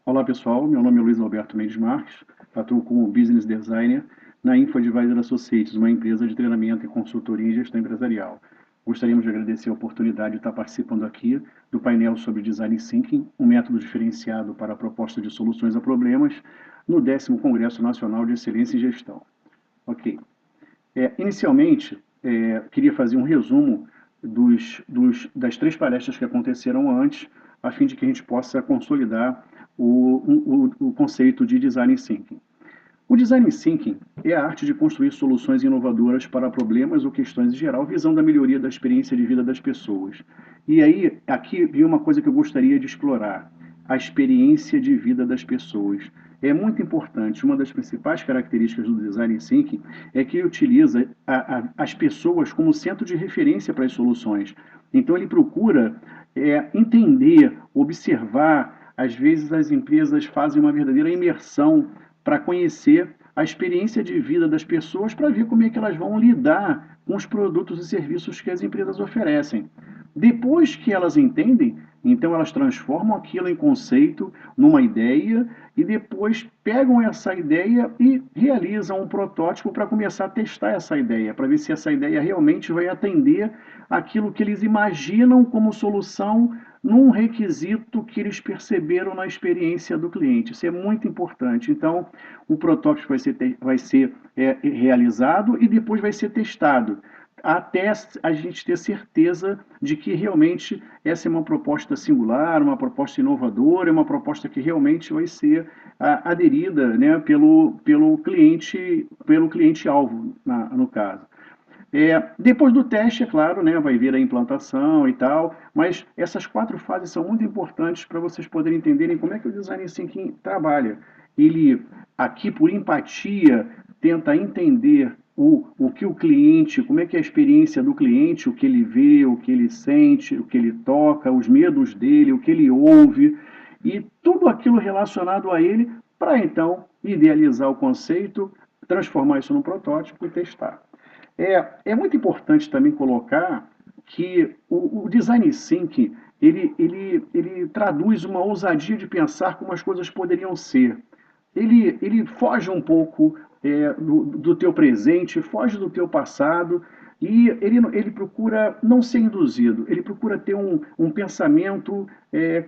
Olá pessoal, meu nome é Luiz Alberto Mendes Marques, atuo como Business Designer na InfoAdvisor Associates, uma empresa de treinamento e consultoria em gestão empresarial. Gostaríamos de agradecer a oportunidade de estar participando aqui do painel sobre Design Thinking, um método diferenciado para a proposta de soluções a problemas, no 10º Congresso Nacional de Excelência em Gestão. Ok. Inicialmente, queria fazer um resumo das 3 palestras que aconteceram antes, a fim de que a gente possa consolidar o conceito de Design Thinking. O Design Thinking é a arte de construir soluções inovadoras para problemas ou questões em geral, visando a melhoria da experiência de vida das pessoas. E aí, aqui vem uma coisa que eu gostaria de explorar: a experiência de vida das pessoas. É muito importante. Uma das principais características do Design Thinking é que ele utiliza as pessoas como centro de referência para as soluções. Então, ele procura entender, observar. Às vezes, as empresas fazem uma verdadeira imersão para conhecer a experiência de vida das pessoas, para ver como é que elas vão lidar com os produtos e serviços que as empresas oferecem. Depois que elas entendem, então elas transformam aquilo em conceito, numa ideia, e depois pegam essa ideia e realizam um protótipo para começar a testar essa ideia, para ver se essa ideia realmente vai atender aquilo que eles imaginam como solução num requisito que eles perceberam na experiência do cliente. Isso é muito importante. Então, o protótipo vai ser realizado e depois vai ser testado, até a gente ter certeza de que realmente essa é uma proposta singular, uma proposta inovadora, uma proposta que realmente vai ser aderida, né, pelo cliente-alvo, no caso. Depois do teste, é claro, né, vai vir a implantação e tal, mas essas 4 fases são muito importantes para vocês poderem entenderem como é que o Design Thinking trabalha. Ele, aqui por empatia, tenta entender o que o cliente, como é que é a experiência do cliente, o que ele vê, o que ele sente, o que ele toca, os medos dele, o que ele ouve, e tudo aquilo relacionado a ele, para então idealizar o conceito, transformar isso num protótipo e testar. É muito importante também colocar que o Design Thinking ele traduz uma ousadia de pensar como as coisas poderiam ser. Ele foge um pouco do teu presente, foge do teu passado, e ele procura não ser induzido, ele procura ter um pensamento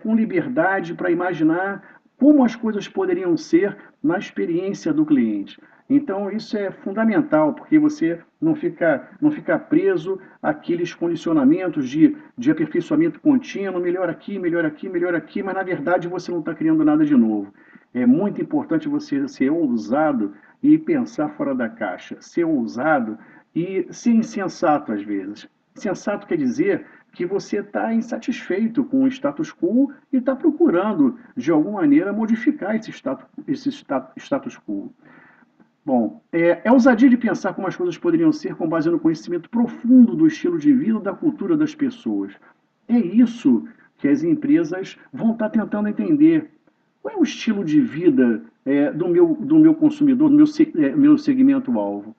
com liberdade para imaginar como as coisas poderiam ser na experiência do cliente. Então, isso é fundamental, porque você não fica preso àqueles condicionamentos de aperfeiçoamento contínuo, melhor aqui, melhor aqui, melhor aqui, mas na verdade você não está criando nada de novo. É muito importante você ser ousado e pensar fora da caixa, ser ousado e ser insensato às vezes. Sensato quer dizer que você está insatisfeito com o status quo e está procurando, de alguma maneira, modificar esse status quo. Bom, é ousadia de pensar como as coisas poderiam ser com base no conhecimento profundo do estilo de vida e da cultura das pessoas. É isso que as empresas vão estar tentando entender. Qual é o estilo de vida do meu consumidor, do meu segmento-alvo?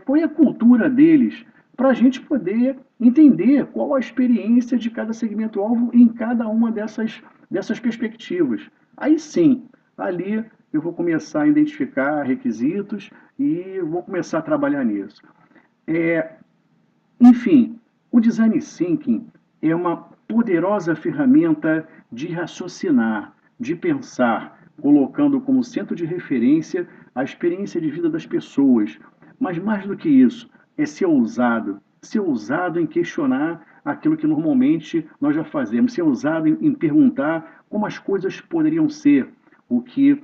Qual é a cultura deles? Para a gente poder entender qual a experiência de cada segmento-alvo em cada uma dessas perspectivas. Aí sim, ali eu vou começar a identificar requisitos e vou começar a trabalhar nisso. Enfim, o Design Thinking é uma poderosa ferramenta de raciocinar, de pensar, colocando como centro de referência a experiência de vida das pessoas. Mas mais do que isso, é ser ousado em questionar aquilo que normalmente nós já fazemos, ser ousado em perguntar como as coisas poderiam ser, o que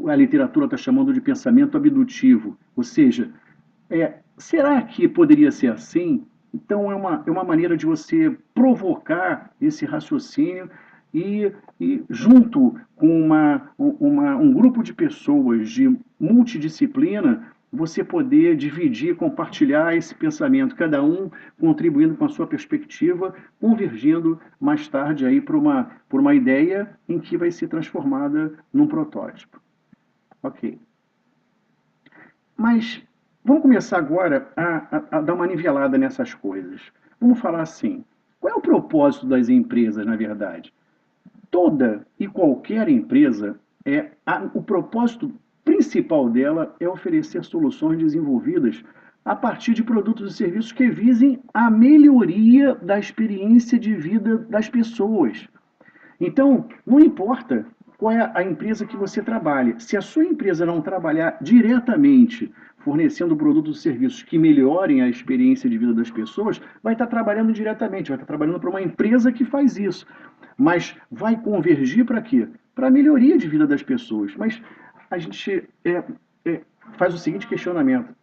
a literatura está chamando de pensamento abdutivo, ou seja, será que poderia ser assim? Então, é uma maneira de você provocar esse raciocínio e junto com um grupo de pessoas de multidisciplina, você poder dividir, compartilhar esse pensamento, cada um contribuindo com a sua perspectiva, convergindo mais tarde aí por uma ideia em que vai ser transformada num protótipo. Ok. Mas vamos começar agora a dar uma nivelada nessas coisas. Vamos falar assim: qual é o propósito das empresas, na verdade? Toda e qualquer empresa, o propósito principal dela é oferecer soluções desenvolvidas a partir de produtos e serviços que visem a melhoria da experiência de vida das pessoas. Então, não importa qual é a empresa que você trabalha, se a sua empresa não trabalhar diretamente fornecendo produtos e serviços que melhorem a experiência de vida das pessoas, vai estar trabalhando diretamente, vai estar trabalhando para uma empresa que faz isso. Mas vai convergir para quê? Para a melhoria de vida das pessoas. Mas a gente faz o seguinte questionamento: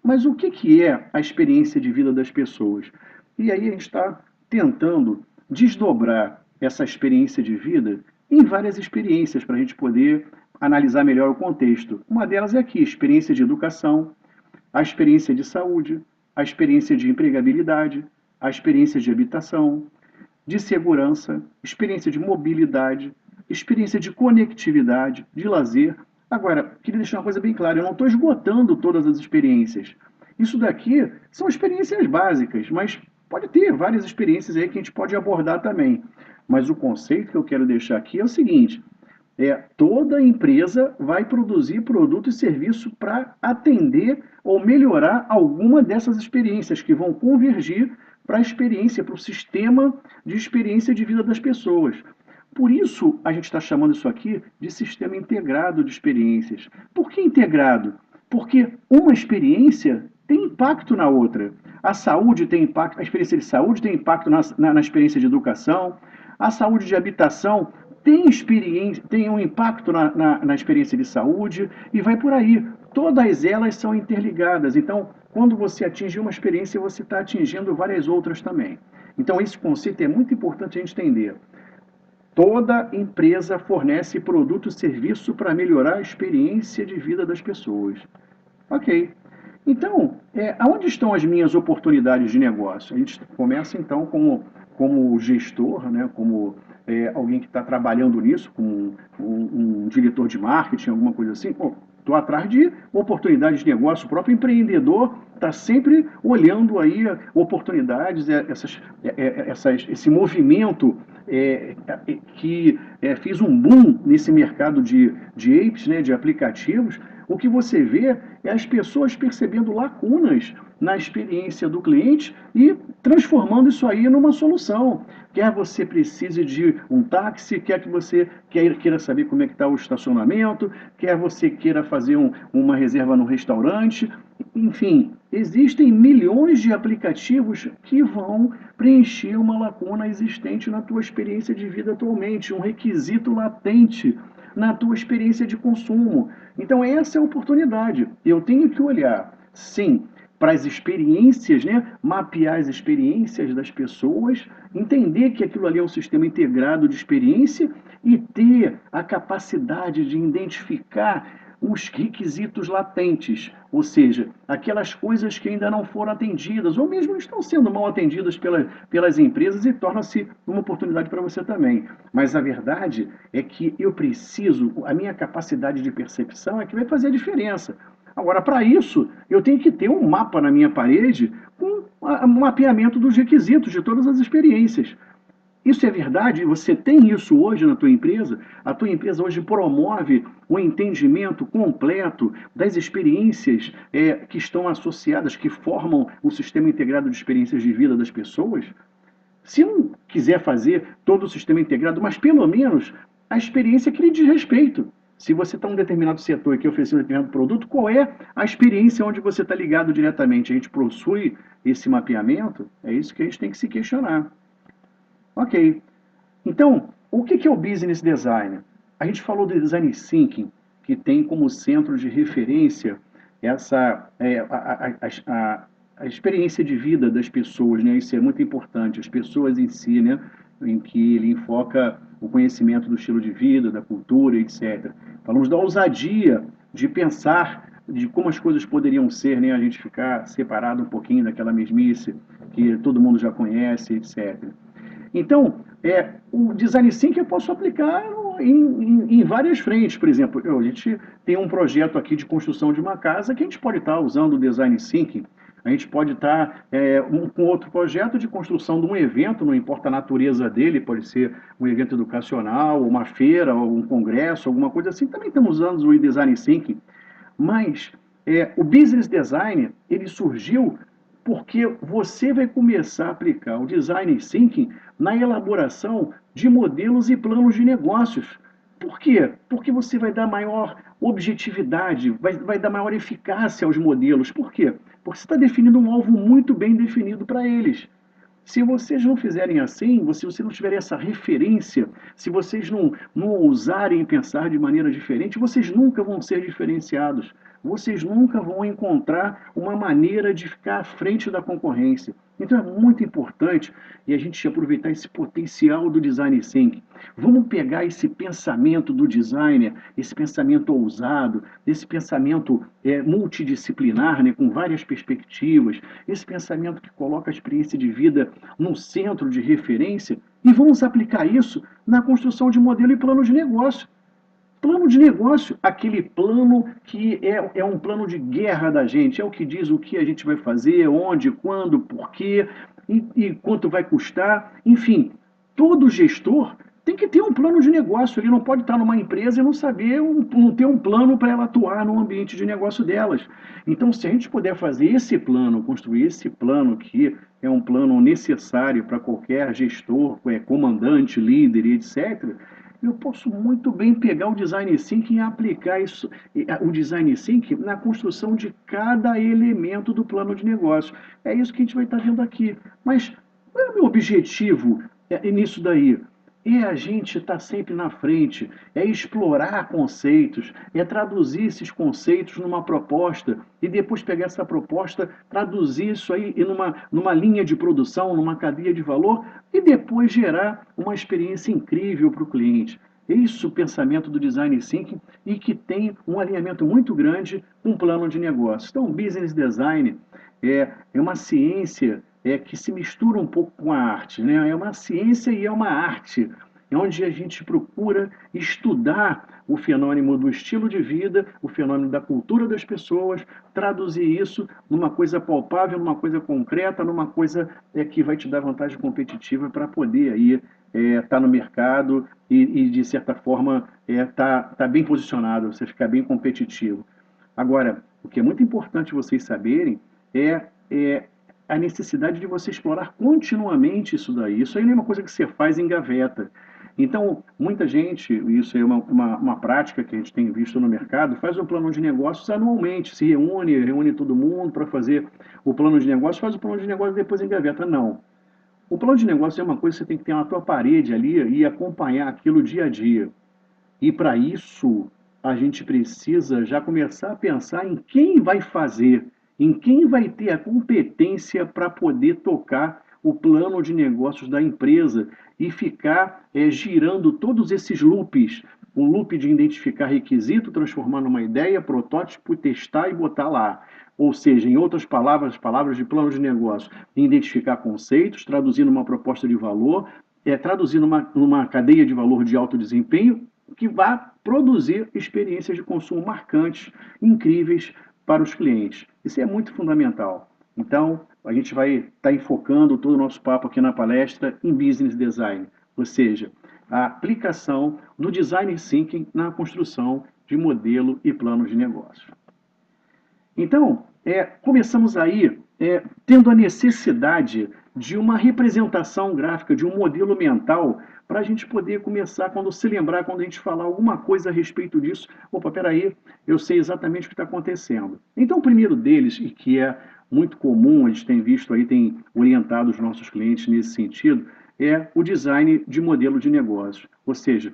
mas o que é a experiência de vida das pessoas? E aí a gente está tentando desdobrar essa experiência de vida em várias experiências para a gente poder analisar melhor o contexto. Uma delas é aqui, experiência de educação, a experiência de saúde, a experiência de empregabilidade, a experiência de habitação, de segurança, experiência de mobilidade, experiência de conectividade, de lazer. Agora, queria deixar uma coisa bem clara: eu não estou esgotando todas as experiências. Isso daqui são experiências básicas, mas pode ter várias experiências aí que a gente pode abordar também. Mas o conceito que eu quero deixar aqui é o seguinte: toda empresa vai produzir produto e serviço para atender ou melhorar alguma dessas experiências que vão convergir para a experiência, para o sistema de experiência de vida das pessoas. Por isso, a gente está chamando isso aqui de sistema integrado de experiências. Por que integrado? Porque uma experiência tem impacto na outra. A saúde tem impacto, a experiência de saúde tem impacto na experiência de educação, a saúde de habitação tem um impacto na experiência de saúde e vai por aí. Todas elas são interligadas. Então, quando você atinge uma experiência, você está atingindo várias outras também. Então, esse conceito é muito importante a gente entender. Toda empresa fornece produto e serviço para melhorar a experiência de vida das pessoas. Ok. Então, aonde estão as minhas oportunidades de negócio? A gente começa então como gestor, né, como alguém que está trabalhando nisso, como um diretor de marketing, alguma coisa assim. Estou atrás de oportunidades de negócio. O próprio empreendedor está sempre olhando aí oportunidades, esse movimento que fez um boom nesse mercado de apps, né, de aplicativos. O que você vê é as pessoas percebendo lacunas na experiência do cliente e transformando isso aí numa solução. Quer você precise de um táxi, quer que você queira saber como é que está o estacionamento, quer você queira fazer uma reserva no restaurante, enfim, existem milhões de aplicativos que vão preencher uma lacuna existente na tua experiência de vida atualmente, um requisito latente na tua experiência de consumo. Então, essa é a oportunidade. Eu tenho que olhar, sim, para as experiências, né? Mapear as experiências das pessoas, entender que aquilo ali é um sistema integrado de experiência e ter a capacidade de identificar os requisitos latentes, ou seja, aquelas coisas que ainda não foram atendidas, ou mesmo estão sendo mal atendidas pelas empresas e torna-se uma oportunidade para você também. Mas a verdade é que eu preciso, a minha capacidade de percepção é que vai fazer a diferença. Agora, para isso, eu tenho que ter um mapa na minha parede com um mapeamento dos requisitos de todas as experiências. Isso é verdade? Você tem isso hoje na tua empresa? A tua empresa hoje promove o entendimento completo das experiências que estão associadas, que formam o sistema integrado de experiências de vida das pessoas? Se não quiser fazer todo o sistema integrado, mas pelo menos a experiência que lhe diz respeito. Se você está em um determinado setor e quer oferecer um determinado produto, qual é a experiência onde você está ligado diretamente? A gente possui esse mapeamento? É isso que a gente tem que se questionar. Ok. Então, o que é o Business Design? A gente falou do Design Thinking, que tem como centro de referência essa a experiência de vida das pessoas, né? Isso é muito importante, as pessoas em si, né? Em que ele enfoca o conhecimento do estilo de vida, da cultura, etc. Falamos da ousadia de pensar de como as coisas poderiam ser, né? A gente ficar separado um pouquinho daquela mesmice que todo mundo já conhece, etc. Então, o design thinking eu posso aplicar em várias frentes. Por exemplo, a gente tem um projeto aqui de construção de uma casa que a gente pode estar usando o design thinking A gente pode estar com outro projeto de construção de um evento, não importa a natureza dele, pode ser um evento educacional, uma feira, um congresso, alguma coisa assim. Também estamos usando o Design Thinking, mas o Business Design, ele surgiu porque você vai começar a aplicar o Design Thinking na elaboração de modelos e planos de negócios. Por quê? Porque você vai dar maior objetividade, vai dar maior eficácia aos modelos. Por quê? Porque você está definindo um alvo muito bem definido para eles. Se vocês não fizerem assim, se você não tiver essa referência, se vocês não ousarem pensar de maneira diferente, vocês nunca vão ser diferenciados. Vocês nunca vão encontrar uma maneira de ficar à frente da concorrência. Então é muito importante e a gente aproveitar esse potencial do design thinking. Vamos pegar esse pensamento do designer, esse pensamento ousado, esse pensamento multidisciplinar, né, com várias perspectivas, esse pensamento que coloca a experiência de vida no centro de referência, e vamos aplicar isso na construção de modelo e plano de negócio. Plano de negócio, aquele plano que é um plano de guerra da gente, é o que diz o que a gente vai fazer, onde, quando, por quê, e quanto vai custar. Enfim, todo gestor tem que ter um plano de negócio. Ele não pode estar numa empresa e não saber, não ter um plano para ela atuar no ambiente de negócio delas. Então, se a gente puder fazer esse plano, construir esse plano que é um plano necessário para qualquer gestor, comandante, líder, etc., eu posso muito bem pegar o design thinking e aplicar isso, o design thinking na construção de cada elemento do plano de negócio. É isso que a gente vai estar vendo aqui. Mas qual é o meu objetivo nisso daí? É a gente estar sempre na frente, é explorar conceitos, é traduzir esses conceitos numa proposta e depois pegar essa proposta, traduzir isso aí numa linha de produção, numa cadeia de valor e depois gerar uma experiência incrível para o cliente. É isso o pensamento do design thinking e que tem um alinhamento muito grande com o plano de negócio. Então, o business design é uma ciência que se mistura um pouco com a arte, né? É uma ciência e é uma arte, é onde a gente procura estudar o fenômeno do estilo de vida, o fenômeno da cultura das pessoas, traduzir isso numa coisa palpável, numa coisa concreta, numa coisa que vai te dar vantagem competitiva para poder aí estar no mercado e, de certa forma, tá bem posicionado, você ficar bem competitivo. Agora, o que é muito importante vocês saberem é a necessidade de você explorar continuamente isso daí. Isso aí não é uma coisa que você faz em gaveta. Então, muita gente, isso é uma prática que a gente tem visto no mercado, faz um plano de negócios anualmente, se reúne todo mundo para fazer o plano de negócio, faz o plano de negócio e depois em gaveta. Não. O plano de negócio é uma coisa que você tem que ter na tua parede ali e acompanhar aquilo dia a dia. E para isso, a gente precisa já começar a pensar em quem vai fazer, em quem vai ter a competência para poder tocar o plano de negócios da empresa e ficar girando todos esses loops. O loop de identificar requisito, transformar numa ideia, protótipo, testar e botar lá. Ou seja, em outras palavras, palavras de plano de negócio, identificar conceitos, traduzir numa proposta de valor, traduzir numa cadeia de valor de alto desempenho que vá produzir experiências de consumo marcantes, incríveis para os clientes. Isso é muito fundamental. Então, a gente vai estar enfocando todo o nosso papo aqui na palestra em Business Design, ou seja, a aplicação do Design Thinking na construção de modelo e planos de negócio. Então, começamos aí tendo a necessidade de uma representação gráfica, de um modelo mental, para a gente poder começar, quando se lembrar, quando a gente falar alguma coisa a respeito disso, opa, peraí, eu sei exatamente o que está acontecendo. Então, o primeiro deles, e que é muito comum, a gente tem visto aí, tem orientado os nossos clientes nesse sentido, é o design de modelo de negócio. Ou seja,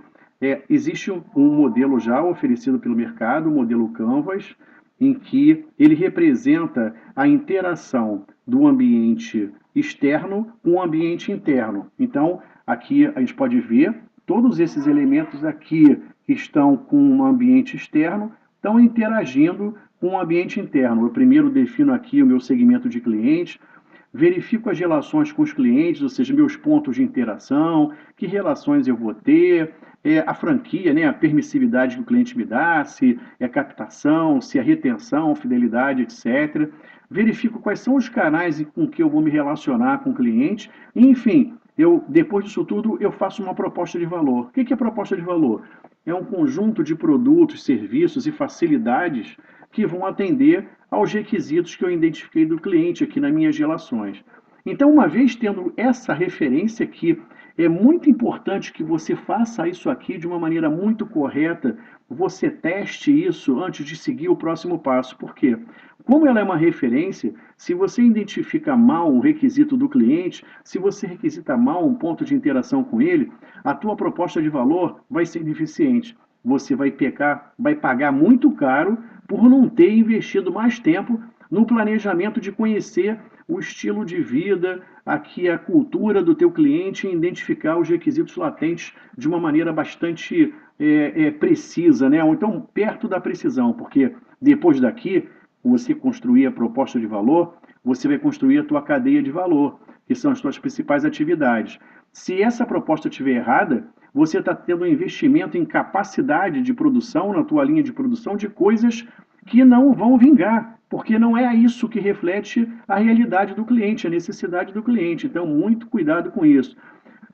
existe um modelo já oferecido pelo mercado, o modelo Canvas, em que ele representa a interação do ambiente externo com o ambiente interno. Então, aqui a gente pode ver todos esses elementos aqui que estão com o ambiente externo estão interagindo com o ambiente interno. Eu primeiro defino aqui o meu segmento de clientes, verifico as relações com os clientes, ou seja, meus pontos de interação, que relações eu vou ter, a franquia, né, a permissividade que o cliente me dá, se é captação, se é retenção, fidelidade, etc. Verifico quais são os canais com que eu vou me relacionar com o cliente, e, enfim, depois disso tudo, eu faço uma proposta de valor. O que é proposta de valor? É um conjunto de produtos, serviços e facilidades que vão atender aos requisitos que eu identifiquei do cliente aqui nas minhas relações. Então, uma vez tendo essa referência aqui, é muito importante que você faça isso aqui de uma maneira muito correta, você teste isso antes de seguir o próximo passo. Por quê? Como ela é uma referência, se você identifica mal o requisito do cliente, se você requisita mal um ponto de interação com ele, a tua proposta de valor vai ser deficiente. Você vai pagar muito caro por não ter investido mais tempo no planejamento de conhecer o estilo de vida, aqui a cultura do teu cliente e identificar os requisitos latentes de uma maneira bastante precisa, né? Ou então perto da precisão, porque depois daqui, você construir a proposta de valor, você vai construir a tua cadeia de valor, que são as tuas principais atividades. Se essa proposta estiver errada, você está tendo um investimento em capacidade de produção, na tua linha de produção, de coisas que não vão vingar, porque não é isso que reflete a realidade do cliente, a necessidade do cliente. Então, muito cuidado com isso.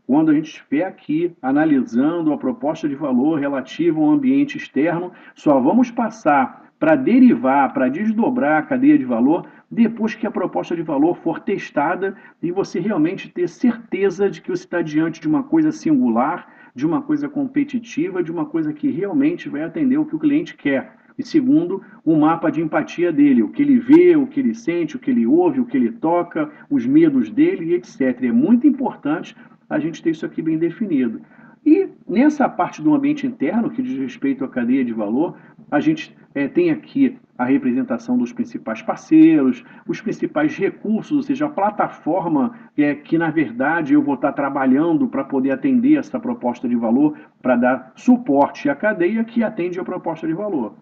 Quando a gente estiver aqui analisando a proposta de valor relativa ao ambiente externo, só vamos passar para derivar, para desdobrar a cadeia de valor depois que a proposta de valor for testada e você realmente ter certeza de que você está diante de uma coisa singular, de uma coisa competitiva, de uma coisa que realmente vai atender o que o cliente quer. E segundo, o mapa de empatia dele, o que ele vê, o que ele sente, o que ele ouve, o que ele toca, os medos dele, etc. É muito importante a gente ter isso aqui bem definido. E nessa parte do ambiente interno, que diz respeito à cadeia de valor, a gente tem aqui a representação dos principais parceiros, os principais recursos, ou seja, a plataforma que, na verdade, eu vou estar trabalhando para poder atender essa proposta de valor, para dar suporte à cadeia que atende a proposta de valor.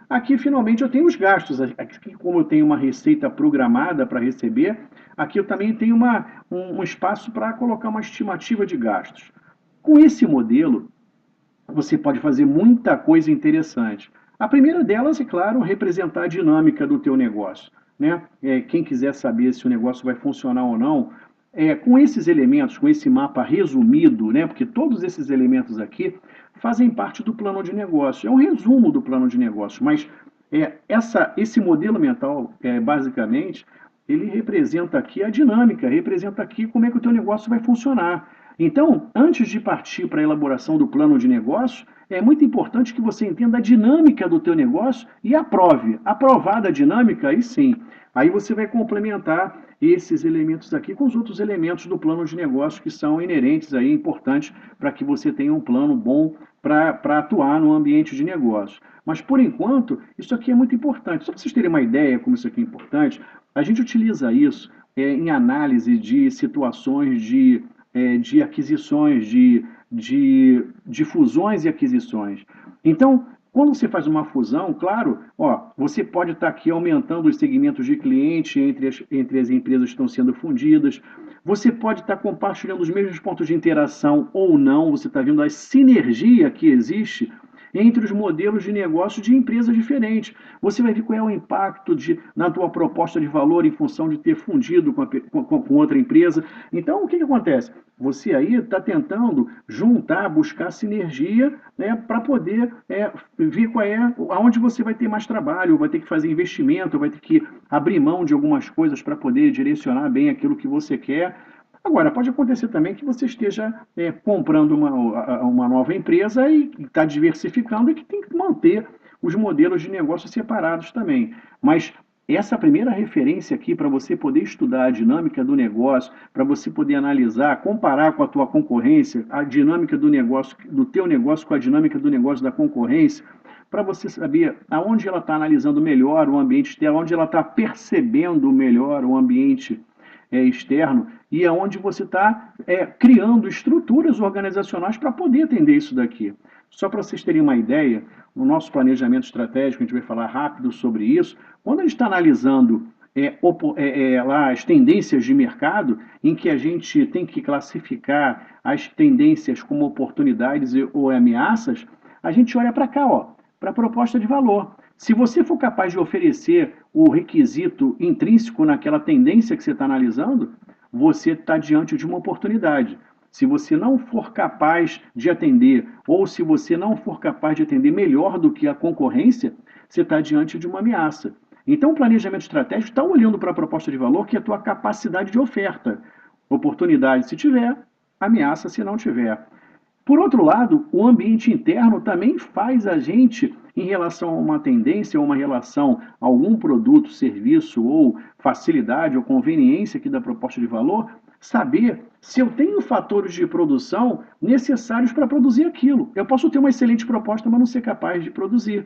Aqui, finalmente, eu tenho os gastos. Aqui, como eu tenho uma receita programada para receber, aqui eu também tenho um espaço para colocar uma estimativa de gastos. Com esse modelo, você pode fazer muita coisa interessante. A primeira delas, é claro, representar a dinâmica do teu negócio, né? Quem quiser saber se o negócio vai funcionar ou não, com esses elementos, com esse mapa resumido, né? Porque todos esses elementos aqui fazem parte do plano de negócio. É um resumo do plano de negócio, mas esse modelo mental, basicamente, ele representa aqui a dinâmica, representa aqui como é que o teu negócio vai funcionar. Então, antes de partir para a elaboração do plano de negócio, é muito importante que você entenda a dinâmica do teu negócio e aprove. Aprovada a dinâmica, aí sim. Aí você vai complementar esses elementos aqui com os outros elementos do plano de negócio que são inerentes aí, importantes para que você tenha um plano bom para atuar no ambiente de negócio. Mas, por enquanto, isso aqui é muito importante. Só para vocês terem uma ideia como isso aqui é importante, a gente utiliza isso em análise de situações de aquisições, de fusões e aquisições. Então, quando você faz uma fusão, claro, você pode estar aqui aumentando os segmentos de cliente entre as empresas que estão sendo fundidas, você pode estar compartilhando os mesmos pontos de interação ou não, você está vendo a sinergia que existe entre os modelos de negócio de empresas diferentes. Você vai ver qual é o impacto na tua proposta de valor em função de ter fundido com outra empresa. Então, o que acontece? Você aí está tentando juntar, buscar sinergia, né, para poder ver aonde você vai ter mais trabalho, vai ter que fazer investimento, vai ter que abrir mão de algumas coisas para poder direcionar bem aquilo que você quer. Agora, pode acontecer também que você esteja comprando uma nova empresa e está diversificando e que tem que manter os modelos de negócio separados também. Mas essa primeira referência aqui para você poder estudar a dinâmica do negócio, para você poder analisar, comparar com a tua concorrência, a dinâmica do negócio, do teu negócio com a dinâmica do negócio da concorrência, para você saber aonde ela está analisando melhor o ambiente externo, onde ela está percebendo melhor o ambiente externo e aonde você está criando estruturas organizacionais para poder atender isso daqui. Só para vocês terem uma ideia, no nosso planejamento estratégico, a gente vai falar rápido sobre isso, quando a gente está analisando lá as tendências de mercado, em que a gente tem que classificar as tendências como oportunidades ou ameaças, a gente olha para cá, ó, para a proposta de valor. Se você for capaz de oferecer o requisito intrínseco naquela tendência que você está analisando, você está diante de uma oportunidade. Se você não for capaz de atender, ou se você não for capaz de atender melhor do que a concorrência, você está diante de uma ameaça. Então, o planejamento estratégico está olhando para a proposta de valor, que é a tua capacidade de oferta. Oportunidade se tiver, ameaça se não tiver. Por outro lado, o ambiente interno também faz a gente, em relação a uma tendência, ou uma relação a algum produto, serviço, ou facilidade ou conveniência aqui da proposta de valor, saber se eu tenho fatores de produção necessários para produzir aquilo. Eu posso ter uma excelente proposta, mas não ser capaz de produzir.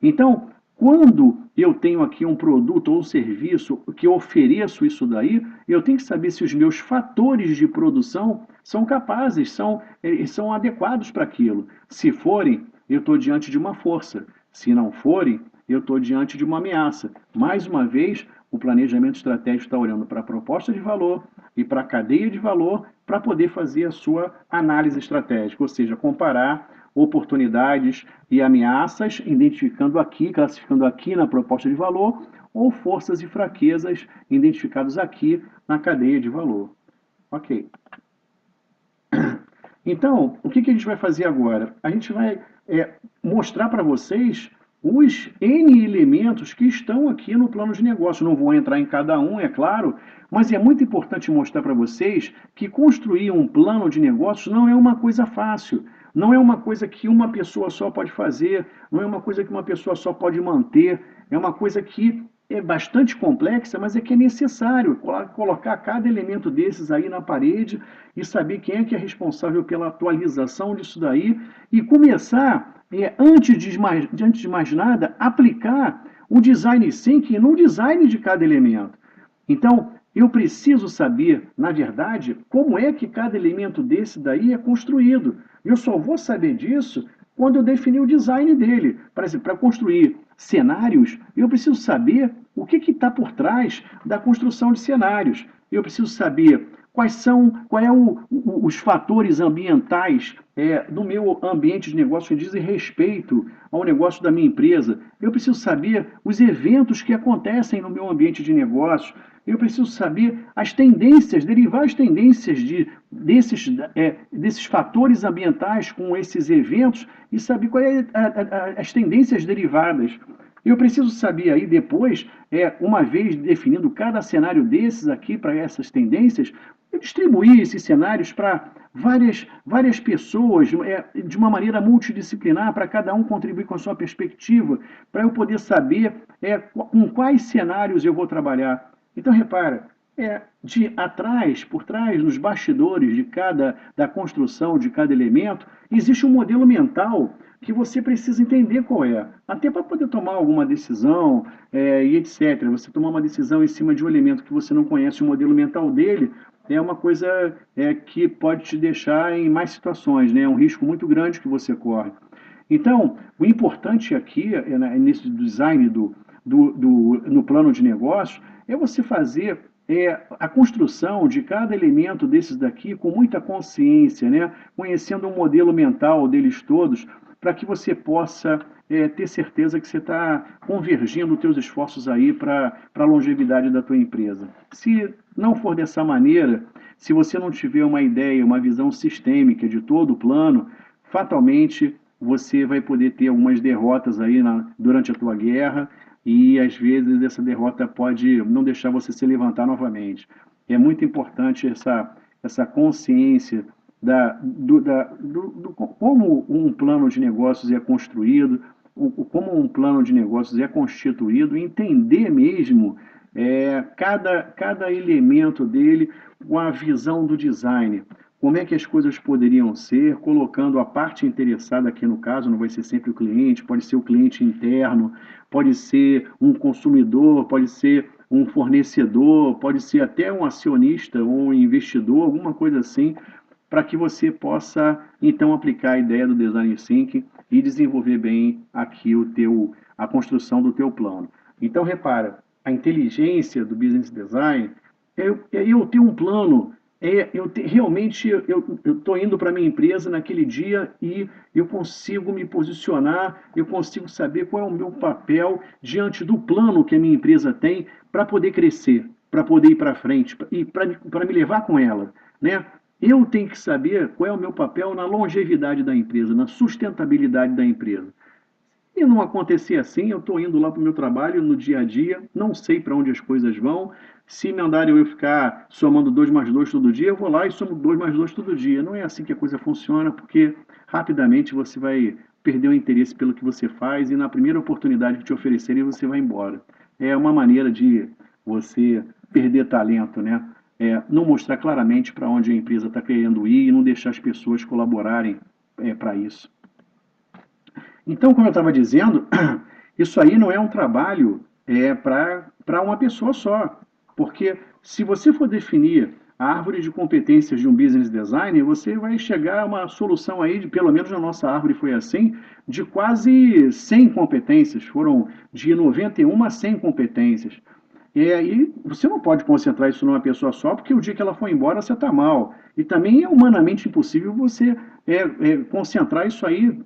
Então, quando eu tenho aqui um produto ou serviço que eu ofereço isso daí, eu tenho que saber se os meus fatores de produção são capazes, são adequados para aquilo. Se forem, eu estou diante de uma força. Se não forem, eu estou diante de uma ameaça. Mais uma vez, o planejamento estratégico está olhando para a proposta de valor e para a cadeia de valor para poder fazer a sua análise estratégica, ou seja, comparar oportunidades e ameaças, identificando aqui, classificando aqui na proposta de valor, ou forças e fraquezas identificados aqui na cadeia de valor. Ok. Então, o que a gente vai fazer agora? A gente vai mostrar para vocês os N elementos que estão aqui no plano de negócio. Não vou entrar em cada um, é claro, mas é muito importante mostrar para vocês que construir um plano de negócios não é uma coisa fácil, não é uma coisa que uma pessoa só pode fazer, não é uma coisa que uma pessoa só pode manter, é uma coisa que é bastante complexa, mas é que é necessário colocar cada elemento desses aí na parede e saber quem é que é responsável pela atualização disso daí e começar, antes de mais nada, aplicar o design thinking no design de cada elemento. Então, eu preciso saber, na verdade, como é que cada elemento desse daí é construído. Eu só vou saber disso quando eu definir o design dele. Por exemplo, para construir cenários, eu preciso saber o que está por trás da construção de cenários. Eu preciso saber qual é os fatores ambientais no meu ambiente de negócio que dizem respeito ao negócio da minha empresa. Eu preciso saber os eventos que acontecem no meu ambiente de negócio. Eu preciso saber as tendências, derivar as tendências desses fatores ambientais com esses eventos e saber quais as tendências derivadas. Eu preciso saber aí depois, uma vez definindo cada cenário desses aqui para essas tendências, eu distribuir esses cenários para várias pessoas, de uma maneira multidisciplinar, para cada um contribuir com a sua perspectiva, para eu poder saber com quais cenários eu vou trabalhar. Então, repara, por trás, nos bastidores da construção de cada elemento, existe um modelo mental que você precisa entender qual é, até para poder tomar alguma decisão e etc. Você tomar uma decisão em cima de um elemento que você não conhece o modelo mental dele, é uma coisa que pode te deixar em mais situações, né? É um risco muito grande que você corre. Então, o importante aqui, nesse design no plano de negócio, é você fazer a construção de cada elemento desses daqui com muita consciência, né? Conhecendo o modelo mental deles todos, para que você possa ter certeza que você está convergindo os teus esforços aí para a longevidade da tua empresa. Se não for dessa maneira, se você não tiver uma ideia, uma visão sistêmica de todo o plano, fatalmente você vai poder ter algumas derrotas aí durante a tua guerra e às vezes essa derrota pode não deixar você se levantar novamente. É muito importante essa consciência como um plano de negócios é construído, como um plano de negócios é constituído, entender mesmo cada elemento dele com a visão do design. Como é que as coisas poderiam ser, colocando a parte interessada aqui no caso, não vai ser sempre o cliente, pode ser o cliente interno, pode ser um consumidor, pode ser um fornecedor, pode ser até um acionista ou um investidor, alguma coisa assim, para que você possa então aplicar a ideia do design thinking e desenvolver bem aqui a construção do teu plano. Então repara, a inteligência do business design é eu ter um plano, realmente eu estou indo para a minha empresa naquele dia e eu consigo me posicionar, eu consigo saber qual é o meu papel diante do plano que a minha empresa tem para poder crescer, para poder ir para frente e para me levar com ela, né? Eu tenho que saber qual é o meu papel na longevidade da empresa, na sustentabilidade da empresa. E não acontecer assim, eu estou indo lá para o meu trabalho no dia a dia, não sei para onde as coisas vão. Se me mandarem eu ficar somando 2 mais 2 todo dia, eu vou lá e somo 2 mais 2 todo dia. Não é assim que a coisa funciona, porque rapidamente você vai perder o interesse pelo que você faz e na primeira oportunidade que te oferecerem, você vai embora. É uma maneira de você perder talento, né? Não mostrar claramente para onde a empresa está querendo ir e não deixar as pessoas colaborarem para isso. Então, como eu estava dizendo, isso aí não é um trabalho para uma pessoa só. Porque se você for definir a árvore de competências de um business designer, você vai chegar a uma solução aí, pelo menos na nossa árvore foi assim, de quase 100 competências. Foram de 91 a 100 competências. E aí você não pode concentrar isso numa pessoa só, porque o dia que ela for embora você está mal. E também é humanamente impossível você concentrar isso aí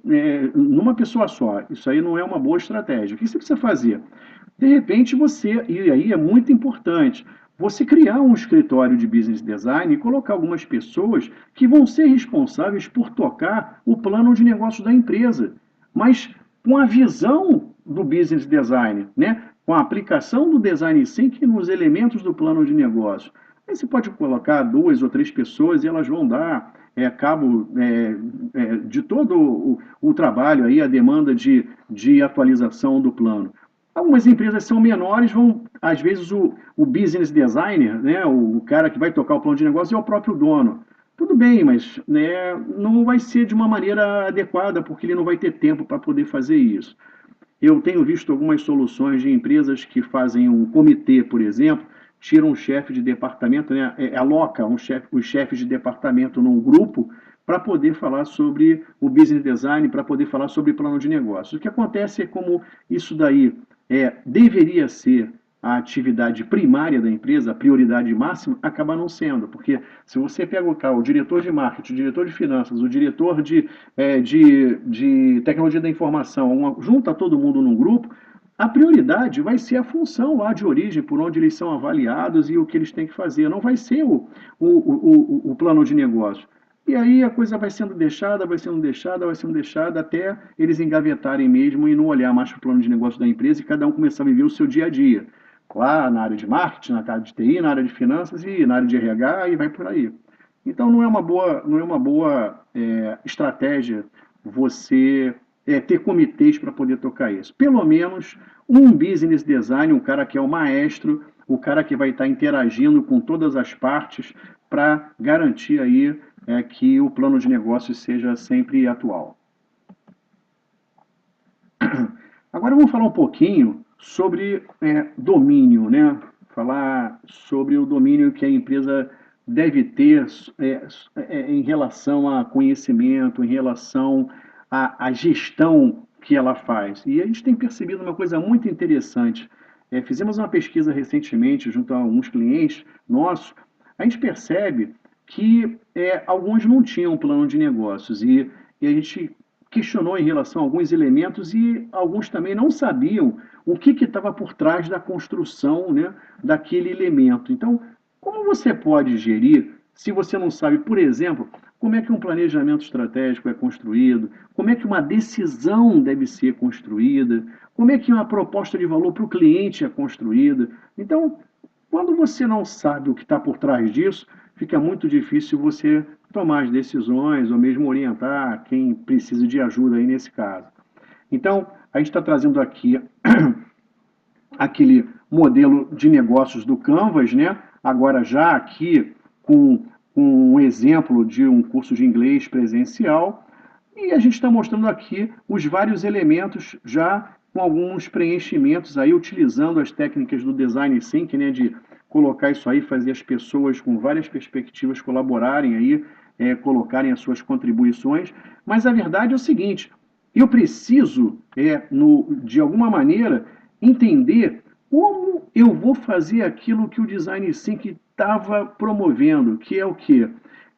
numa pessoa só. Isso aí não é uma boa estratégia. O que você precisa fazer? De repente você, e aí é muito importante, você criar um escritório de business design e colocar algumas pessoas que vão ser responsáveis por tocar o plano de negócio da empresa, mas com a visão do business design, né? Com a aplicação do design thinking nos elementos do plano de negócio. Aí você pode colocar 2 ou 3 pessoas e elas vão dar cabo de todo o trabalho, aí, a demanda de atualização do plano. Algumas empresas são menores, às vezes o business designer, né, o cara que vai tocar o plano de negócio é o próprio dono. Tudo bem, mas né, não vai ser de uma maneira adequada, porque ele não vai ter tempo para poder fazer isso. Eu tenho visto algumas soluções de empresas que fazem um comitê, por exemplo, tiram um chefe de departamento, né, aloca os chefes de departamento num grupo para poder falar sobre o business design, para poder falar sobre plano de negócios. O que acontece é como isso daí deveria ser a atividade primária da empresa, a prioridade máxima, acaba não sendo. Porque se você pega o diretor de marketing, o diretor de finanças, o diretor de tecnologia da informação, junta todo mundo num grupo, a prioridade vai ser a função lá de origem, por onde eles são avaliados e o que eles têm que fazer. Não vai ser o plano de negócio. E aí a coisa vai sendo deixada, vai sendo deixada, vai sendo deixada, até eles engavetarem mesmo e não olhar mais para o plano de negócio da empresa e cada um começar a viver o seu dia a dia. Lá na área de marketing, na área de TI, na área de finanças e na área de RH e vai por aí. Então não é uma boa estratégia você ter comitês para poder tocar isso. Pelo menos um business design, um cara que é o maestro, o cara que vai estar interagindo com todas as partes para garantir aí que o plano de negócios seja sempre atual. Agora vamos falar um pouquinho sobre domínio, né? Falar sobre o domínio que a empresa deve ter em relação a conhecimento, em relação à gestão que ela faz. E a gente tem percebido uma coisa muito interessante. Fizemos uma pesquisa recentemente junto a alguns clientes nossos. A gente percebe que alguns não tinham plano de negócios e a gente questionou em relação a alguns elementos e alguns também não sabiam o que estava por trás da construção, né, daquele elemento. Então, como você pode gerir se você não sabe, por exemplo, como é que um planejamento estratégico é construído, como é que uma decisão deve ser construída, como é que uma proposta de valor para o cliente é construída. Então, quando você não sabe o que está por trás disso, fica muito difícil você tomar as decisões ou mesmo orientar quem precisa de ajuda aí nesse caso. Então, a gente está trazendo aqui aquele modelo de negócios do Canvas, né? Agora já aqui com um exemplo de um curso de inglês presencial, e a gente está mostrando aqui os vários elementos já com alguns preenchimentos aí, utilizando as técnicas do Design Thinking, né, de colocar isso aí, fazer as pessoas com várias perspectivas colaborarem aí, colocarem as suas contribuições. Mas a verdade é o seguinte, eu preciso, de alguma maneira, entender como eu vou fazer aquilo que o Design Thinking estava promovendo, que é o quê?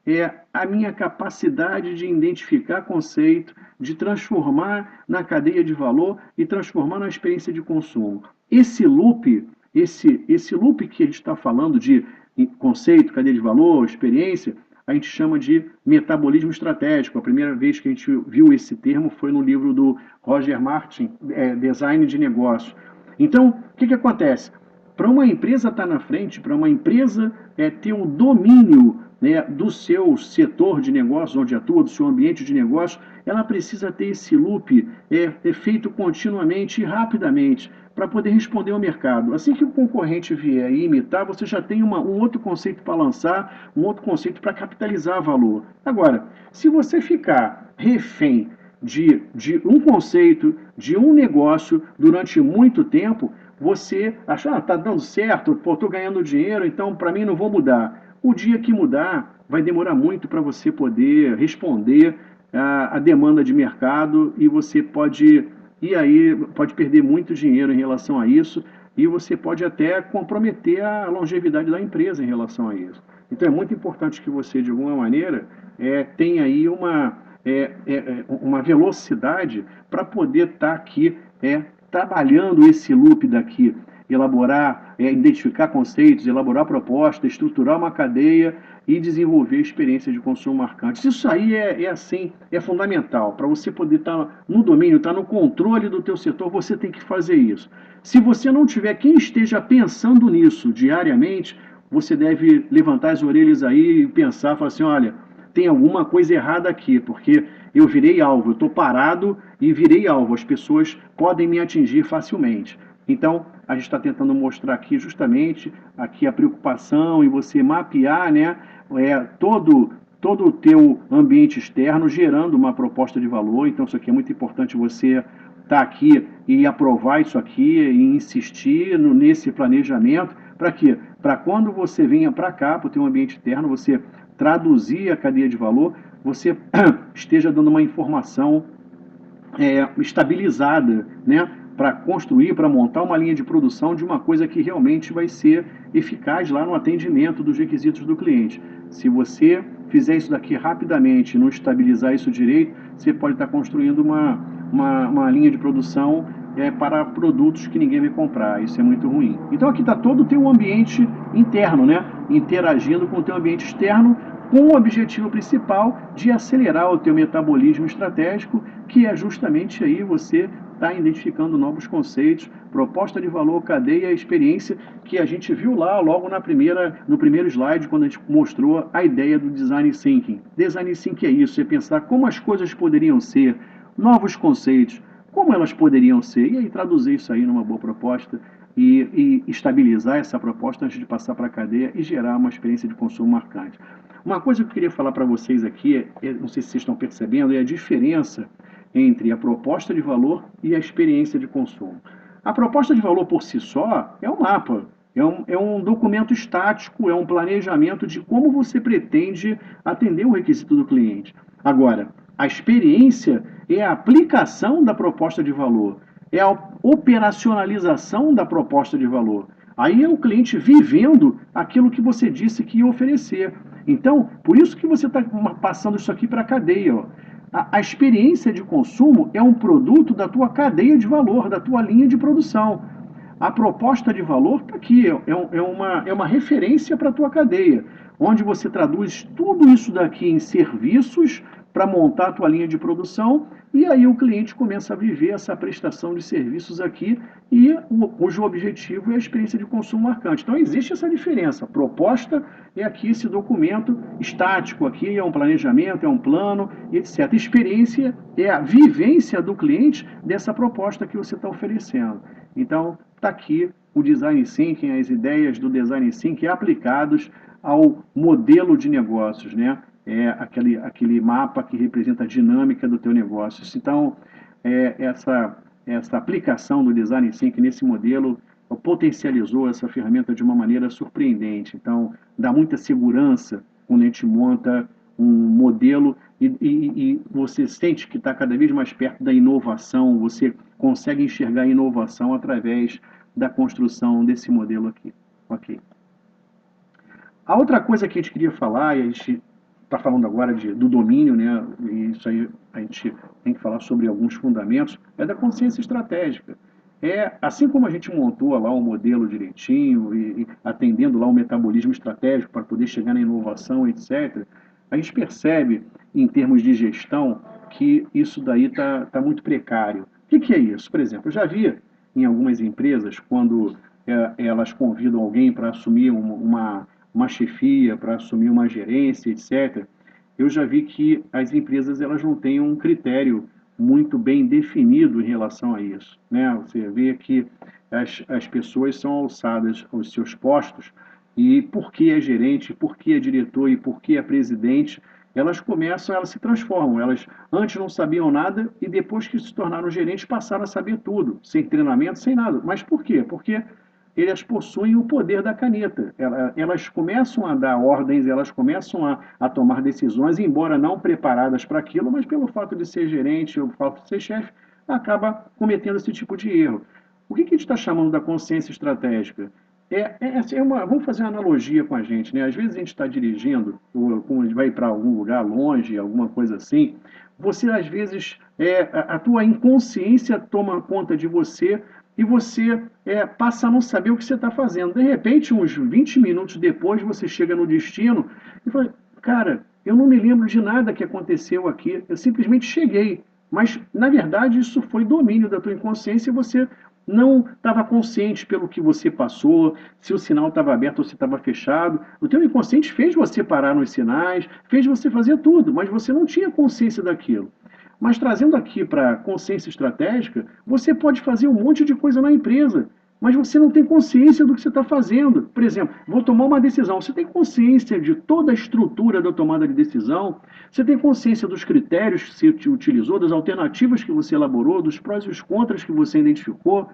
É a minha capacidade de identificar conceito, de transformar na cadeia de valor e transformar na experiência de consumo. Esse loop que a gente está falando de conceito, cadeia de valor, experiência, a gente chama de metabolismo estratégico. A primeira vez que a gente viu esse termo foi no livro do Roger Martin, Design de Negócios. Então, o que acontece? Para uma empresa estar na frente, para uma empresa ter o domínio, né, do seu setor de negócio, onde atua, do seu ambiente de negócio, ela precisa ter esse loop feito continuamente e rapidamente para poder responder ao mercado. Assim que o concorrente vier e imitar, você já tem um outro conceito para lançar, um outro conceito para capitalizar valor. Agora, se você ficar refém de um conceito, de um negócio durante muito tempo, você acha, tá dando certo, pô, tô ganhando dinheiro, então para mim não vou mudar. O dia que mudar, vai demorar muito para você poder responder a demanda de mercado e você pode, e aí, pode perder muito dinheiro em relação a isso e você pode até comprometer a longevidade da empresa em relação a isso. Então é muito importante que você, de alguma maneira, tenha aí uma velocidade para poder estar aqui trabalhando esse loop daqui, elaborar, identificar conceitos, elaborar propostas, estruturar uma cadeia e desenvolver experiências de consumo marcantes. Isso aí assim, é fundamental. Para você poder estar no domínio, estar no controle do teu setor, você tem que fazer isso. Se você não tiver quem esteja pensando nisso diariamente, você deve levantar as orelhas aí e pensar, falar assim, olha, tem alguma coisa errada aqui, porque eu virei alvo, eu estou parado e virei alvo, as pessoas podem me atingir facilmente. Então, a gente está tentando mostrar aqui justamente aqui a preocupação em você mapear, né, todo o teu ambiente externo, gerando uma proposta de valor. Então, isso aqui é muito importante você estar aqui e aprovar isso aqui e insistir nesse planejamento. Para quê? Para quando você venha para cá, para o teu ambiente interno, você traduzir a cadeia de valor, você esteja dando uma informação estabilizada, né? Para construir, para montar uma linha de produção de uma coisa que realmente vai ser eficaz lá no atendimento dos requisitos do cliente. Se você fizer isso daqui rapidamente, não estabilizar isso direito, você pode estar construindo uma linha de produção para produtos que ninguém vai comprar. Isso é muito ruim. Então aqui está todo o teu ambiente interno, né? Interagindo com o teu ambiente externo, com o objetivo principal de acelerar o teu metabolismo estratégico, que é justamente aí você está identificando novos conceitos, proposta de valor, cadeia, experiência, que a gente viu lá logo no primeiro slide, quando a gente mostrou a ideia do Design Thinking. Design Thinking é isso, é pensar como as coisas poderiam ser, novos conceitos, como elas poderiam ser, e aí traduzir isso aí numa boa proposta e estabilizar essa proposta antes de passar para a cadeia e gerar uma experiência de consumo marcante. Uma coisa que eu queria falar para vocês aqui, não sei se vocês estão percebendo, é a diferença entre a proposta de valor e a experiência de consumo. A proposta de valor por si só é um mapa, é um documento estático, é um planejamento de como você pretende atender o requisito do cliente. Agora, a experiência é a aplicação da proposta de valor, é a operacionalização da proposta de valor. Aí é o cliente vivendo aquilo que você disse que ia oferecer. Então, por isso que você está passando isso aqui para a cadeia. Ó. A experiência de consumo é um produto da tua cadeia de valor, da tua linha de produção. A proposta de valor está aqui, é uma referência para a tua cadeia, onde você traduz tudo isso daqui em serviços para montar a tua linha de produção e aí o cliente começa a viver essa prestação de serviços aqui e cujo objetivo é a experiência de consumo marcante. Então existe essa diferença. A proposta é aqui esse documento estático, aqui é um planejamento, é um plano, etc. A experiência é a vivência do cliente dessa proposta que você está oferecendo. Então, está aqui o Design Thinking, as ideias do Design Thinking aplicados ao modelo de negócios, né? É aquele mapa que representa a dinâmica do teu negócio. Então, essa aplicação do Design Thinking nesse modelo potencializou essa ferramenta de uma maneira surpreendente. Então, dá muita segurança quando a gente monta um modelo e você sente que está cada vez mais perto da inovação, você consegue enxergar a inovação através da construção desse modelo aqui. Ok. A outra coisa que a gente queria falar, e a gente está falando agora do domínio, né, e isso aí a gente tem que falar sobre alguns fundamentos, é da consciência estratégica. Assim como a gente montou lá um modelo direitinho e atendendo lá o metabolismo estratégico para poder chegar na inovação, etc., a gente percebe, em termos de gestão, que isso daí está muito precário. O que é isso? Por exemplo, eu já vi em algumas empresas, quando elas convidam alguém para assumir uma chefia, para assumir uma gerência, etc., eu já vi que as empresas elas não têm um critério muito bem definido em relação a isso, né? Você vê que as pessoas são alçadas aos seus postos e por que é gerente, por que é diretor e por que é presidente, elas se transformam. Elas antes não sabiam nada e depois que se tornaram gerentes passaram a saber tudo, sem treinamento, sem nada. Mas por quê? Porque elas possuem o poder da caneta. Elas começam a dar ordens, elas começam a tomar decisões, embora não preparadas para aquilo, mas pelo fato de ser gerente ou pelo fato de ser chefe, acaba cometendo esse tipo de erro. O que a gente está chamando da consciência estratégica? Vamos fazer uma analogia com a gente, né? Às vezes a gente está dirigindo, ou quando a gente vai para algum lugar longe, alguma coisa assim, você às vezes, a tua inconsciência toma conta de você e você passa a não saber o que você está fazendo. De repente, uns 20 minutos depois, você chega no destino e fala, cara, eu não me lembro de nada que aconteceu aqui, eu simplesmente cheguei. Mas, na verdade, isso foi domínio da tua inconsciência e você não estava consciente pelo que você passou, se o sinal estava aberto ou se estava fechado. O teu inconsciente fez você parar nos sinais, fez você fazer tudo, mas você não tinha consciência daquilo. Mas trazendo aqui para a consciência estratégica, você pode fazer um monte de coisa na empresa, mas você não tem consciência do que você está fazendo. Por exemplo, vou tomar uma decisão. Você tem consciência de toda a estrutura da tomada de decisão? Você tem consciência dos critérios que você utilizou, das alternativas que você elaborou, dos prós e os contras que você identificou?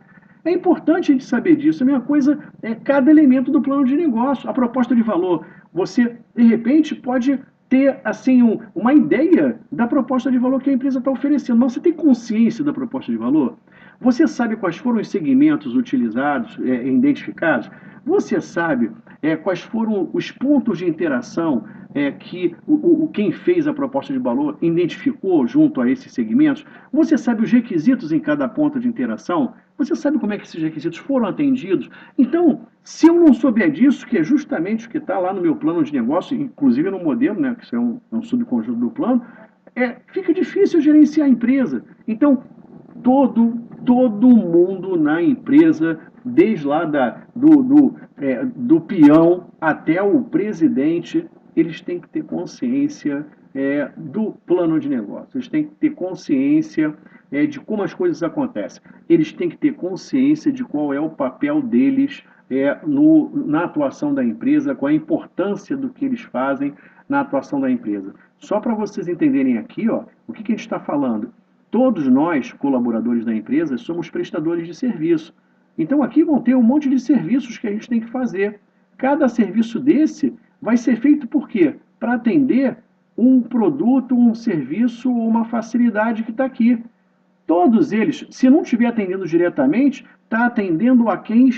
É importante a gente saber disso. A mesma coisa é cada elemento do plano de negócio, a proposta de valor. Você, de repente, pode ter assim uma ideia da proposta de valor que a empresa está oferecendo. Mas você tem consciência da proposta de valor? Você sabe quais foram os segmentos utilizados, identificados? Você sabe quais foram os pontos de interação que quem fez a proposta de valor identificou junto a esses segmentos? Você sabe os requisitos em cada ponto de interação? Você sabe como é que esses requisitos foram atendidos? Então, se eu não souber disso, que é justamente o que está lá no meu plano de negócio, inclusive no modelo, né, que isso é um subconjunto do plano, fica difícil gerenciar a empresa. Então, todo mundo na empresa, desde lá do peão até o presidente, eles têm que ter consciência do plano de negócio, eles têm que ter consciência de como as coisas acontecem, eles têm que ter consciência de qual é o papel deles na atuação da empresa, qual a importância do que eles fazem na atuação da empresa. Só para vocês entenderem aqui, ó, o que a gente está falando. Todos nós, colaboradores da empresa, somos prestadores de serviço. Então aqui vão ter um monte de serviços que a gente tem que fazer. Cada serviço desse vai ser feito por quê? Para atender um produto, um serviço ou uma facilidade que está aqui. Todos eles, se não estiver atendendo diretamente, está atendendo a quem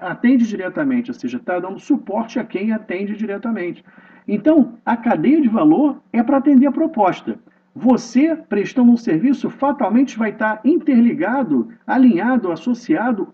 atende diretamente, ou seja, está dando suporte a quem atende diretamente. Então, a cadeia de valor é para atender a proposta. Você, prestando um serviço, fatalmente vai estar interligado, alinhado, associado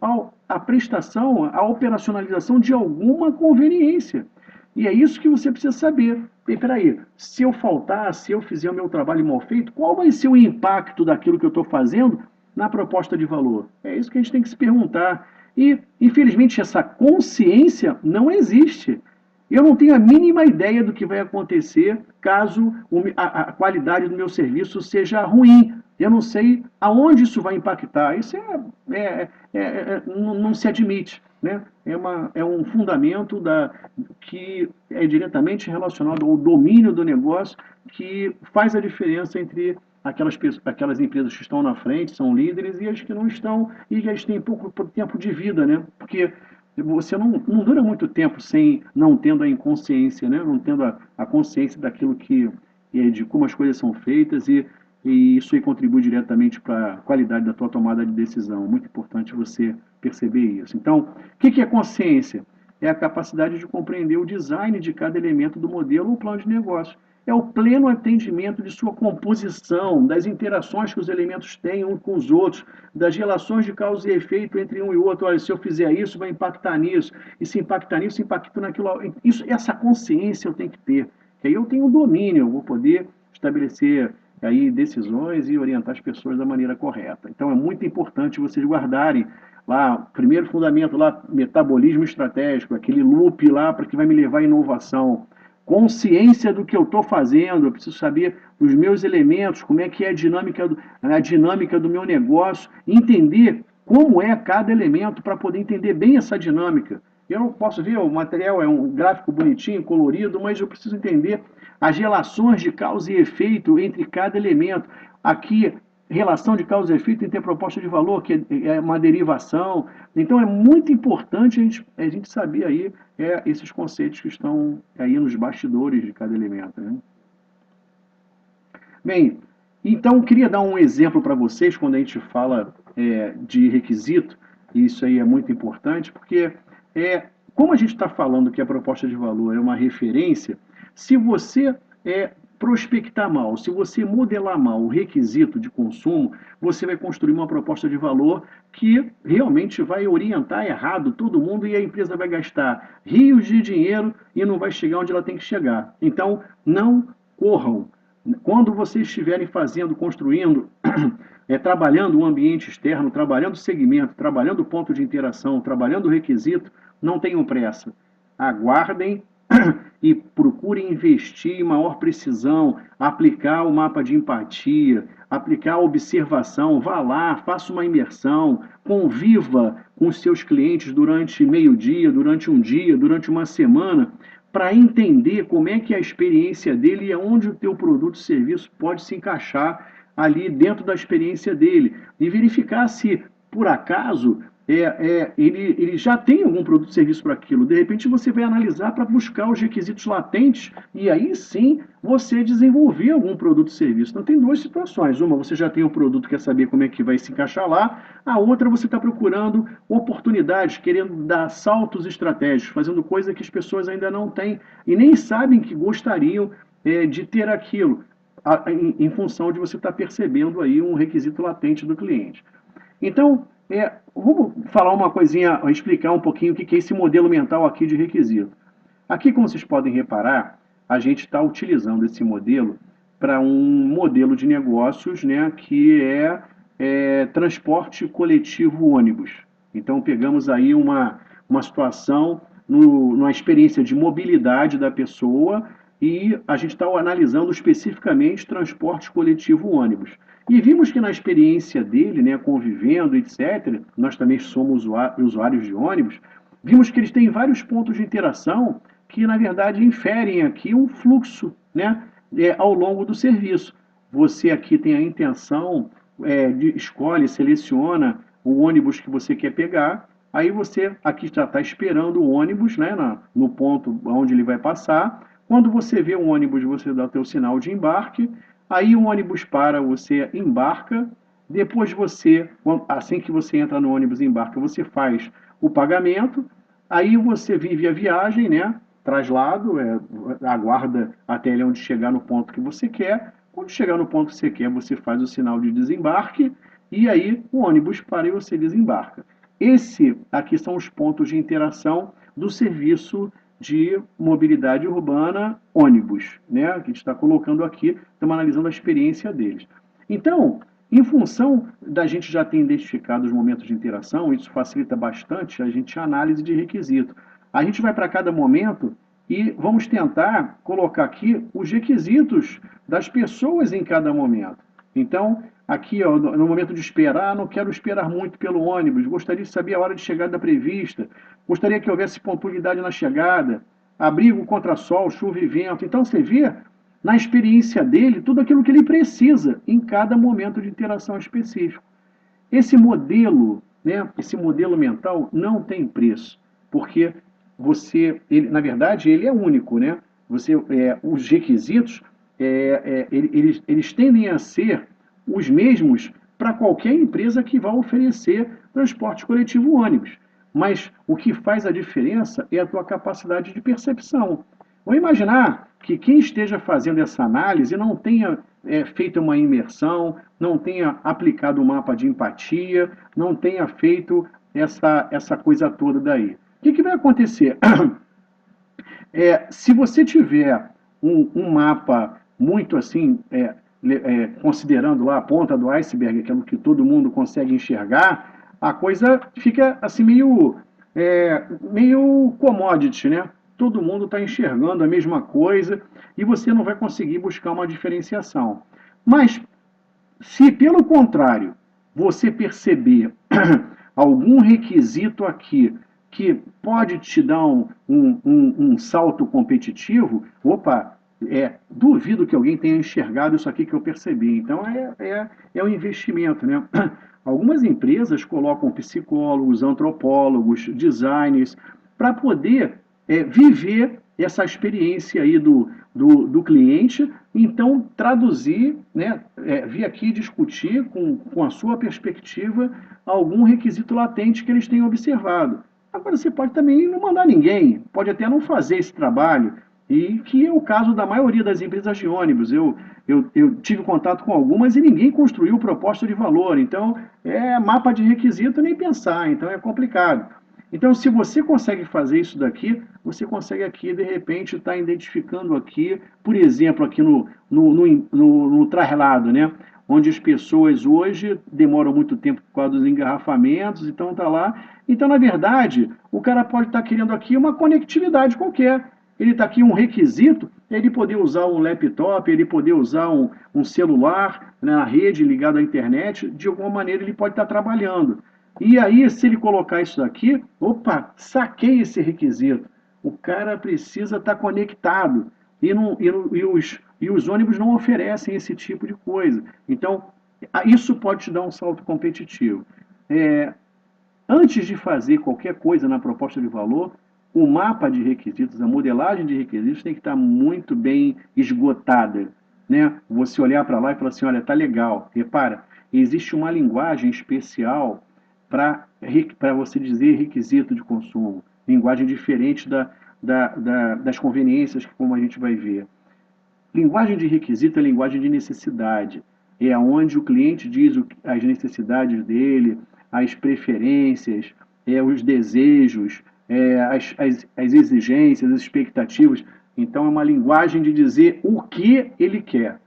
à prestação, à operacionalização de alguma conveniência. E é isso que você precisa saber. E peraí, se eu faltar, se eu fizer o meu trabalho mal feito, qual vai ser o impacto daquilo que eu estou fazendo na proposta de valor? É isso que a gente tem que se perguntar. E, infelizmente, essa consciência não existe. Eu não tenho a mínima ideia do que vai acontecer caso a qualidade do meu serviço seja ruim. Eu não sei aonde isso vai impactar. Isso não se admite. Né? É um fundamento que é diretamente relacionado ao domínio do negócio que faz a diferença entre aquelas empresas que estão na frente, são líderes, e as que não estão, e as que têm pouco tempo de vida, né? Porque você não dura muito tempo sem não tendo a inconsciência, né? Não tendo a consciência daquilo de como as coisas são feitas, e e isso aí contribui diretamente para a qualidade da tua tomada de decisão. Muito importante você perceber isso. Então, o que é consciência? É a capacidade de compreender o design de cada elemento do modelo ou plano de negócio. É o pleno entendimento de sua composição, das interações que os elementos têm uns com os outros, das relações de causa e efeito entre um e outro. Olha, se eu fizer isso, vai impactar nisso, e se impactar nisso, impacta naquilo. Essa consciência eu tenho que ter, que aí eu tenho o domínio, eu vou poder estabelecer aí decisões e orientar as pessoas da maneira correta. Então é muito importante vocês guardarem lá, primeiro fundamento lá, metabolismo estratégico, aquele loop lá para que vai me levar à inovação. Consciência do que eu estou fazendo, eu preciso saber dos meus elementos, como é que é a dinâmica do meu negócio, entender como é cada elemento para poder entender bem essa dinâmica. Eu não posso ver, o material é um gráfico bonitinho, colorido, mas eu preciso entender as relações de causa e efeito entre cada elemento. Aqui, relação de causa e efeito entre a proposta de valor, que é uma derivação. Então, é muito importante a gente saber aí esses conceitos que estão aí nos bastidores de cada elemento. Né? Bem, então, queria dar um exemplo para vocês quando a gente fala de requisito, e isso aí é muito importante, porque como a gente está falando que a proposta de valor é uma referência, se você prospectar mal, se você modelar mal o requisito de consumo, você vai construir uma proposta de valor que realmente vai orientar errado todo mundo e a empresa vai gastar rios de dinheiro e não vai chegar onde ela tem que chegar. Então, não corram. Quando vocês estiverem fazendo, construindo, trabalhando um ambiente externo, trabalhando segmento, trabalhando ponto de interação, trabalhando requisito, não tenham pressa. Aguardem e procurem investir em maior precisão, aplicar o mapa de empatia, aplicar a observação, vá lá, faça uma imersão, conviva com os seus clientes durante meio dia, durante uma semana, para entender como é que é a experiência dele e aonde o teu produto ou serviço pode se encaixar ali dentro da experiência dele. E verificar se, por acaso, ele já tem algum produto ou serviço para aquilo. De repente você vai analisar para buscar os requisitos latentes e aí sim você desenvolver algum produto ou serviço. Então tem duas situações. Uma, você já tem o produto, quer saber como é que vai se encaixar lá. A outra, você está procurando oportunidades, querendo dar saltos estratégicos, fazendo coisa que as pessoas ainda não têm e nem sabem que gostariam de ter aquilo, em função de você estar percebendo aí um requisito latente do cliente. Então, vamos falar uma coisinha, explicar um pouquinho o que é esse modelo mental aqui de requisito. Aqui, como vocês podem reparar, a gente está utilizando esse modelo para um modelo de negócios, né, que é transporte coletivo ônibus. Então, pegamos aí uma situação numa experiência de mobilidade da pessoa e a gente está analisando especificamente transporte coletivo ônibus. E vimos que na experiência dele, né, convivendo, etc., nós também somos usuários de ônibus, vimos que eles têm vários pontos de interação que, na verdade, inferem aqui um fluxo, né, ao longo do serviço. Você aqui tem a intenção, escolhe, seleciona o ônibus que você quer pegar, aí você aqui já está esperando o ônibus, né, no ponto onde ele vai passar. Quando você vê um ônibus, você dá o seu sinal de embarque, aí o ônibus para, você embarca, depois assim que você entra no ônibus e embarca, você faz o pagamento, aí você vive a viagem, né? Traslado, aguarda até ele onde chegar no ponto que você quer. Quando chegar no ponto que você quer, você faz o sinal de desembarque e aí o ônibus para e você desembarca. Esse aqui são os pontos de interação do serviço de mobilidade urbana ônibus, né? Que a gente está colocando aqui, estamos analisando a experiência deles. Então, em função da gente já ter identificado os momentos de interação, isso facilita bastante a gente a análise de requisito. A gente vai para cada momento e vamos tentar colocar aqui os requisitos das pessoas em cada momento. Então, aqui, ó, no momento de esperar, não quero esperar muito pelo ônibus, gostaria de saber a hora de chegada prevista, gostaria que houvesse pontualidade na chegada, abrigo contra sol, chuva e vento. Então, você vê na experiência dele tudo aquilo que ele precisa em cada momento de interação específico. Esse modelo, né, esse modelo mental não tem preço, porque na verdade, ele é único, né? Os requisitos, eles tendem a ser os mesmos para qualquer empresa que vá oferecer transporte coletivo ônibus. Mas o que faz a diferença é a tua capacidade de percepção. Vou imaginar que quem esteja fazendo essa análise não tenha feito uma imersão, não tenha aplicado o mapa de empatia, não tenha feito essa coisa toda daí. O que vai acontecer? Se você tiver um mapa muito assim, considerando lá a ponta do iceberg, aquilo que todo mundo consegue enxergar, a coisa fica assim meio commodity, né? Todo mundo está enxergando a mesma coisa e você não vai conseguir buscar uma diferenciação. Mas, se pelo contrário você perceber algum requisito aqui que pode te dar um salto competitivo, opa, duvido que alguém tenha enxergado isso aqui que eu percebi. Então é um investimento, né? Algumas empresas colocam psicólogos, antropólogos, designers, para poder viver essa experiência aí do cliente, então traduzir, né, vir aqui discutir com a sua perspectiva algum requisito latente que eles tenham observado. Agora, você pode também não mandar ninguém, pode até não fazer esse trabalho, e que é o caso da maioria das empresas de ônibus. Eu tive contato com algumas e ninguém construiu proposta de valor. Então, mapa de requisito nem pensar, então é complicado. Então, se você consegue fazer isso daqui, você consegue aqui, de repente, estar identificando aqui, por exemplo, aqui no traslado, né? Onde as pessoas hoje demoram muito tempo por causa dos engarrafamentos, então está lá. Então, na verdade, o cara pode estar querendo aqui uma conectividade qualquer. Ele está aqui um requisito, ele poder usar um laptop, ele poder usar um celular, né, na rede ligado à internet, de alguma maneira ele pode estar trabalhando. E aí, se ele colocar isso daqui, opa, saquei esse requisito. O cara precisa estar conectado. E os ônibus não oferecem esse tipo de coisa. Então, isso pode te dar um salto competitivo. Antes de fazer qualquer coisa na proposta de valor, o mapa de requisitos, a modelagem de requisitos tem que estar muito bem esgotada, né? Você olhar para lá e falar assim, olha, tá legal. Repara, existe uma linguagem especial para você dizer requisito de consumo, linguagem diferente das conveniências, como a gente vai ver. Linguagem de requisito é linguagem de necessidade. É onde o cliente diz as necessidades dele, as preferências, os desejos, as exigências, as expectativas. Então, é uma linguagem de dizer o que ele quer.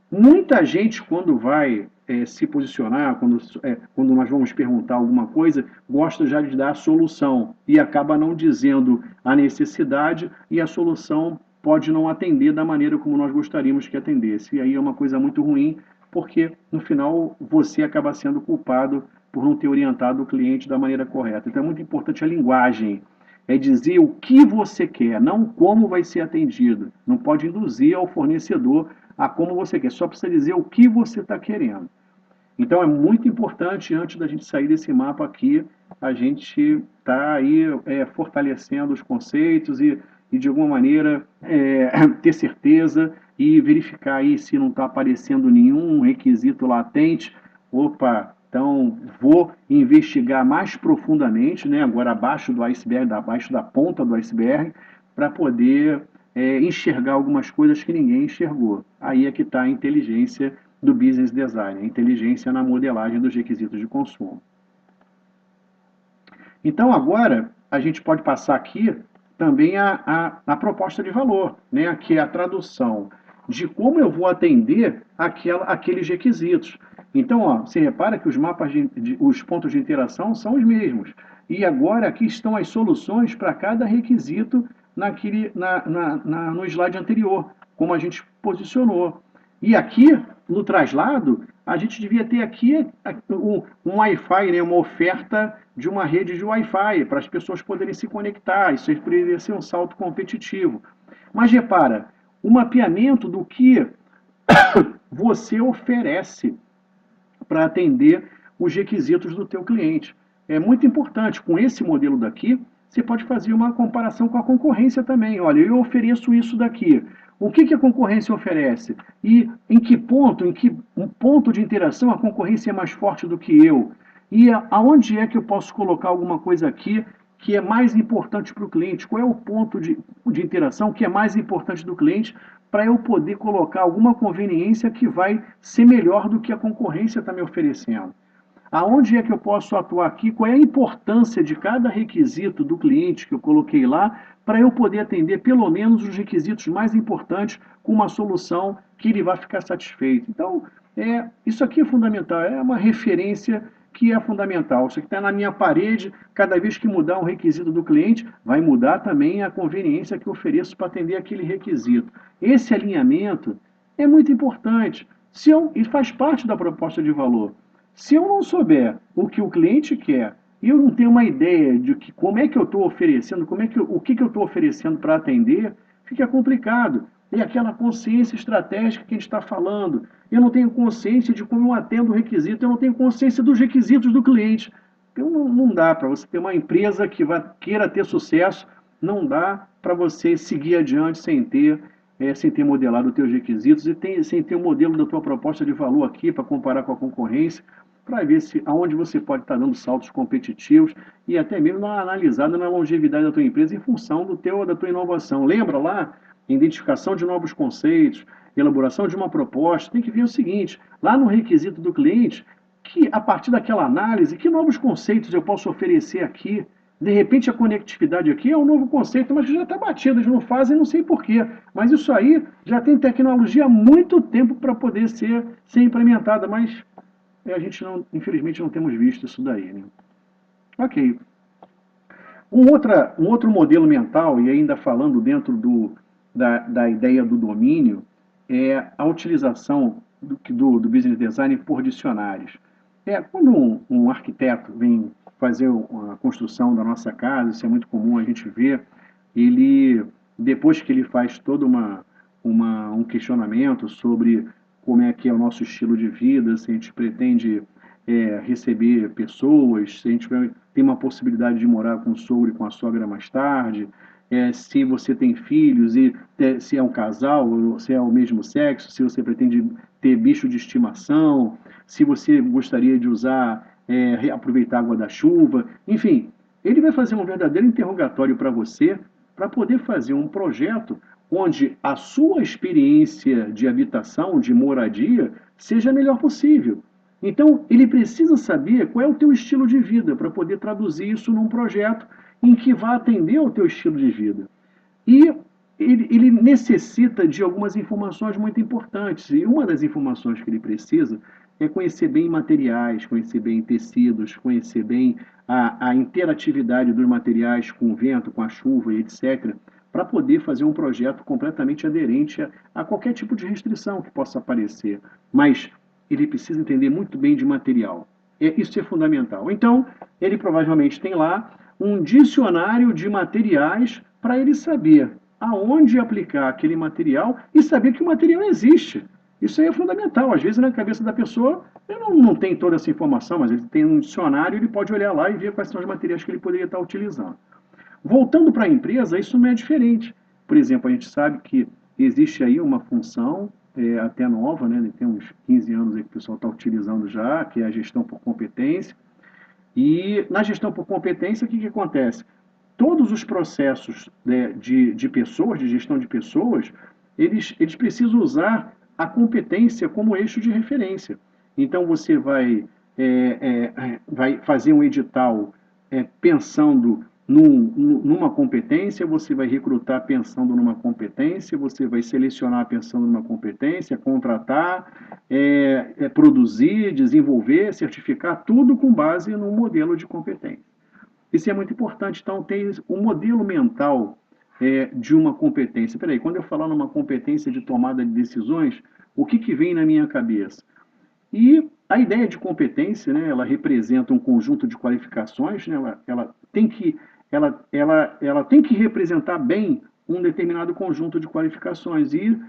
Muita gente, quando vai se posicionar, quando nós vamos perguntar alguma coisa, gosta já de dar a solução e acaba não dizendo a necessidade, e a solução pode não atender da maneira como nós gostaríamos que atendesse. E aí é uma coisa muito ruim, porque no final você acaba sendo culpado por não ter orientado o cliente da maneira correta. Então é muito importante a linguagem. É dizer o que você quer, não como vai ser atendido. Não pode induzir ao fornecedor a como você quer, só precisa dizer o que você está querendo. Então é muito importante, antes da gente sair desse mapa aqui, a gente tá aí fortalecendo os conceitos e de alguma maneira ter certeza e verificar aí se não está aparecendo nenhum requisito latente. Opa, então vou investigar mais profundamente, né, agora abaixo do iceberg, abaixo da ponta do iceberg, para poder enxergar algumas coisas que ninguém enxergou. Aí é que está a inteligência do business design, a inteligência na modelagem dos requisitos de consumo. Então agora a gente pode passar aqui também a proposta de valor, né, que é a tradução de como eu vou atender aqueles requisitos. Então, ó, você repara que os mapas, os pontos de interação são os mesmos. E agora aqui estão as soluções para cada requisito no slide anterior, como a gente posicionou. E aqui, no traslado, a gente devia ter aqui um Wi-Fi, né, uma oferta de uma rede de Wi-Fi, para as pessoas poderem se conectar. Isso poderia ser um salto competitivo. Mas repara, o mapeamento do que você oferece para atender os requisitos do teu cliente. É muito importante. Com esse modelo daqui, você pode fazer uma comparação com a concorrência também. Olha, eu ofereço isso daqui. O que a concorrência oferece? E em que um ponto de interação a concorrência é mais forte do que eu? E aonde é que eu posso colocar alguma coisa aqui que é mais importante para o cliente? Qual é o ponto de interação que é mais importante do cliente para eu poder colocar alguma conveniência que vai ser melhor do que a concorrência está me oferecendo? Aonde é que eu posso atuar aqui? Qual é a importância de cada requisito do cliente que eu coloquei lá para eu poder atender pelo menos os requisitos mais importantes com uma solução que ele vai ficar satisfeito? Então, isso aqui é fundamental, é uma referência que é fundamental. Isso aqui está na minha parede, cada vez que mudar um requisito do cliente, vai mudar também a conveniência que eu ofereço para atender aquele requisito. Esse alinhamento é muito importante e faz parte da proposta de valor. Se eu não souber o que o cliente quer e eu não tenho uma ideia de como é que eu estou oferecendo, o que eu estou oferecendo para atender, fica complicado. E aquela consciência estratégica que a gente está falando. Eu não tenho consciência de como eu atendo o requisito, eu não tenho consciência dos requisitos do cliente. Então não dá para você ter uma empresa que queira ter sucesso, não dá para você seguir adiante sem ter modelado os teus requisitos sem ter um modelo da tua proposta de valor aqui para comparar com a concorrência, para ver aonde você pode estar dando saltos competitivos e até mesmo dar uma analisada na longevidade da tua empresa em função da tua inovação. Lembra lá? Identificação de novos conceitos, elaboração de uma proposta. Tem que ver o seguinte, lá no requisito do cliente, que a partir daquela análise, que novos conceitos eu posso oferecer aqui? De repente a conectividade aqui é um novo conceito, mas já está batido, eles não fazem, não sei porquê. Mas isso aí já tem tecnologia há muito tempo para poder ser implementada, mas a gente não, infelizmente não temos visto isso daí. Né? Ok. Um outro modelo mental, e ainda falando dentro da ideia do domínio, é a utilização do business design por dicionários. Quando um arquiteto vem fazer a construção da nossa casa, isso é muito comum a gente ver, depois que ele faz todo um questionamento sobre como é que é o nosso estilo de vida, se a gente pretende receber pessoas, se a gente tem uma possibilidade de morar com o sogro e com a sogra mais tarde, se você tem filhos e se é um casal, ou se é o mesmo sexo, se você pretende ter bicho de estimação, se você gostaria de reaproveitar a água da chuva, enfim, ele vai fazer um verdadeiro interrogatório para você, para poder fazer um projeto onde a sua experiência de habitação, de moradia, seja a melhor possível. Então, ele precisa saber qual é o teu estilo de vida para poder traduzir isso num projeto em que vá atender ao teu estilo de vida. E ele necessita de algumas informações muito importantes. E uma das informações que ele precisa é conhecer bem materiais, conhecer bem tecidos, conhecer bem a interatividade dos materiais com o vento, com a chuva e etc., para poder fazer um projeto completamente aderente a qualquer tipo de restrição que possa aparecer. Mas ele precisa entender muito bem de material. Isso é fundamental. Então, ele provavelmente tem lá um dicionário de materiais para ele saber aonde aplicar aquele material e saber que o material existe. Isso aí é fundamental. Às vezes, na cabeça da pessoa, ele não tem toda essa informação, mas ele tem um dicionário, ele pode olhar lá e ver quais são os materiais que ele poderia estar utilizando. Voltando para a empresa, isso não é diferente. Por exemplo, a gente sabe que existe aí uma função até nova, né? Tem uns 15 anos aí que o pessoal está utilizando já, que é a gestão por competência. E na gestão por competência, o que acontece? Todos os processos de pessoas, de gestão de pessoas, eles precisam usar a competência como eixo de referência. Então, você vai fazer um edital pensando numa competência, você vai recrutar pensando numa competência, você vai selecionar pensando numa competência, contratar, produzir, desenvolver, certificar, tudo com base num modelo de competência. Isso é muito importante. Então, tem um modelo mental de uma competência. Peraí, quando eu falar numa competência de tomada de decisões, o que vem na minha cabeça? E a ideia de competência, né, ela representa um conjunto de qualificações, né, ela tem que representar bem um determinado conjunto de qualificações. E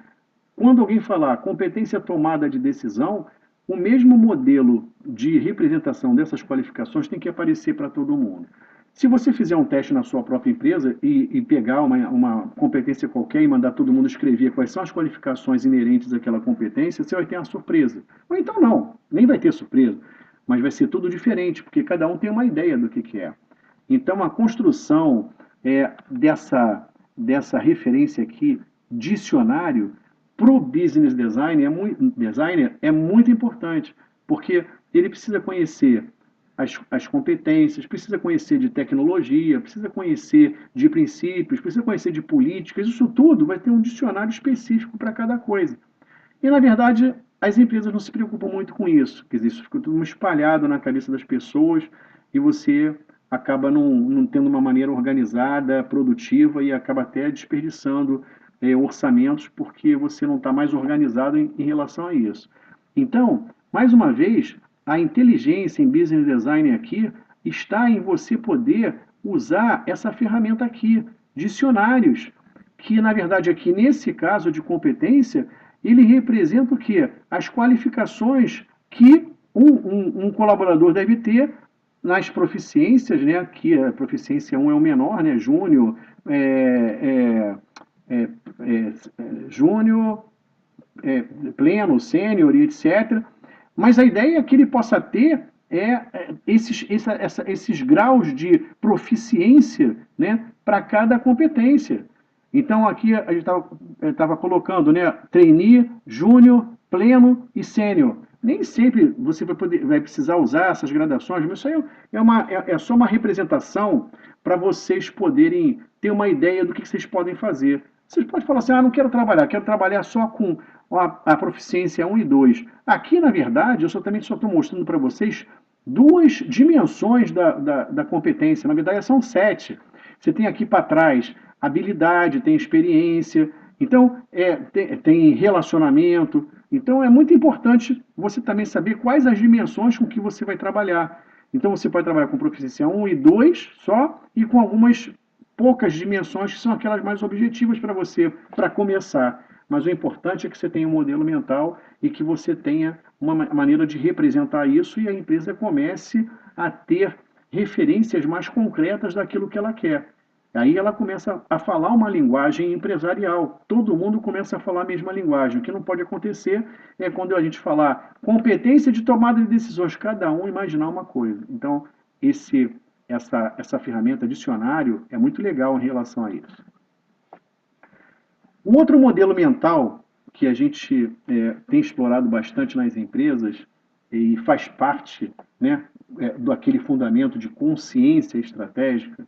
quando alguém falar competência tomada de decisão, o mesmo modelo de representação dessas qualificações tem que aparecer para todo mundo. Se você fizer um teste na sua própria empresa e pegar uma competência qualquer e mandar todo mundo escrever quais são as qualificações inerentes àquela competência, você vai ter uma surpresa. Ou então não, nem vai ter surpresa, mas vai ser tudo diferente, porque cada um tem uma ideia do que é. Então, a construção dessa referência aqui, dicionário, para o business designer é muito importante, porque ele precisa conhecer as competências, precisa conhecer de tecnologia, precisa conhecer de princípios, precisa conhecer de políticas, isso tudo vai ter um dicionário específico para cada coisa. E, na verdade, as empresas não se preocupam muito com isso, quer dizer, isso fica tudo espalhado na cabeça das pessoas e você acaba não tendo uma maneira organizada, produtiva e acaba até desperdiçando orçamentos porque você não está mais organizado em relação a isso. Então, mais uma vez, a inteligência em business design aqui está em você poder usar essa ferramenta aqui, dicionários, que na verdade aqui nesse caso de competência, ele representa o quê? As qualificações que um colaborador deve ter nas proficiências, né? Que a proficiência 1 é o menor, né? Júnior, júnior, pleno, sênior e etc. Mas a ideia é que ele possa ter esses graus de proficiência, né, para cada competência. Então, aqui a gente estava colocando, né, trainee, júnior, pleno e sênior. Nem sempre você vai precisar usar essas gradações, mas isso aí é só uma representação para vocês poderem ter uma ideia do que vocês podem fazer. Vocês podem falar assim, não quero trabalhar só com a proficiência 1 e 2. Aqui, na verdade, eu também só estou mostrando para vocês duas dimensões da competência. Na verdade, são 7. Você tem aqui para trás habilidade, tem experiência, então tem relacionamento. Então, é muito importante você também saber quais as dimensões com que você vai trabalhar. Então, você pode trabalhar com proficiência 1 e 2 só e com algumas poucas dimensões que são aquelas mais objetivas para você, para começar. Mas o importante é que você tenha um modelo mental e que você tenha uma maneira de representar isso e a empresa comece a ter referências mais concretas daquilo que ela quer. Aí ela começa a falar uma linguagem empresarial. Todo mundo começa a falar a mesma linguagem. O que não pode acontecer é quando a gente falar competência de tomada de decisões, cada um imaginar uma coisa. Então, essa ferramenta dicionário é muito legal em relação a isso. Um outro modelo mental que a gente tem explorado bastante nas empresas e faz parte, né, daquele fundamento de consciência estratégica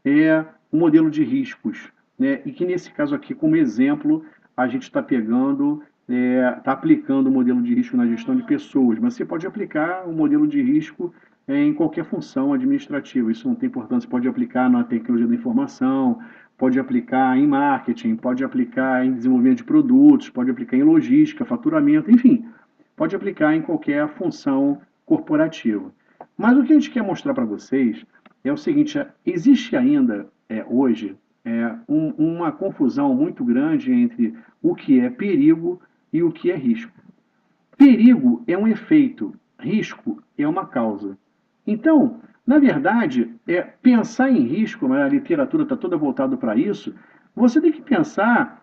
é o modelo de riscos, né? E que nesse caso aqui, como exemplo, a gente está pegando, está aplicando o modelo de risco na gestão de pessoas, mas você pode aplicar o modelo de risco em qualquer função administrativa. Isso não tem importância. Você pode aplicar na tecnologia da informação, pode aplicar em marketing, pode aplicar em desenvolvimento de produtos, pode aplicar em logística, faturamento, enfim, pode aplicar em qualquer função corporativa. Mas o que a gente quer mostrar para vocês é o seguinte: existe ainda hoje uma confusão muito grande entre o que é perigo e o que é risco. Perigo é um efeito, risco é uma causa. Então, na verdade, pensar em risco, a literatura está toda voltada para isso, você tem que pensar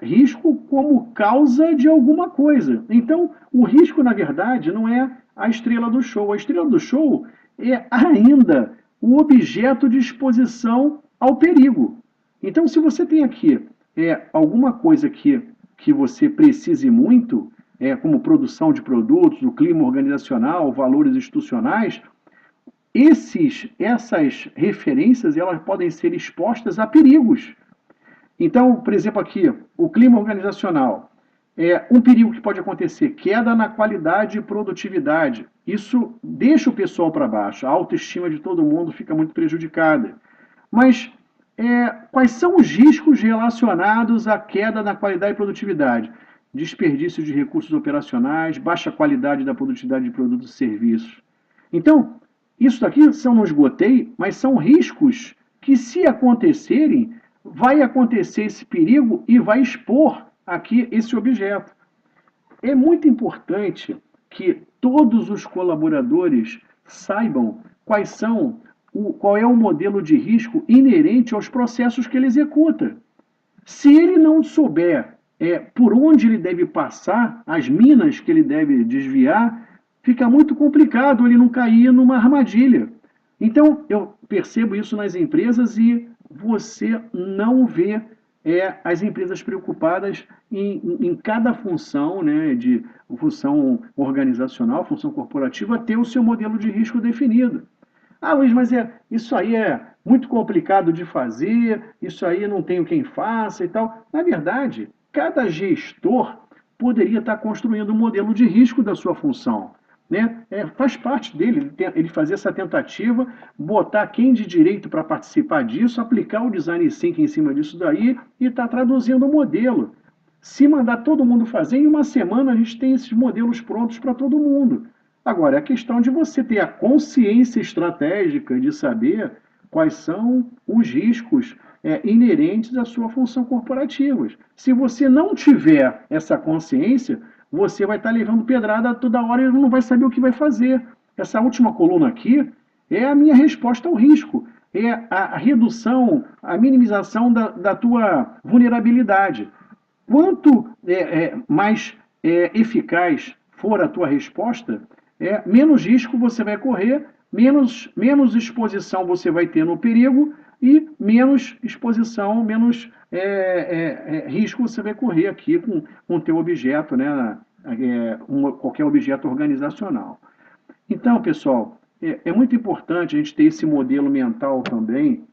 risco como causa de alguma coisa. Então, o risco, na verdade, não é a estrela do show. A estrela do show é ainda o objeto de exposição ao perigo. Então, se você tem aqui alguma coisa que você precise muito, como produção de produtos, o clima organizacional, valores institucionais, essas referências elas podem ser expostas a perigos. Então, por exemplo, aqui, o clima organizacional. Um perigo que pode acontecer, queda na qualidade e produtividade. Isso deixa o pessoal para baixo, a autoestima de todo mundo fica muito prejudicada. Mas quais são os riscos relacionados à queda na qualidade e produtividade? Desperdício de recursos operacionais, baixa qualidade da produtividade de produtos e serviços. Então, isso aqui não esgotei, mas são riscos que, se acontecerem, vai acontecer esse perigo e vai expor aqui esse objeto. É muito importante que todos os colaboradores saibam quais são qual é o modelo de risco inerente aos processos que ele executa. Se ele não souber por onde ele deve passar, as minas que ele deve desviar, fica muito complicado ele não cair numa armadilha. Então, eu percebo isso nas empresas e você não vê as empresas preocupadas em cada função, né, de função organizacional, função corporativa, ter o seu modelo de risco definido. Ah, Luiz, mas isso aí é muito complicado de fazer, isso aí não tenho quem faça e tal. Na verdade, cada gestor poderia estar construindo um modelo de risco da sua função. Né? Faz parte dele ele fazer essa tentativa, botar quem de direito para participar disso, aplicar o design thinking em cima disso daí e estar traduzindo o modelo. Se mandar todo mundo fazer, em uma semana a gente tem esses modelos prontos para todo mundo. Agora, é a questão de você ter a consciência estratégica de saber quais são os riscos inerentes à sua função corporativa. Se você não tiver essa consciência, você vai estar levando pedrada toda hora e não vai saber o que vai fazer. Essa última coluna aqui é a minha resposta ao risco, é a redução, a minimização da tua vulnerabilidade. Quanto mais eficaz for a tua resposta, menos risco você vai correr, menos exposição você vai ter no perigo e menos exposição, menos risco você vai correr aqui com o teu objeto, né, qualquer objeto organizacional. Então, pessoal, é muito importante a gente ter esse modelo mental também.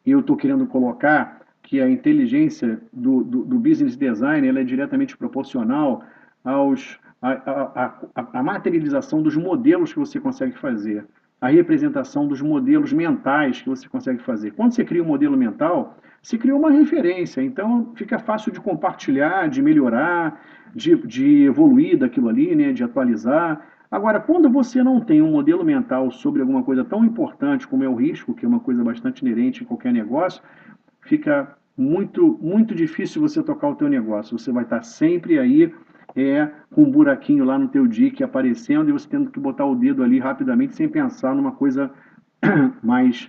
Eu estou querendo colocar que a inteligência do business design ela é diretamente proporcional à materialização dos modelos que você consegue fazer, a representação dos modelos mentais que você consegue fazer. Quando você cria um modelo mental, se cria uma referência, então fica fácil de compartilhar, de melhorar, de evoluir daquilo ali, né, de atualizar. Agora, quando você não tem um modelo mental sobre alguma coisa tão importante como é o risco, que é uma coisa bastante inerente em qualquer negócio, fica muito difícil você tocar o teu negócio. Você vai estar sempre aí com um buraquinho lá no teu dique aparecendo e você tendo que botar o dedo ali rapidamente sem pensar numa coisa mais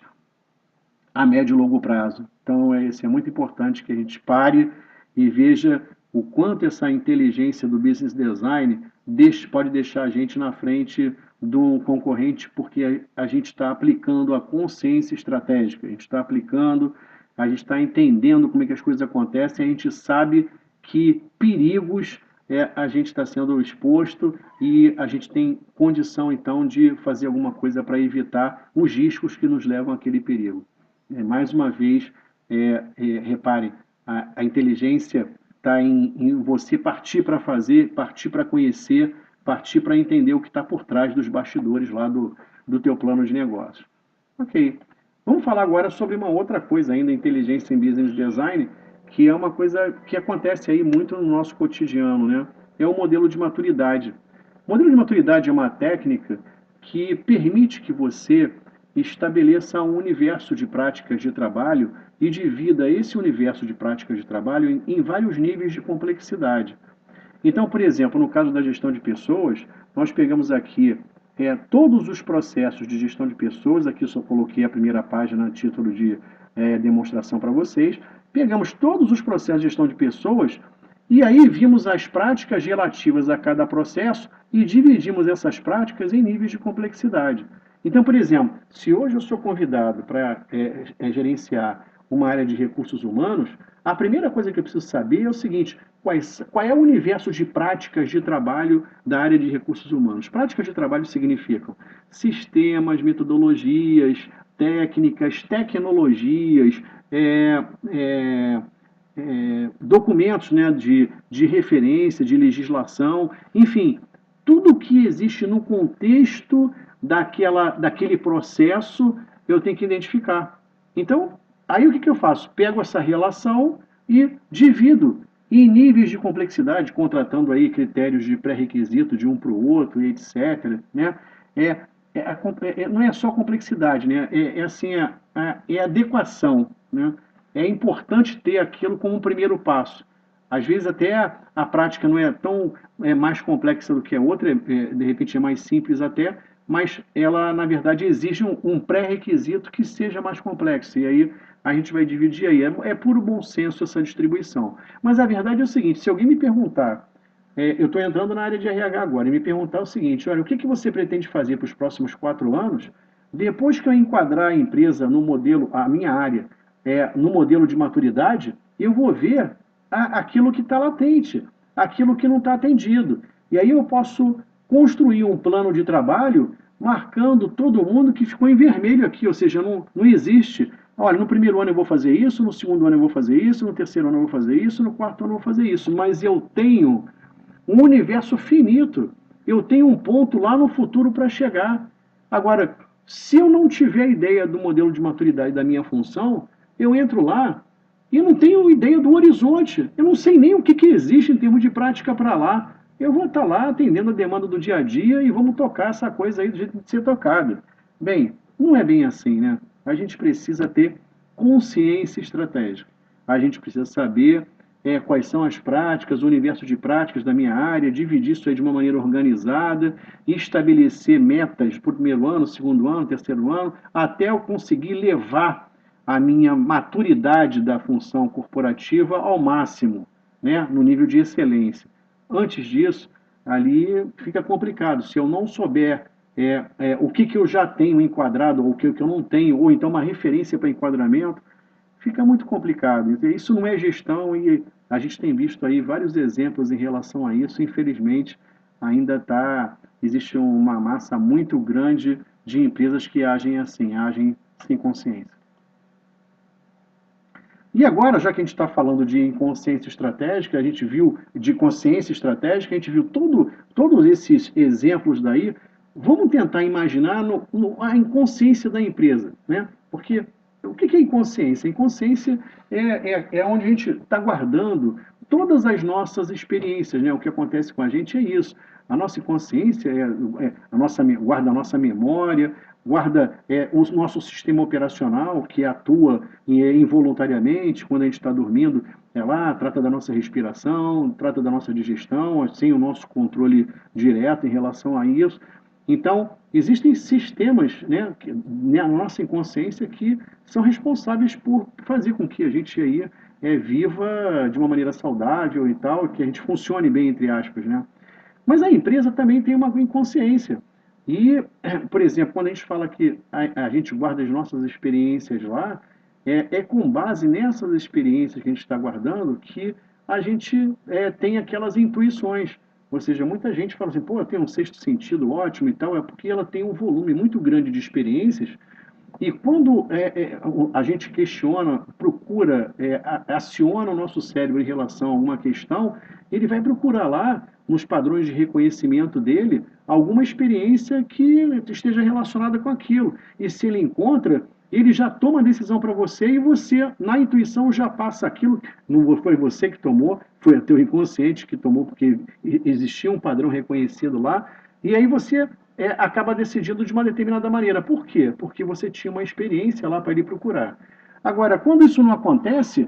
a médio e longo prazo. Então, isso é muito importante que a gente pare e veja o quanto essa inteligência do business design pode deixar a gente na frente do concorrente, porque a gente está aplicando a consciência estratégica, a gente está aplicando, a gente está entendendo como é que as coisas acontecem, a gente sabe que perigos a gente está sendo exposto e a gente tem condição, então, de fazer alguma coisa para evitar os riscos que nos levam àquele perigo. Mais uma vez, reparem, a inteligência está em você partir para fazer, partir para conhecer, partir para entender o que está por trás dos bastidores lá do teu plano de negócio. Ok. Vamos falar agora sobre uma outra coisa ainda, inteligência em business design, que é uma coisa que acontece aí muito no nosso cotidiano, né? É o modelo de maturidade. O modelo de maturidade é uma técnica que permite que você estabeleça um universo de práticas de trabalho e divida esse universo de práticas de trabalho em vários níveis de complexidade. Então, por exemplo, no caso da gestão de pessoas, nós pegamos aqui todos os processos de gestão de pessoas, aqui eu só coloquei a primeira página a título de demonstração para vocês, pegamos todos os processos de gestão de pessoas e aí vimos as práticas relativas a cada processo e dividimos essas práticas em níveis de complexidade. Então, por exemplo, se hoje eu sou convidado para gerenciar uma área de recursos humanos, a primeira coisa que eu preciso saber é o seguinte: qual é o universo de práticas de trabalho da área de recursos humanos? Práticas de trabalho significam sistemas, metodologias, técnicas, tecnologias, documentos, né, de referência, de legislação, enfim, tudo que existe no contexto daquele processo eu tenho que identificar. Então, aí o que eu faço? Pego essa relação e divido em níveis de complexidade, contratando aí critérios de pré-requisito de um para o outro, e etc. Né? Não é só complexidade, né? Assim, adequação. Né? É importante ter aquilo como um primeiro passo. Às vezes até a prática não é tão mais complexa do que a outra, de repente é mais simples até, mas ela, na verdade, exige um pré-requisito que seja mais complexo. E aí a gente vai dividir aí. É puro bom senso essa distribuição. Mas a verdade é o seguinte: se alguém me perguntar, eu estou entrando na área de RH agora, e me perguntar o seguinte: olha, o que você pretende fazer para os próximos 4 anos? Depois que eu enquadrar a empresa no modelo, a minha área, no modelo de maturidade, eu vou ver aquilo que está latente, aquilo que não está atendido. E aí eu posso construir um plano de trabalho marcando todo mundo que ficou em vermelho aqui, ou seja, não existe. Olha, no primeiro ano eu vou fazer isso, no segundo ano eu vou fazer isso, no terceiro ano eu vou fazer isso, no quarto ano eu vou fazer isso. Mas eu tenho um universo finito. Eu tenho um ponto lá no futuro para chegar. Agora, se eu não tiver ideia do modelo de maturidade da minha função, eu entro lá e não tenho ideia do horizonte. Eu não sei nem o que existe em termos de prática para lá. Eu vou estar lá atendendo a demanda do dia a dia e vamos tocar essa coisa aí do jeito de ser tocada. Bem, não é bem assim, né? A gente precisa ter consciência estratégica. A gente precisa saber quais são as práticas, o universo de práticas da minha área, dividir isso aí de uma maneira organizada, estabelecer metas para o primeiro ano, segundo ano, terceiro ano, até eu conseguir levar a minha maturidade da função corporativa ao máximo, né, no nível de excelência. Antes disso, ali fica complicado. Se eu não souber o que eu já tenho enquadrado, ou o que eu não tenho, ou então uma referência para enquadramento, fica muito complicado. Isso não é gestão e a gente tem visto aí vários exemplos em relação a isso. Infelizmente, existe uma massa muito grande de empresas que agem assim, agem sem consciência. E agora, já que a gente está falando de inconsciência estratégica, a gente viu de consciência estratégica, a gente viu todos esses exemplos daí. Vamos tentar imaginar a inconsciência da empresa, né? Porque o que é inconsciência? Inconsciência é onde a gente está guardando todas as nossas experiências, né? O que acontece com a gente é isso. A nossa inconsciência guarda a nossa memória, guarda o nosso sistema operacional, que atua involuntariamente quando a gente está dormindo, trata da nossa respiração, trata da nossa digestão, sem o nosso controle direto em relação a isso. Então, existem sistemas, né, na nossa inconsciência que são responsáveis por fazer com que a gente aí viva de uma maneira saudável e tal, que a gente funcione bem, entre aspas, né? Mas a empresa também tem uma inconsciência. E, por exemplo, quando a gente fala que a gente guarda as nossas experiências lá, com base nessas experiências que a gente está guardando que a gente tem aquelas intuições. Ou seja, muita gente fala assim, pô, tem um sexto sentido ótimo e tal, é porque ela tem um volume muito grande de experiências e quando a gente questiona, procura, aciona o nosso cérebro em relação a alguma questão, ele vai procurar lá, nos padrões de reconhecimento dele, alguma experiência que esteja relacionada com aquilo. E se ele encontra, ele já toma a decisão para você e você, na intuição, já passa aquilo. Não foi você que tomou, foi o teu inconsciente que tomou, porque existia um padrão reconhecido lá. E aí você acaba decidindo de uma determinada maneira. Por quê? Porque você tinha uma experiência lá para ele procurar. Agora, quando isso não acontece,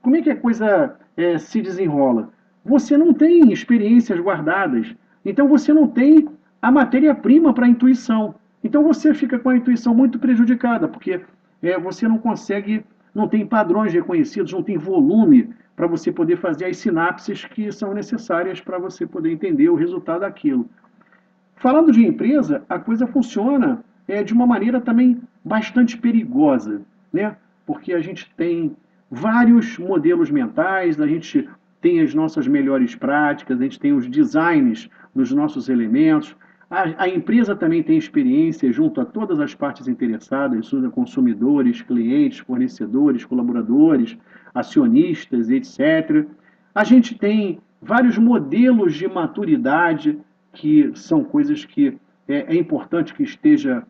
como é que a coisa se desenrola? Você não tem experiências guardadas, então você não tem a matéria-prima para a intuição. Então você fica com a intuição muito prejudicada, porque você não consegue, não tem padrões reconhecidos, não tem volume para você poder fazer as sinapses que são necessárias para você poder entender o resultado daquilo. Falando de empresa, a coisa funciona de uma maneira também bastante perigosa, né? Porque a gente tem vários modelos mentais, a gente tem as nossas melhores práticas, a gente tem os designs dos nossos elementos. A empresa também tem experiência junto a todas as partes interessadas, consumidores, clientes, fornecedores, colaboradores, acionistas, etc. A gente tem vários modelos de maturidade, que são coisas que é importante que esteja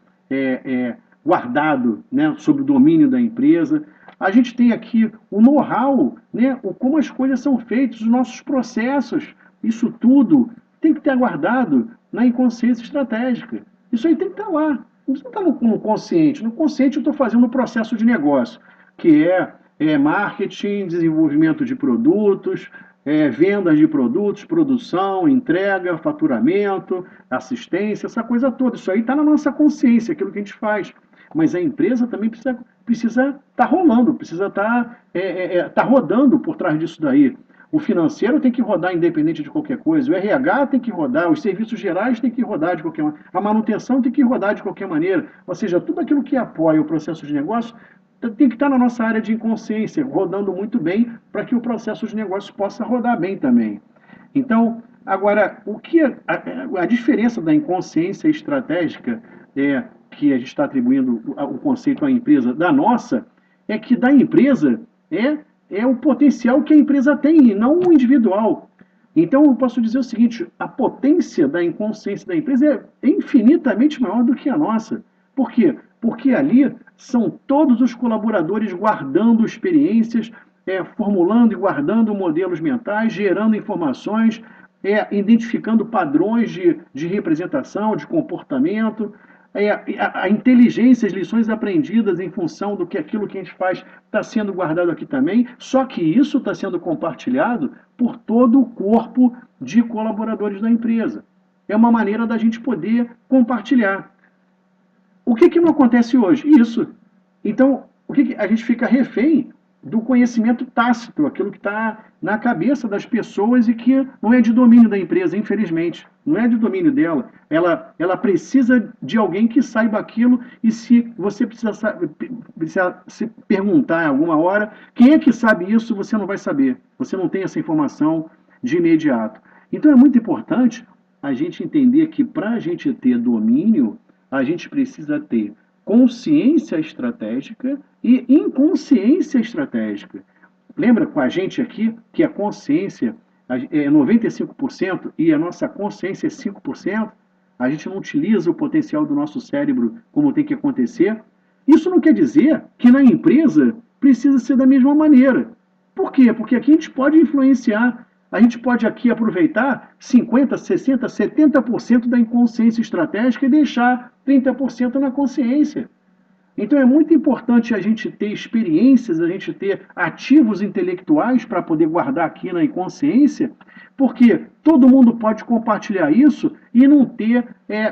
guardado, né, sob o domínio da empresa. A gente tem aqui o know-how, né, como as coisas são feitas, os nossos processos, isso tudo tem que estar guardado na inconsciência estratégica. Isso aí tem que estar lá. Não está no consciente. No consciente eu estou fazendo um processo de negócio, que é marketing, desenvolvimento de produtos, vendas de produtos, produção, entrega, faturamento, assistência, essa coisa toda. Isso aí está na nossa consciência, aquilo que a gente faz. Mas a empresa também precisa estar rolando, precisa tá rodando por trás disso daí. O financeiro tem que rodar independente de qualquer coisa, o RH tem que rodar, os serviços gerais tem que rodar de qualquer maneira, a manutenção tem que rodar de qualquer maneira. Ou seja, tudo aquilo que apoia o processo de negócio tem que estar na nossa área de inconsciência, rodando muito bem, para que o processo de negócio possa rodar bem também. Então, agora, a diferença da inconsciência estratégica que a gente está atribuindo o conceito à empresa da nossa, é que da empresa é o potencial que a empresa tem, e não o individual. Então, eu posso dizer o seguinte: a potência da inconsciência da empresa é infinitamente maior do que a nossa. Por quê? Porque ali são todos os colaboradores guardando experiências, formulando e guardando modelos mentais, gerando informações, identificando padrões de representação, de comportamento, a inteligência, as lições aprendidas em função do que aquilo que a gente faz está sendo guardado aqui também, só que isso está sendo compartilhado por todo o corpo de colaboradores da empresa. É uma maneira da gente poder compartilhar. O que não acontece hoje? Isso. Então, a gente fica refém do conhecimento tácito, aquilo que está na cabeça das pessoas e que não é de domínio da empresa, infelizmente. Não é de domínio dela. Ela precisa de alguém que saiba aquilo, e se você precisa se perguntar em alguma hora quem é que sabe isso, você não vai saber. Você não tem essa informação de imediato. Então é muito importante a gente entender que para a gente ter domínio, a gente precisa ter consciência estratégica e inconsciência estratégica. Lembra com a gente aqui que a consciência é 95% e a nossa consciência é 5%? A gente não utiliza o potencial do nosso cérebro como tem que acontecer. Isso não quer dizer que na empresa precisa ser da mesma maneira. Por quê? Porque aqui a gente pode influenciar, a gente pode aqui aproveitar 50, 60, 70% da inconsciência estratégica e deixar 30% na consciência. Então é muito importante a gente ter experiências, a gente ter ativos intelectuais para poder guardar aqui na inconsciência, porque todo mundo pode compartilhar isso e não ter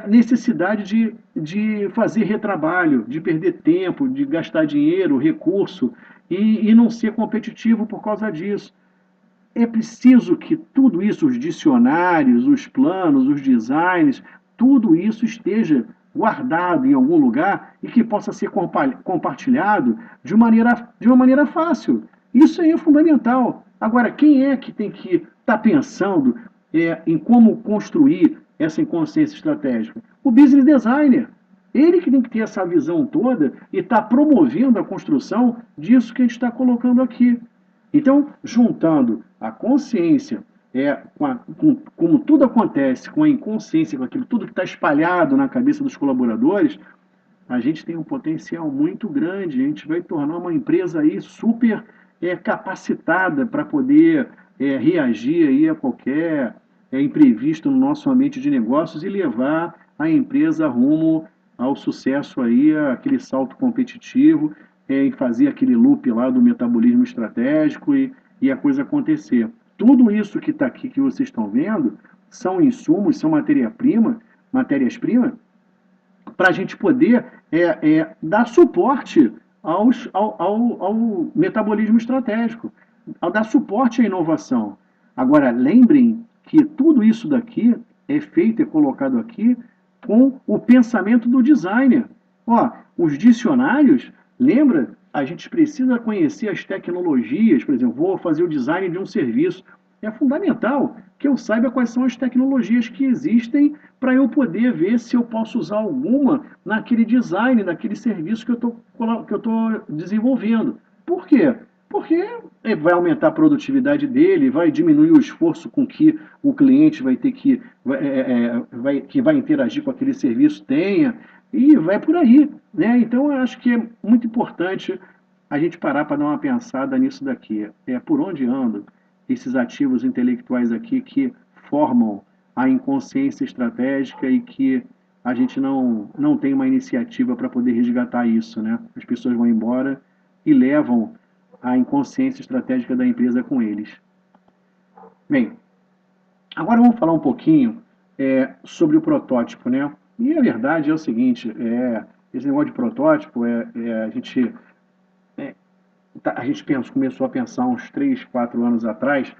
necessidade de fazer retrabalho, de perder tempo, de gastar dinheiro, recurso e não ser competitivo por causa disso. É preciso que tudo isso, os dicionários, os planos, os designs, tudo isso esteja guardado em algum lugar e que possa ser compartilhado de uma maneira fácil. Isso aí é fundamental. Agora, quem é que tem que estar pensando em como construir essa inconsciência estratégica? O business designer. Ele que tem que ter essa visão toda e está promovendo a construção disso que a gente está colocando aqui. Então, juntando a consciência, como tudo acontece, com a inconsciência, com aquilo tudo que está espalhado na cabeça dos colaboradores, a gente tem um potencial muito grande. A gente vai tornar uma empresa aí super capacitada para poder reagir aí a qualquer imprevisto no nosso ambiente de negócios e levar a empresa rumo ao sucesso aí, aquele salto competitivo, em fazer aquele loop lá do metabolismo estratégico e a coisa acontecer. Tudo isso que está aqui, que vocês estão vendo, são insumos, são matérias-primas, para a gente poder dar suporte ao metabolismo estratégico, ao dar suporte à inovação. Agora, lembrem que tudo isso daqui é feito, é colocado aqui com o pensamento do designer. Ó, os dicionários, lembra? A gente precisa conhecer as tecnologias, por exemplo, vou fazer o design de um serviço. É fundamental que eu saiba quais são as tecnologias que existem para eu poder ver se eu posso usar alguma naquele design, naquele serviço que eu estou desenvolvendo. Por quê? Porque vai aumentar a produtividade dele, vai diminuir o esforço com que o cliente vai ter que vai interagir com aquele serviço tenha, e vai por aí. Né? Então, eu acho que é muito importante a gente parar para dar uma pensada nisso daqui. Por onde andam esses ativos intelectuais aqui que formam a inconsciência estratégica e que a gente não tem uma iniciativa para poder resgatar isso. Né? As pessoas vão embora e levam a inconsciência estratégica da empresa com eles. Bem, agora vamos falar um pouquinho sobre o protótipo, né? E a verdade é o seguinte, esse negócio de protótipo, a gente começou a pensar uns 3, 4 anos atrás,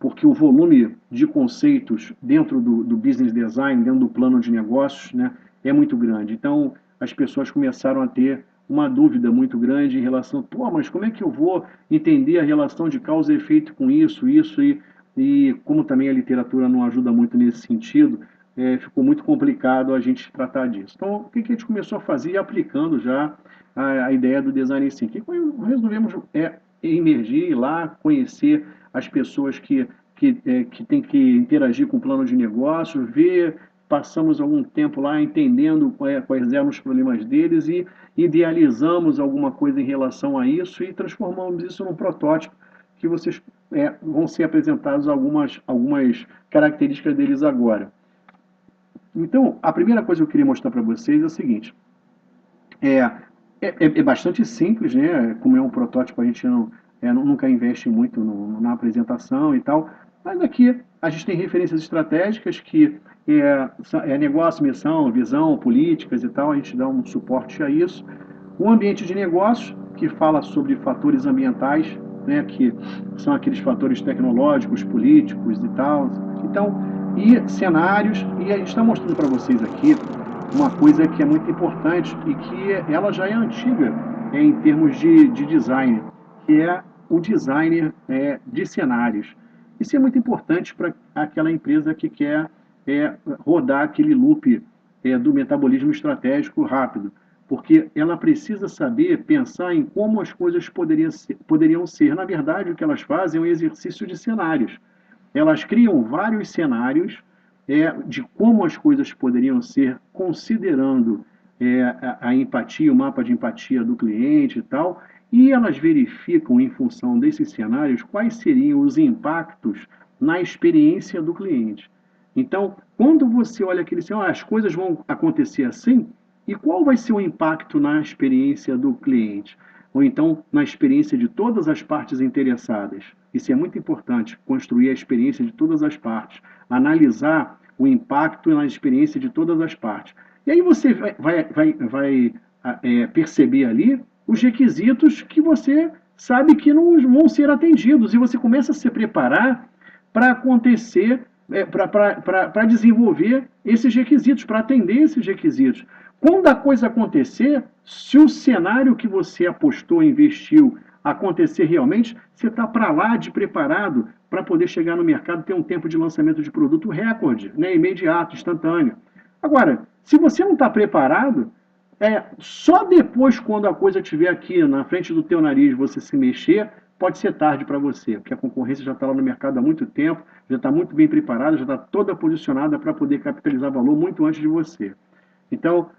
porque o volume de conceitos dentro do business design, dentro do plano de negócios, né, é muito grande. Então, as pessoas começaram a ter uma dúvida muito grande em relação, pô, mas como é que eu vou entender a relação de causa e efeito com isso, e como também a literatura não ajuda muito nesse sentido, ficou muito complicado a gente tratar disso. Então, o que a gente começou a fazer, aplicando já a ideia do design thinking? Resolvemos emergir, ir lá, conhecer as pessoas que têm que interagir com o plano de negócio, ver, passamos algum tempo lá entendendo quais eram os problemas deles e idealizamos alguma coisa em relação a isso e transformamos isso num protótipo que vocês vão ser apresentados algumas características deles agora. Então, a primeira coisa que eu queria mostrar para vocês é o seguinte: é, é bastante simples, né? Como é um protótipo, a gente nunca investe muito na apresentação e tal. Mas aqui a gente tem referências estratégicas que é negócio, missão, visão, políticas e tal. A gente dá um suporte a isso. O ambiente de negócios, que fala sobre fatores ambientais, né? Que são aqueles fatores tecnológicos, políticos e tal. Então, e cenários. E a gente está mostrando para vocês aqui uma coisa que é muito importante e que ela já é antiga em termos de design, que é o designer de cenários. Isso é muito importante para aquela empresa que quer rodar aquele loop do metabolismo estratégico rápido, porque ela precisa saber pensar em como as coisas poderiam ser. Na verdade, o que elas fazem é um exercício de cenários. Elas criam vários cenários de como as coisas poderiam ser, considerando a empatia, o mapa de empatia do cliente e tal, e elas verificam, em função desses cenários, quais seriam os impactos na experiência do cliente. Então, quando você olha aquele cenário, as coisas vão acontecer assim, e qual vai ser o impacto na experiência do cliente? Ou então na experiência de todas as partes interessadas. Isso é muito importante, construir a experiência de todas as partes, analisar o impacto na experiência de todas as partes. E aí você vai perceber ali os requisitos que você sabe que não vão ser atendidos, e você começa a se preparar para acontecer, para desenvolver esses requisitos, para atender esses requisitos. Quando a coisa acontecer, se o cenário que você apostou, investiu, acontecer realmente, você está para lá de preparado para poder chegar no mercado e ter um tempo de lançamento de produto recorde, né, imediato, instantâneo. Agora, se você não está preparado, só depois, quando a coisa estiver aqui na frente do teu nariz, você se mexer, pode ser tarde para você, porque a concorrência já está lá no mercado há muito tempo, já está muito bem preparada, já está toda posicionada para poder capitalizar valor muito antes de você. Então,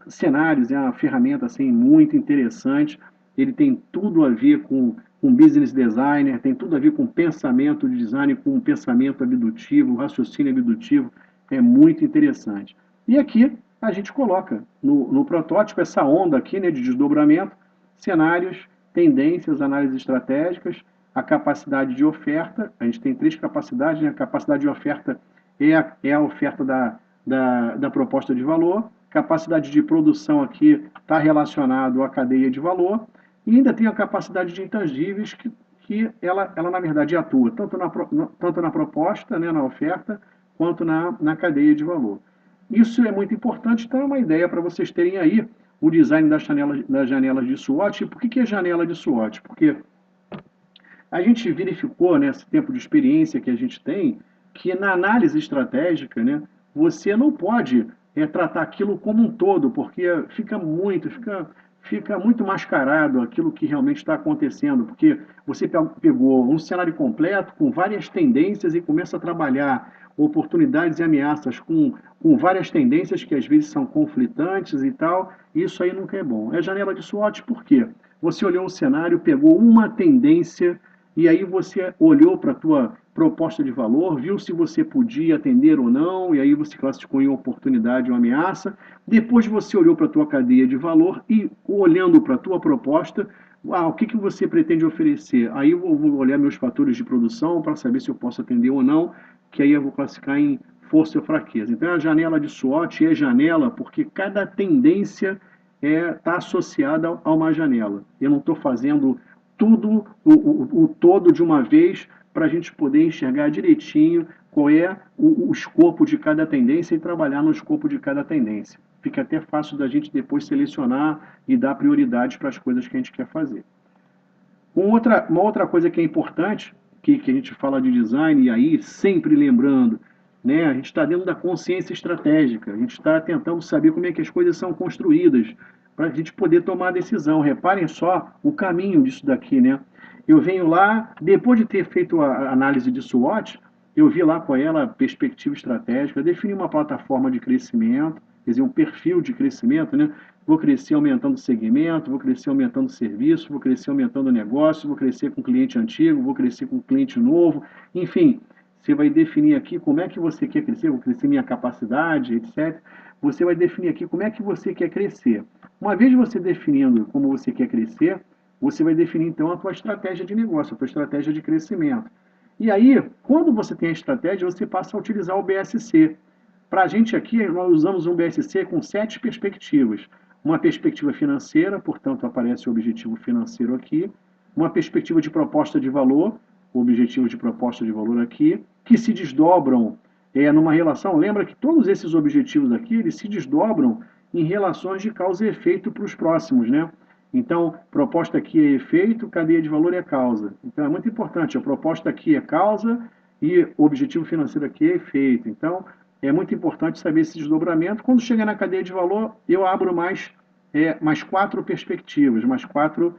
cenários é uma ferramenta assim, muito interessante, ele tem tudo a ver com business designer, tem tudo a ver com pensamento de design, com pensamento abdutivo, raciocínio abdutivo, é muito interessante. E aqui a gente coloca no protótipo essa onda aqui, né, de desdobramento, cenários, tendências, análises estratégicas, a capacidade de oferta. A gente tem 3 capacidades, né? A capacidade de oferta é a oferta da proposta de valor, capacidade de produção aqui está relacionado à cadeia de valor, e ainda tem a capacidade de intangíveis que ela na verdade atua tanto na proposta, né, na oferta, quanto na cadeia de valor. Isso é muito importante, então é uma ideia para vocês terem aí o design das janelas de SWOT. Por que é janela de SWOT? Porque a gente verificou, nesse tempo de experiência que a gente tem, que na análise estratégica, né, você não pode tratar aquilo como um todo, porque fica muito mascarado aquilo que realmente está acontecendo, porque você pegou um cenário completo com várias tendências e começa a trabalhar oportunidades e ameaças com várias tendências que às vezes são conflitantes e tal, isso aí nunca é bom. É janela de SWOT por quê? Você olhou um cenário, pegou uma tendência e aí você olhou para a tua proposta de valor, viu se você podia atender ou não, e aí você classificou em oportunidade ou ameaça. Depois você olhou para a tua cadeia de valor e, olhando para a tua proposta, O que você pretende oferecer? Aí eu vou olhar meus fatores de produção para saber se eu posso atender ou não, que aí eu vou classificar em força ou fraqueza. Então, a janela de SWOT é janela porque cada tendência está associada a uma janela. Eu não estou fazendo tudo, o todo de uma vez, para a gente poder enxergar direitinho qual é o escopo de cada tendência e trabalhar no escopo de cada tendência. Fica até fácil da gente depois selecionar e dar prioridade para as coisas que a gente quer fazer. Uma outra coisa que é importante, que a gente fala de design, e aí sempre lembrando, né, a gente está dentro da consciência estratégica, a gente está tentando saber como é que as coisas são construídas, para a gente poder tomar a decisão. Reparem só o caminho disso daqui, né? Eu venho lá, depois de ter feito a análise de SWOT, eu vi lá com ela a perspectiva estratégica, defini uma plataforma de crescimento, quer dizer, um perfil de crescimento, né? Vou crescer aumentando o segmento, vou crescer aumentando o serviço, vou crescer aumentando o negócio, vou crescer com cliente antigo, vou crescer com cliente novo, enfim, você vai definir aqui como é que você quer crescer, vou crescer minha capacidade, etc. Você vai definir aqui como é que você quer crescer. Uma vez você definindo como você quer crescer, você vai definir então a tua estratégia de negócio, a tua estratégia de crescimento. E aí, quando você tem a estratégia, você passa a utilizar o BSC. Para a gente aqui, nós usamos um BSC com 7 perspectivas. Uma perspectiva financeira, portanto, aparece o objetivo financeiro aqui. Uma perspectiva de proposta de valor, o objetivo de proposta de valor aqui, que se desdobram numa relação. Lembra que todos esses objetivos aqui, eles se desdobram em relações de causa e efeito para os próximos, né? Então, proposta aqui é efeito, cadeia de valor é causa. Então, é muito importante. A proposta aqui é causa e o objetivo financeiro aqui é efeito. Então, é muito importante saber esse desdobramento. Quando chega na cadeia de valor, eu abro mais 4 perspectivas, mais 4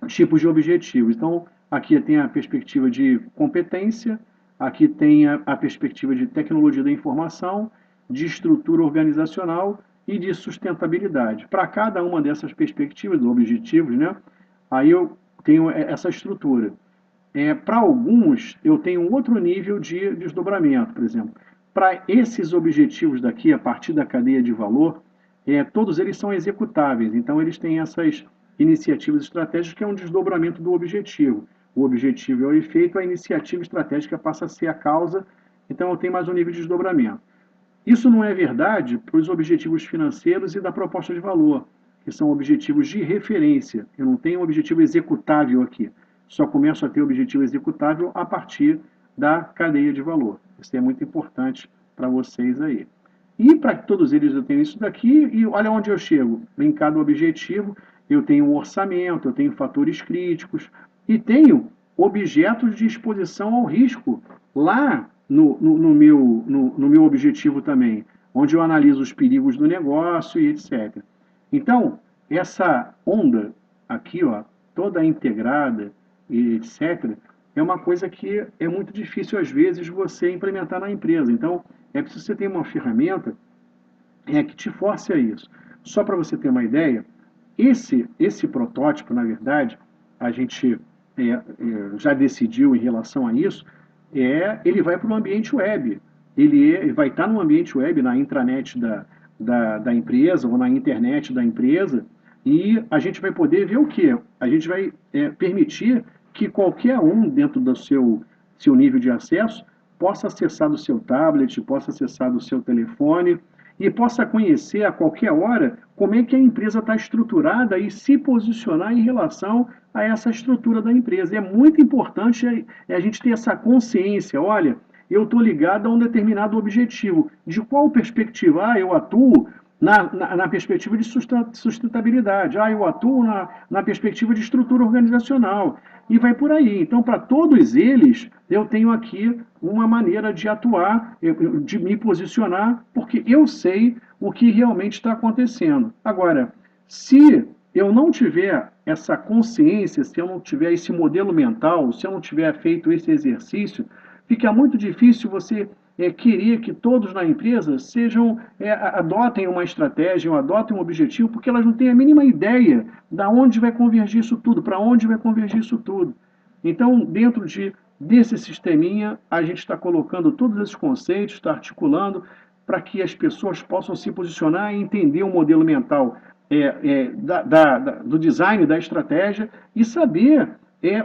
tipos de objetivos. Então, aqui tem a perspectiva de competência, aqui tem a perspectiva de tecnologia da informação, de estrutura organizacional e de sustentabilidade. Para cada uma dessas perspectivas, objetivos, né, aí eu tenho essa estrutura. Para alguns, eu tenho um outro nível de desdobramento, por exemplo. Para esses objetivos daqui, a partir da cadeia de valor, todos eles são executáveis. Então, eles têm essas iniciativas estratégicas, que é um desdobramento do objetivo. O objetivo é o efeito, a iniciativa estratégica passa a ser a causa. Então, eu tenho mais um nível de desdobramento. Isso não é verdade para os objetivos financeiros e da proposta de valor, que são objetivos de referência. Eu não tenho um objetivo executável aqui. Só começo a ter objetivo executável a partir da cadeia de valor. Isso é muito importante para vocês aí. E para todos eles eu tenho isso daqui, e olha onde eu chego. Em cada objetivo eu tenho um orçamento, eu tenho fatores críticos e tenho objetos de exposição ao risco lá no meu objetivo também, onde eu analiso os perigos do negócio e etc. Então, essa onda aqui, ó, toda integrada e etc., é uma coisa que é muito difícil, às vezes, você implementar na empresa. Então, é preciso você ter uma ferramenta que te force a isso. Só para você ter uma ideia, esse protótipo, na verdade, a gente já decidiu em relação a isso, ele vai para o ambiente web. Ele vai estar no ambiente web, na intranet da empresa ou na internet da empresa, e a gente vai poder ver o quê? A gente vai permitir que qualquer um, dentro do seu nível de acesso, possa acessar do seu tablet, possa acessar do seu telefone e possa conhecer a qualquer hora como é que a empresa está estruturada e se posicionar em relação a essa estrutura da empresa. É muito importante a gente ter essa consciência. Olha, eu estou ligado a um determinado objetivo. De qual perspectiva? Eu atuo na perspectiva de sustentabilidade. Eu atuo na perspectiva de estrutura organizacional. E vai por aí. Então, para todos eles, eu tenho aqui uma maneira de atuar, de me posicionar, porque eu sei o que realmente está acontecendo. Agora, se eu não tiver essa consciência, se eu não tiver esse modelo mental, se eu não tiver feito esse exercício, fica muito difícil você querer que todos na empresa adotem uma estratégia, ou adotem um objetivo, porque elas não têm a mínima ideia de onde vai convergir isso tudo, para onde vai convergir isso tudo. Então, dentro desse sisteminha, a gente está colocando todos esses conceitos, está articulando para que as pessoas possam se posicionar e entender o modelo mental. do design, da estratégia e saber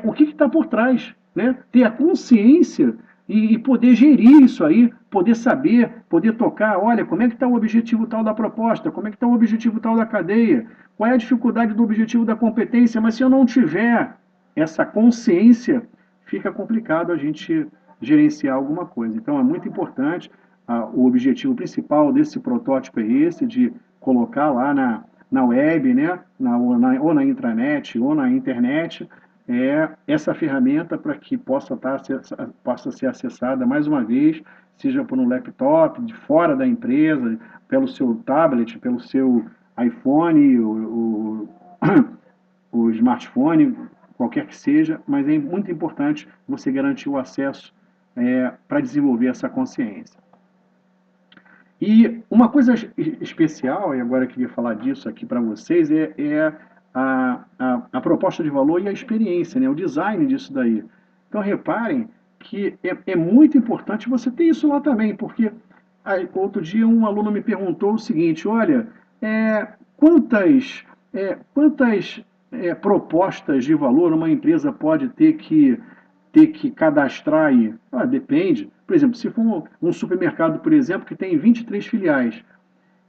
o que está por trás, né? Ter a consciência e poder gerir isso aí, poder saber, poder tocar, olha, como é que está o objetivo tal da proposta, como é que está o objetivo tal da cadeia, qual é a dificuldade do objetivo da competência, mas se eu não tiver essa consciência, fica complicado a gente gerenciar alguma coisa. Então é muito importante, o objetivo principal desse protótipo é esse, de colocar lá na web, né, ou na intranet, ou na internet, essa ferramenta para que possa ser acessada mais uma vez, seja por um laptop, de fora da empresa, pelo seu tablet, pelo seu iPhone, o smartphone, qualquer que seja, mas é muito importante você garantir o acesso para desenvolver essa consciência. E uma coisa especial, e agora eu queria falar disso aqui para vocês, a proposta de valor e a experiência, né? O design disso daí. Então reparem que é muito importante você ter isso lá também, porque outro dia um aluno me perguntou o seguinte, olha, quantas propostas de valor uma empresa pode ter que cadastrar aí? Depende. Por exemplo, se for um supermercado, por exemplo, que tem 23 filiais,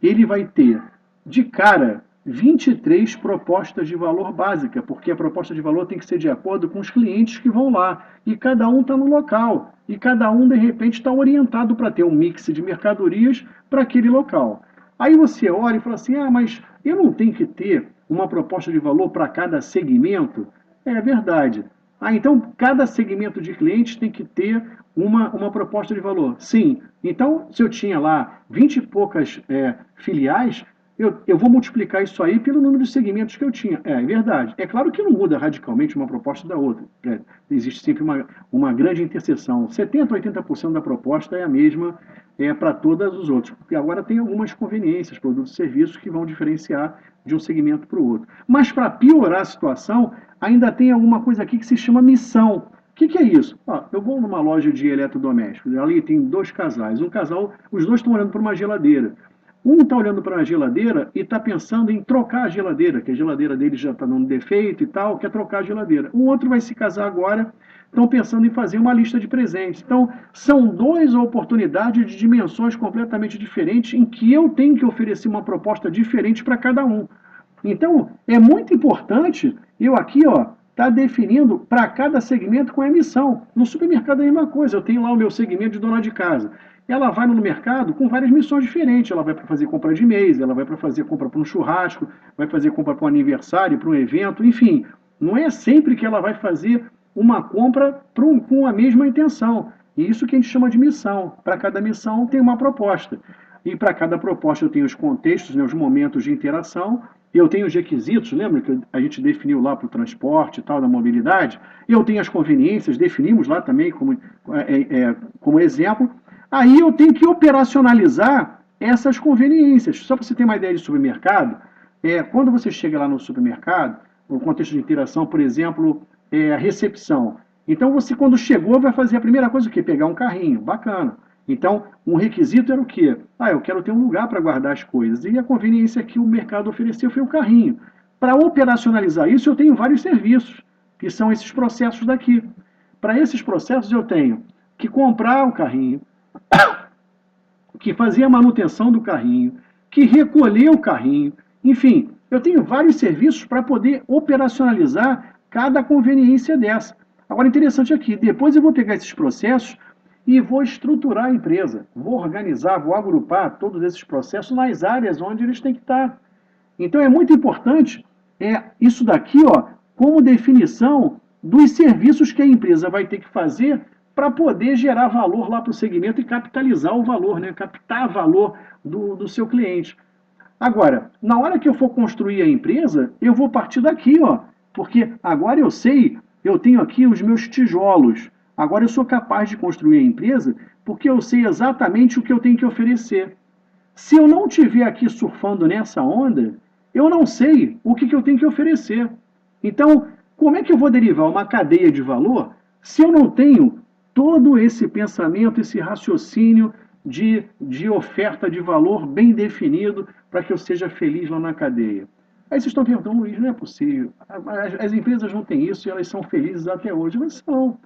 ele vai ter, de cara, 23 propostas de valor básica, porque a proposta de valor tem que ser de acordo com os clientes que vão lá. E cada um está no local. E cada um, de repente, está orientado para ter um mix de mercadorias para aquele local. Aí você olha e fala assim, mas eu não tenho que ter uma proposta de valor para cada segmento? É verdade. Então cada segmento de clientes tem que ter uma proposta de valor. Sim. Então, se eu tinha lá 20 e poucas filiais, eu vou multiplicar isso aí pelo número de segmentos que eu tinha. É verdade. É claro que não muda radicalmente uma proposta da outra. Existe sempre uma grande interseção. 70% a 80% da proposta é a mesma para todos os outros. Porque agora tem algumas conveniências, produtos e serviços que vão diferenciar de um segmento para o outro. Mas para piorar a situação, ainda tem alguma coisa aqui que se chama missão. O que é isso? Eu vou numa loja de eletrodomésticos, ali tem dois casais. Um casal, os dois estão olhando para uma geladeira. Um está olhando para a geladeira e está pensando em trocar a geladeira, que a geladeira dele já está dando defeito e tal, quer trocar a geladeira. O outro vai se casar agora, estão pensando em fazer uma lista de presentes. Então, são duas oportunidades de dimensões completamente diferentes em que eu tenho que oferecer uma proposta diferente para cada um. Então, é muito importante eu aqui, tá definindo para cada segmento com a missão. No supermercado é a mesma coisa, eu tenho lá o meu segmento de dona de casa. Ela vai no mercado com várias missões diferentes. Ela vai para fazer compra de mês, ela vai para fazer compra para um churrasco, vai fazer compra para um aniversário, para um evento, enfim. Não é sempre que ela vai fazer uma compra com a mesma intenção. E isso que a gente chama de missão. Para cada missão tem uma proposta. E para cada proposta eu tenho os contextos, né, os momentos de interação, eu tenho os requisitos, lembra que a gente definiu lá para o transporte e tal, da mobilidade? Eu tenho as conveniências, definimos lá também como exemplo. Aí eu tenho que operacionalizar essas conveniências. Só para você ter uma ideia de supermercado, quando você chega lá no supermercado, no contexto de interação, por exemplo, a recepção. Então você, quando chegou, vai fazer a primeira coisa o quê? Pegar um carrinho. Bacana. Então, um requisito era o quê? Eu quero ter um lugar para guardar as coisas. E a conveniência que o mercado ofereceu foi o carrinho. Para operacionalizar isso, eu tenho vários serviços, que são esses processos daqui. Para esses processos, eu tenho que comprar o carrinho, que fazer a manutenção do carrinho, que recolher o carrinho. Enfim, eu tenho vários serviços para poder operacionalizar cada conveniência dessa. Agora, interessante aqui, depois eu vou pegar esses processos e vou estruturar a empresa, vou organizar, vou agrupar todos esses processos nas áreas onde eles têm que estar. Então é muito importante isso daqui, como definição dos serviços que a empresa vai ter que fazer para poder gerar valor lá para o segmento e capitalizar o valor, né? Captar valor do seu cliente. Agora, na hora que eu for construir a empresa, eu vou partir daqui, porque agora eu sei, eu tenho aqui os meus tijolos. Agora eu sou capaz de construir a empresa porque eu sei exatamente o que eu tenho que oferecer. Se eu não estiver aqui surfando nessa onda, eu não sei o que eu tenho que oferecer. Então, como é que eu vou derivar uma cadeia de valor se eu não tenho todo esse pensamento, esse raciocínio de oferta de valor bem definido para que eu seja feliz lá na cadeia? Aí vocês estão perguntando, Luiz, não é possível. As empresas não têm isso e elas são felizes até hoje. Mas são.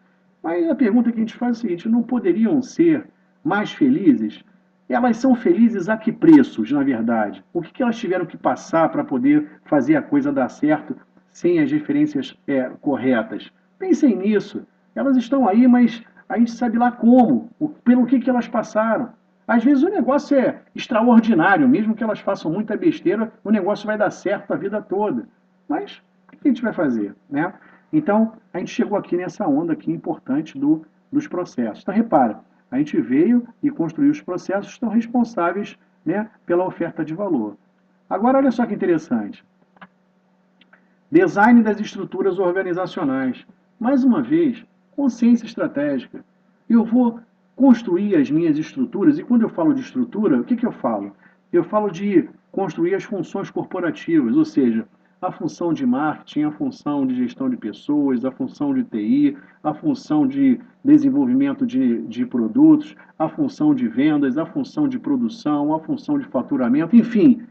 Mas a pergunta que a gente faz é o seguinte: não poderiam ser mais felizes? Elas são felizes a que preços, na verdade? O que elas tiveram que passar para poder fazer a coisa dar certo sem as referências corretas? Pensem nisso. Elas estão aí, mas a gente sabe lá como, pelo que elas passaram. Às vezes o negócio é extraordinário, mesmo que elas façam muita besteira, o negócio vai dar certo a vida toda. Mas o que a gente vai fazer, né? Então, a gente chegou aqui nessa onda aqui importante dos processos. Então, repara, a gente veio e construiu os processos que estão responsáveis, né, pela oferta de valor. Agora, olha só que interessante. Design das estruturas organizacionais. Mais uma vez, consciência estratégica. Eu vou construir as minhas estruturas, e quando eu falo de estrutura, o que eu falo? Eu falo de construir as funções corporativas, ou seja, a função de marketing, a função de gestão de pessoas, a função de TI, a função de desenvolvimento de produtos, a função de vendas, a função de produção, a função de faturamento, enfim,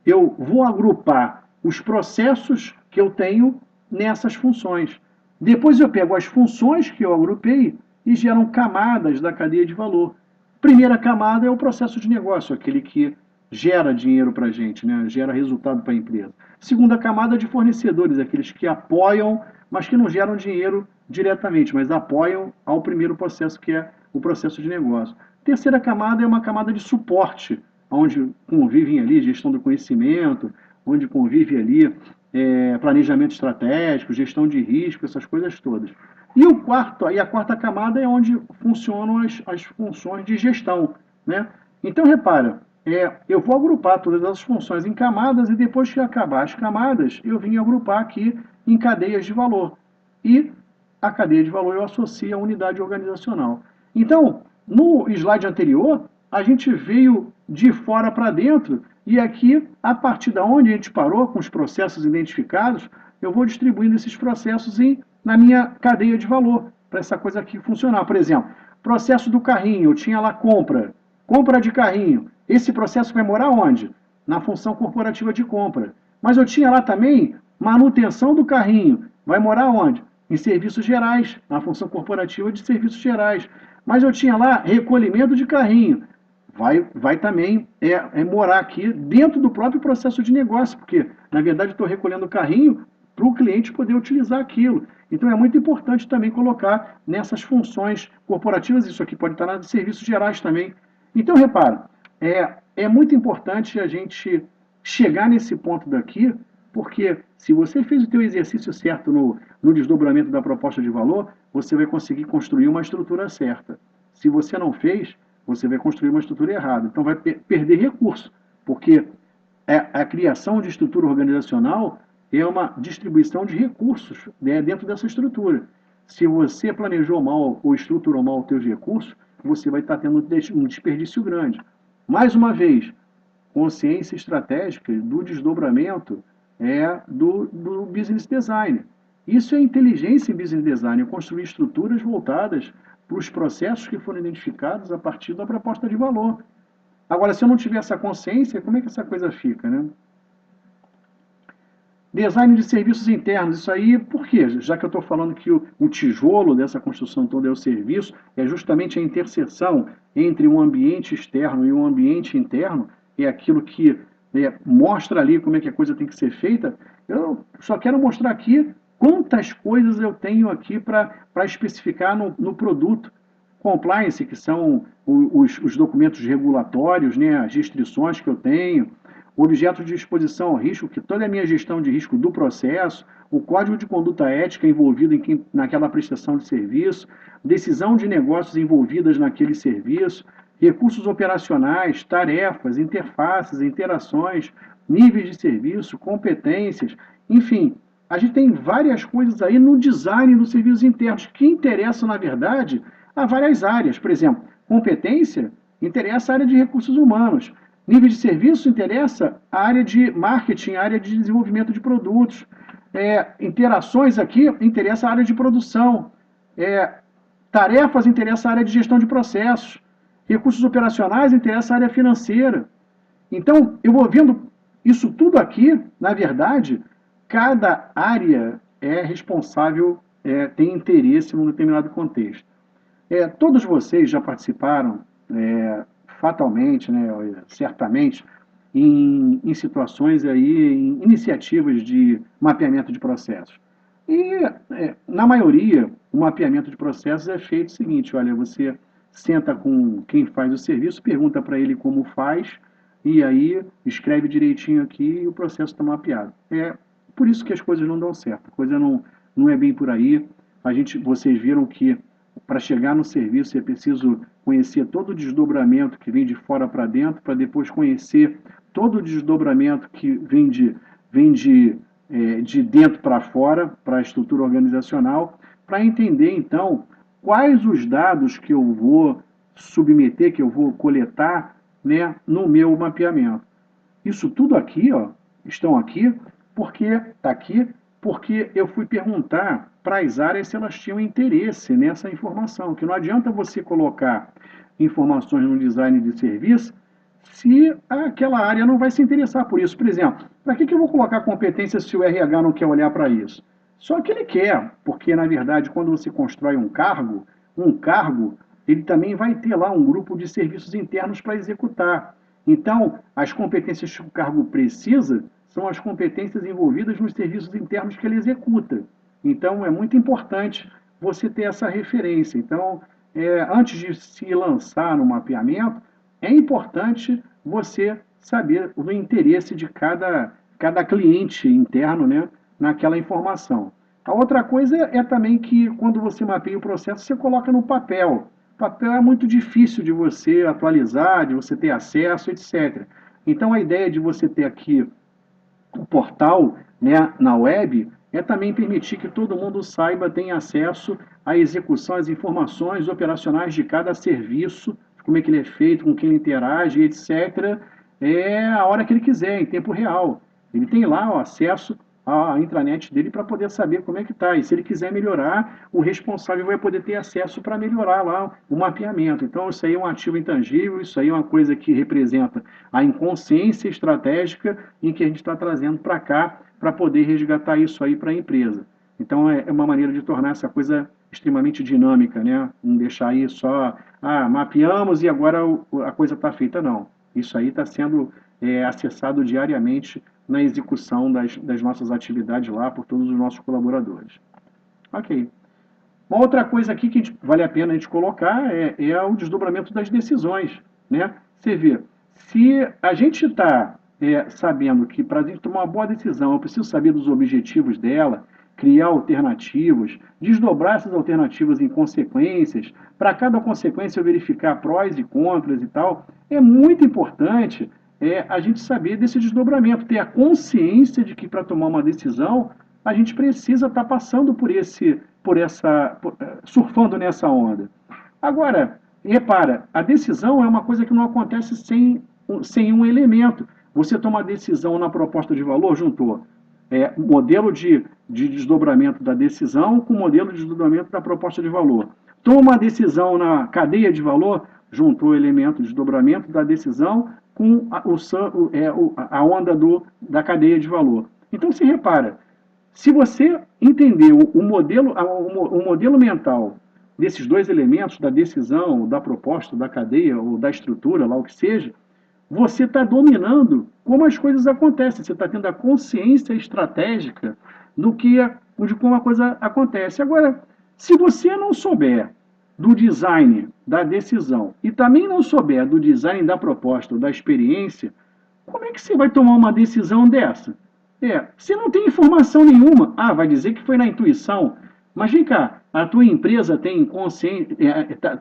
eu vou agrupar os processos que eu tenho nessas funções. Depois eu pego as funções que eu agrupei e geram camadas da cadeia de valor. Primeira camada é o processo de negócio, aquele que gera dinheiro para a gente, né? Gera resultado para a empresa. Segunda camada de fornecedores, aqueles que apoiam, mas que não geram dinheiro diretamente, mas apoiam ao primeiro processo, que é o processo de negócio. Terceira camada é uma camada de suporte, onde convivem ali gestão do conhecimento, onde convive ali planejamento estratégico, gestão de risco, essas coisas todas. E a quarta camada é onde funcionam as funções de gestão, né? Então, repara, eu vou agrupar todas as funções em camadas e depois que acabar as camadas, eu vim agrupar aqui em cadeias de valor. E a cadeia de valor eu associo à unidade organizacional. Então, no slide anterior, a gente veio de fora para dentro e aqui, a partir da onde a gente parou com os processos identificados, eu vou distribuindo esses processos na minha cadeia de valor, para essa coisa aqui funcionar. Por exemplo, processo do carrinho, eu tinha lá compra de carrinho. Esse processo vai morar onde? Na função corporativa de compra. Mas eu tinha lá também manutenção do carrinho. Vai morar onde? Em serviços gerais, na função corporativa de serviços gerais. Mas eu tinha lá recolhimento de carrinho. Vai também morar aqui dentro do próprio processo de negócio, porque, na verdade, estou recolhendo o carrinho para o cliente poder utilizar aquilo. Então, é muito importante também colocar nessas funções corporativas, isso aqui pode estar nos serviços gerais também. Então, repara, é muito importante a gente chegar nesse ponto daqui, porque se você fez o teu exercício certo no desdobramento da proposta de valor, você vai conseguir construir uma estrutura certa. Se você não fez, você vai construir uma estrutura errada. Então vai perder recurso, porque a criação de estrutura organizacional é uma distribuição de recursos, né, dentro dessa estrutura. Se você planejou mal ou estruturou mal os seus recursos, você vai estar tendo um desperdício grande. Mais uma vez, consciência estratégica do desdobramento do business design. Isso é inteligência em business design, é construir estruturas voltadas para os processos que foram identificados a partir da proposta de valor. Agora, se eu não tiver essa consciência, como é que essa coisa fica, né? Design de serviços internos, isso aí, por quê? Já que eu estou falando que o tijolo dessa construção toda é o serviço, é justamente a interseção entre um ambiente externo e um ambiente interno, é aquilo que mostra ali como é que a coisa tem que ser feita. Eu só quero mostrar aqui quantas coisas eu tenho aqui para especificar no produto. Compliance, que são os documentos regulatórios, né, as restrições que eu tenho, objetos de exposição ao risco, que toda a minha gestão de risco do processo, o código de conduta ética envolvido naquela prestação de serviço, decisão de negócios envolvidas naquele serviço, recursos operacionais, tarefas, interfaces, interações, níveis de serviço, competências, enfim, a gente tem várias coisas aí no design dos serviços internos que interessam, na verdade, a várias áreas. Por exemplo, competência interessa a área de recursos humanos. Nível de serviço interessa a área de marketing, a área de desenvolvimento de produtos. Interações aqui interessa a área de produção. Tarefas interessa a área de gestão de processos. Recursos operacionais interessa a área financeira. Então, eu vou vendo Isso tudo aqui, na verdade, cada área é responsável, tem interesse num determinado contexto. Todos vocês já participaram, fatalmente, né, certamente, em situações aí, em iniciativas de mapeamento de processos. E, na maioria, o mapeamento de processos é feito o seguinte: olha, você senta com quem faz o serviço, pergunta para ele como faz, e aí escreve direitinho aqui e o processo está mapeado. É por isso que as coisas não dão certo, a coisa não é bem por aí. Vocês viram que para chegar no serviço é preciso conhecer todo o desdobramento que vem de fora para dentro, para depois conhecer todo o desdobramento que vem de dentro para fora, para a estrutura organizacional, para entender, então, quais os dados que eu vou submeter, que eu vou coletar, né, no meu mapeamento. Isso tudo aqui, ó, estão aqui, porque está aqui, porque eu fui perguntar para as áreas se elas tinham interesse nessa informação, que não adianta você colocar informações no design de serviço se aquela área não vai se interessar por isso. Por exemplo, para que eu vou colocar competência se o RH não quer olhar para isso? Só que ele quer, porque na verdade, quando você constrói um cargo, ele também vai ter lá um grupo de serviços internos para executar. Então, as competências que o cargo precisa são as competências envolvidas nos serviços internos que ele executa. Então, é muito importante você ter essa referência. Então, antes de se lançar no mapeamento, é importante você saber o interesse de cada cliente interno, né, naquela informação. A outra coisa é também que quando você mapeia o processo, você coloca no papel. O papel é muito difícil de você atualizar, de você ter acesso, etc. Então a ideia de você ter aqui o portal, né, na web é também permitir que todo mundo saiba, tenha acesso à execução, às informações operacionais de cada serviço, como é que ele é feito, com quem ele interage, etc. A hora que ele quiser, em tempo real. Ele tem lá o acesso à intranet dele para poder saber como é que está. E se ele quiser melhorar, o responsável vai poder ter acesso para melhorar lá o mapeamento. Então, isso aí é um ativo intangível, isso aí é uma coisa que representa a inconsciência estratégica em que a gente está trazendo para cá para poder resgatar isso aí para a empresa. Então, é uma maneira de tornar essa coisa extremamente dinâmica, né? Não deixar aí só, mapeamos e agora a coisa está feita, não. Isso aí está sendo acessado diariamente na execução das nossas atividades lá por todos os nossos colaboradores. Ok. Uma outra coisa aqui que vale a pena a gente colocar é o desdobramento das decisões, né? Você vê, se a gente está sabendo que para a gente tomar uma boa decisão, eu preciso saber dos objetivos dela, criar alternativas, desdobrar essas alternativas em consequências, para cada consequência eu verificar prós e contras e tal, é muito importante a gente saber desse desdobramento, ter a consciência de que para tomar uma decisão a gente precisa estar passando surfando nessa onda. Agora, repara, a decisão é uma coisa que não acontece sem um elemento. Você toma a decisão na proposta de valor, juntou modelo de desdobramento da decisão com modelo de desdobramento da proposta de valor. Toma uma decisão na cadeia de valor, juntou o elemento de desdobramento da decisão com a onda da cadeia de valor. Então, se repara, se você entender o modelo mental desses dois elementos, da decisão, da proposta, da cadeia ou da estrutura, lá o que seja, você está dominando como as coisas acontecem. Você está tendo a consciência estratégica de como a coisa acontece. Agora, se você não souber do design da decisão e também não souber do design da proposta ou da experiência, como é que você vai tomar uma decisão dessa? Você não tem informação nenhuma. Vai dizer que foi na intuição. Mas vem cá, a tua empresa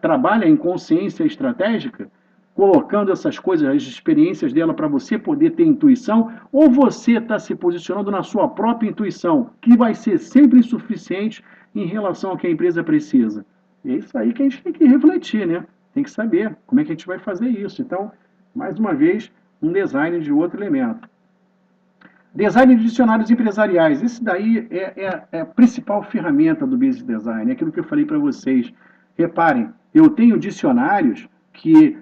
trabalha em consciência estratégica, colocando essas coisas, as experiências dela para você poder ter intuição, ou você está se posicionando na sua própria intuição, que vai ser sempre insuficiente em relação ao que a empresa precisa? É isso aí que a gente tem que refletir, né? Tem que saber como é que a gente vai fazer isso. Então, mais uma vez, um design de outro elemento. Design de dicionários empresariais. Esse daí é a principal ferramenta do Business Design. É aquilo que eu falei para vocês. Reparem, eu tenho dicionários que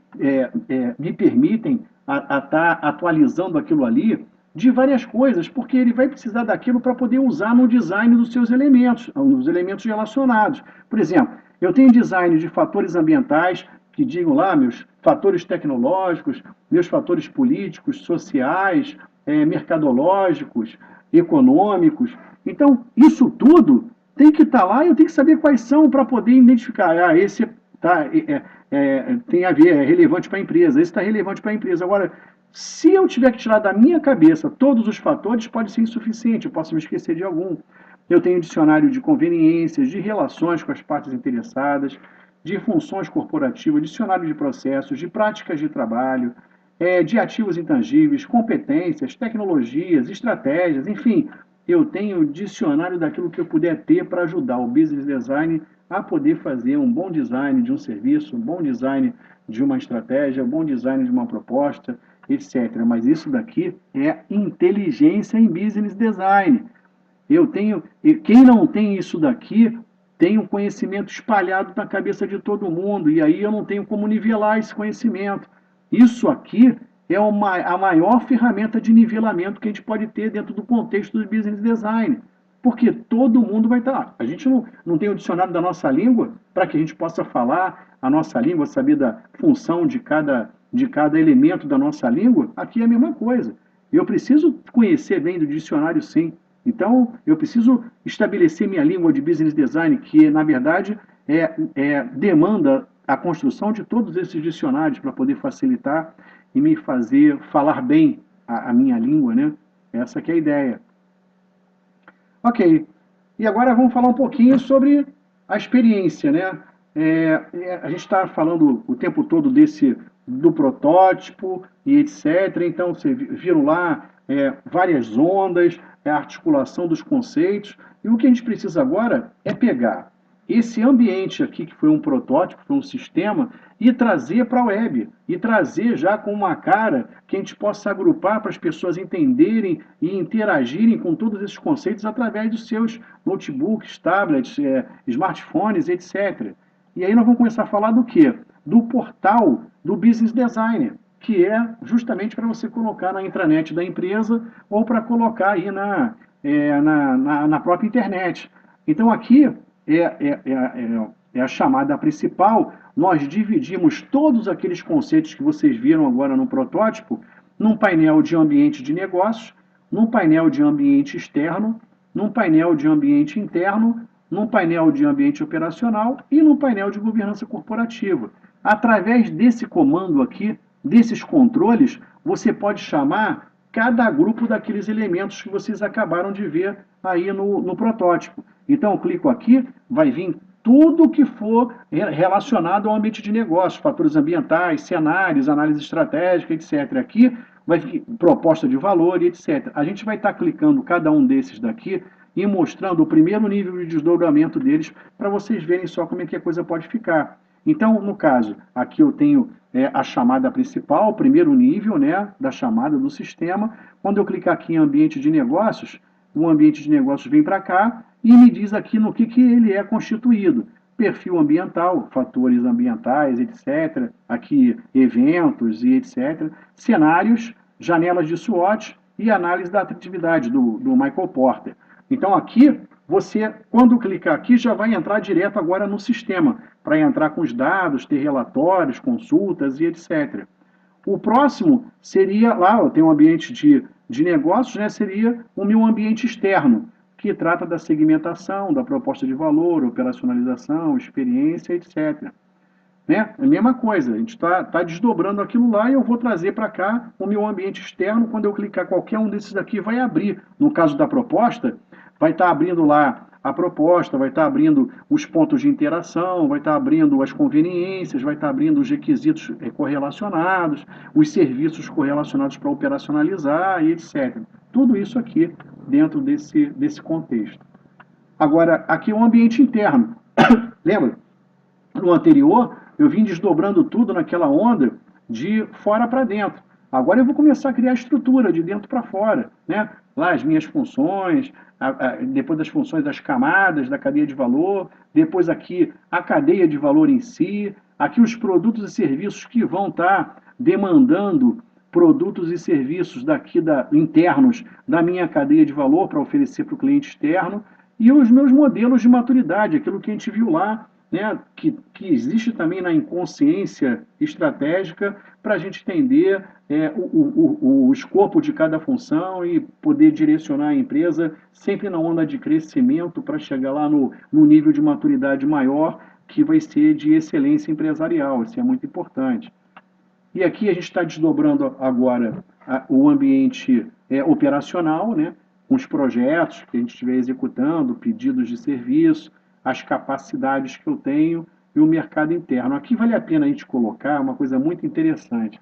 me permitem estar atualizando aquilo ali de várias coisas, porque ele vai precisar daquilo para poder usar no design dos seus elementos, nos elementos relacionados. Por exemplo, eu tenho design de fatores ambientais, que digam lá, meus fatores tecnológicos, meus fatores políticos, sociais, mercadológicos, econômicos. Então, isso tudo tem que estar lá e eu tenho que saber quais são para poder identificar. Ah, esse tá, tem a ver, é relevante para a empresa, esse está relevante para a empresa. Agora, se eu tiver que tirar da minha cabeça todos os fatores, pode ser insuficiente, eu posso me esquecer de algum. Eu tenho um dicionário de conveniências, de relações com as partes interessadas, de funções corporativas, dicionário de processos, de práticas de trabalho, de ativos intangíveis, competências, tecnologias, estratégias, enfim, eu tenho dicionário daquilo que eu puder ter para ajudar o business design a poder fazer um bom design de um serviço, um bom design de uma estratégia, um bom design de uma proposta, etc. Mas isso daqui é inteligência em business design. Eu tenho, e quem não tem isso daqui tem um conhecimento espalhado na cabeça de todo mundo, e aí eu não tenho como nivelar esse conhecimento. Isso aqui é a maior ferramenta de nivelamento que a gente pode ter dentro do contexto do business design. Porque todo mundo vai estar lá. A gente não tem o dicionário da nossa língua para que a gente possa falar a nossa língua, saber da função de cada elemento da nossa língua. Aqui é a mesma coisa. Eu preciso conhecer bem do dicionário, sim. Então, eu preciso estabelecer minha língua de business design, que, na verdade, demanda a construção de todos esses dicionários para poder facilitar e me fazer falar bem a minha língua, né? Essa que é a ideia. Ok. E agora vamos falar um pouquinho sobre a experiência, né? A gente está falando o tempo todo do protótipo e etc. Então, vocês viram lá várias ondas, a articulação dos conceitos. E o que a gente precisa agora é pegar esse ambiente aqui, que foi um protótipo, foi um sistema, e trazer para a web. E trazer já com uma cara que a gente possa agrupar para as pessoas entenderem e interagirem com todos esses conceitos através dos seus notebooks, tablets, smartphones, etc. E aí nós vamos começar a falar do quê? Do portal do Business Designer, que é justamente para você colocar na intranet da empresa ou para colocar aí na própria internet. Então aqui é a chamada principal. Nós dividimos todos aqueles conceitos que vocês viram agora no protótipo num painel de ambiente de negócios, num painel de ambiente externo, num painel de ambiente interno, num painel de ambiente operacional e num painel de governança corporativa. Através desse comando aqui, desses controles, você pode chamar cada grupo daqueles elementos que vocês acabaram de ver aí no protótipo. Então, eu clico aqui, vai vir tudo que for relacionado ao ambiente de negócio, fatores ambientais, cenários, análise estratégica, etc. Aqui vai vir proposta de valor e etc. A gente vai estar clicando cada um desses daqui e mostrando o primeiro nível de desdobramento deles para vocês verem só como é que a coisa pode ficar. Então, no caso, aqui eu tenho a chamada principal, o primeiro nível, né, da chamada do sistema. Quando eu clicar aqui em ambiente de negócios, o ambiente de negócios vem para cá e me diz aqui no que ele é constituído. Perfil ambiental, fatores ambientais, etc. Aqui, eventos e etc. Cenários, janelas de SWOT e análise da atratividade do Michael Porter. Então aqui, você, quando clicar aqui, já vai entrar direto agora no sistema, para entrar com os dados, ter relatórios, consultas e etc. O próximo seria, lá eu tenho um ambiente de negócios, né, seria o meu ambiente externo, que trata da segmentação, da proposta de valor, operacionalização, experiência, etc. Né? É a mesma coisa, a gente está desdobrando aquilo lá e eu vou trazer para cá o meu ambiente externo. Quando eu clicar qualquer um desses aqui, vai abrir. No caso da proposta, vai estar abrindo lá a proposta, vai estar abrindo os pontos de interação, vai estar abrindo as conveniências, vai estar abrindo os requisitos correlacionados, os serviços correlacionados para operacionalizar e etc. Tudo isso aqui dentro desse contexto. Agora, aqui é o ambiente interno. Lembra? No anterior, eu vim desdobrando tudo naquela onda de fora para dentro. Agora eu vou começar a criar estrutura de dentro para fora, né? Lá as minhas funções, depois das funções, as camadas da cadeia de valor, depois aqui a cadeia de valor em si, aqui os produtos e serviços que vão estar demandando produtos e serviços internos da minha cadeia de valor para oferecer para o cliente externo, e os meus modelos de maturidade, aquilo que a gente viu lá, né, que existe também na inconsciência estratégica, para a gente entender o escopo de cada função e poder direcionar a empresa sempre na onda de crescimento para chegar lá no nível de maturidade maior, que vai ser de excelência empresarial. Isso é muito importante. E aqui a gente está desdobrando agora o ambiente operacional, né, com os projetos que a gente estiver executando, pedidos de serviço, as capacidades que eu tenho e o mercado interno. Aqui vale a pena a gente colocar uma coisa muito interessante,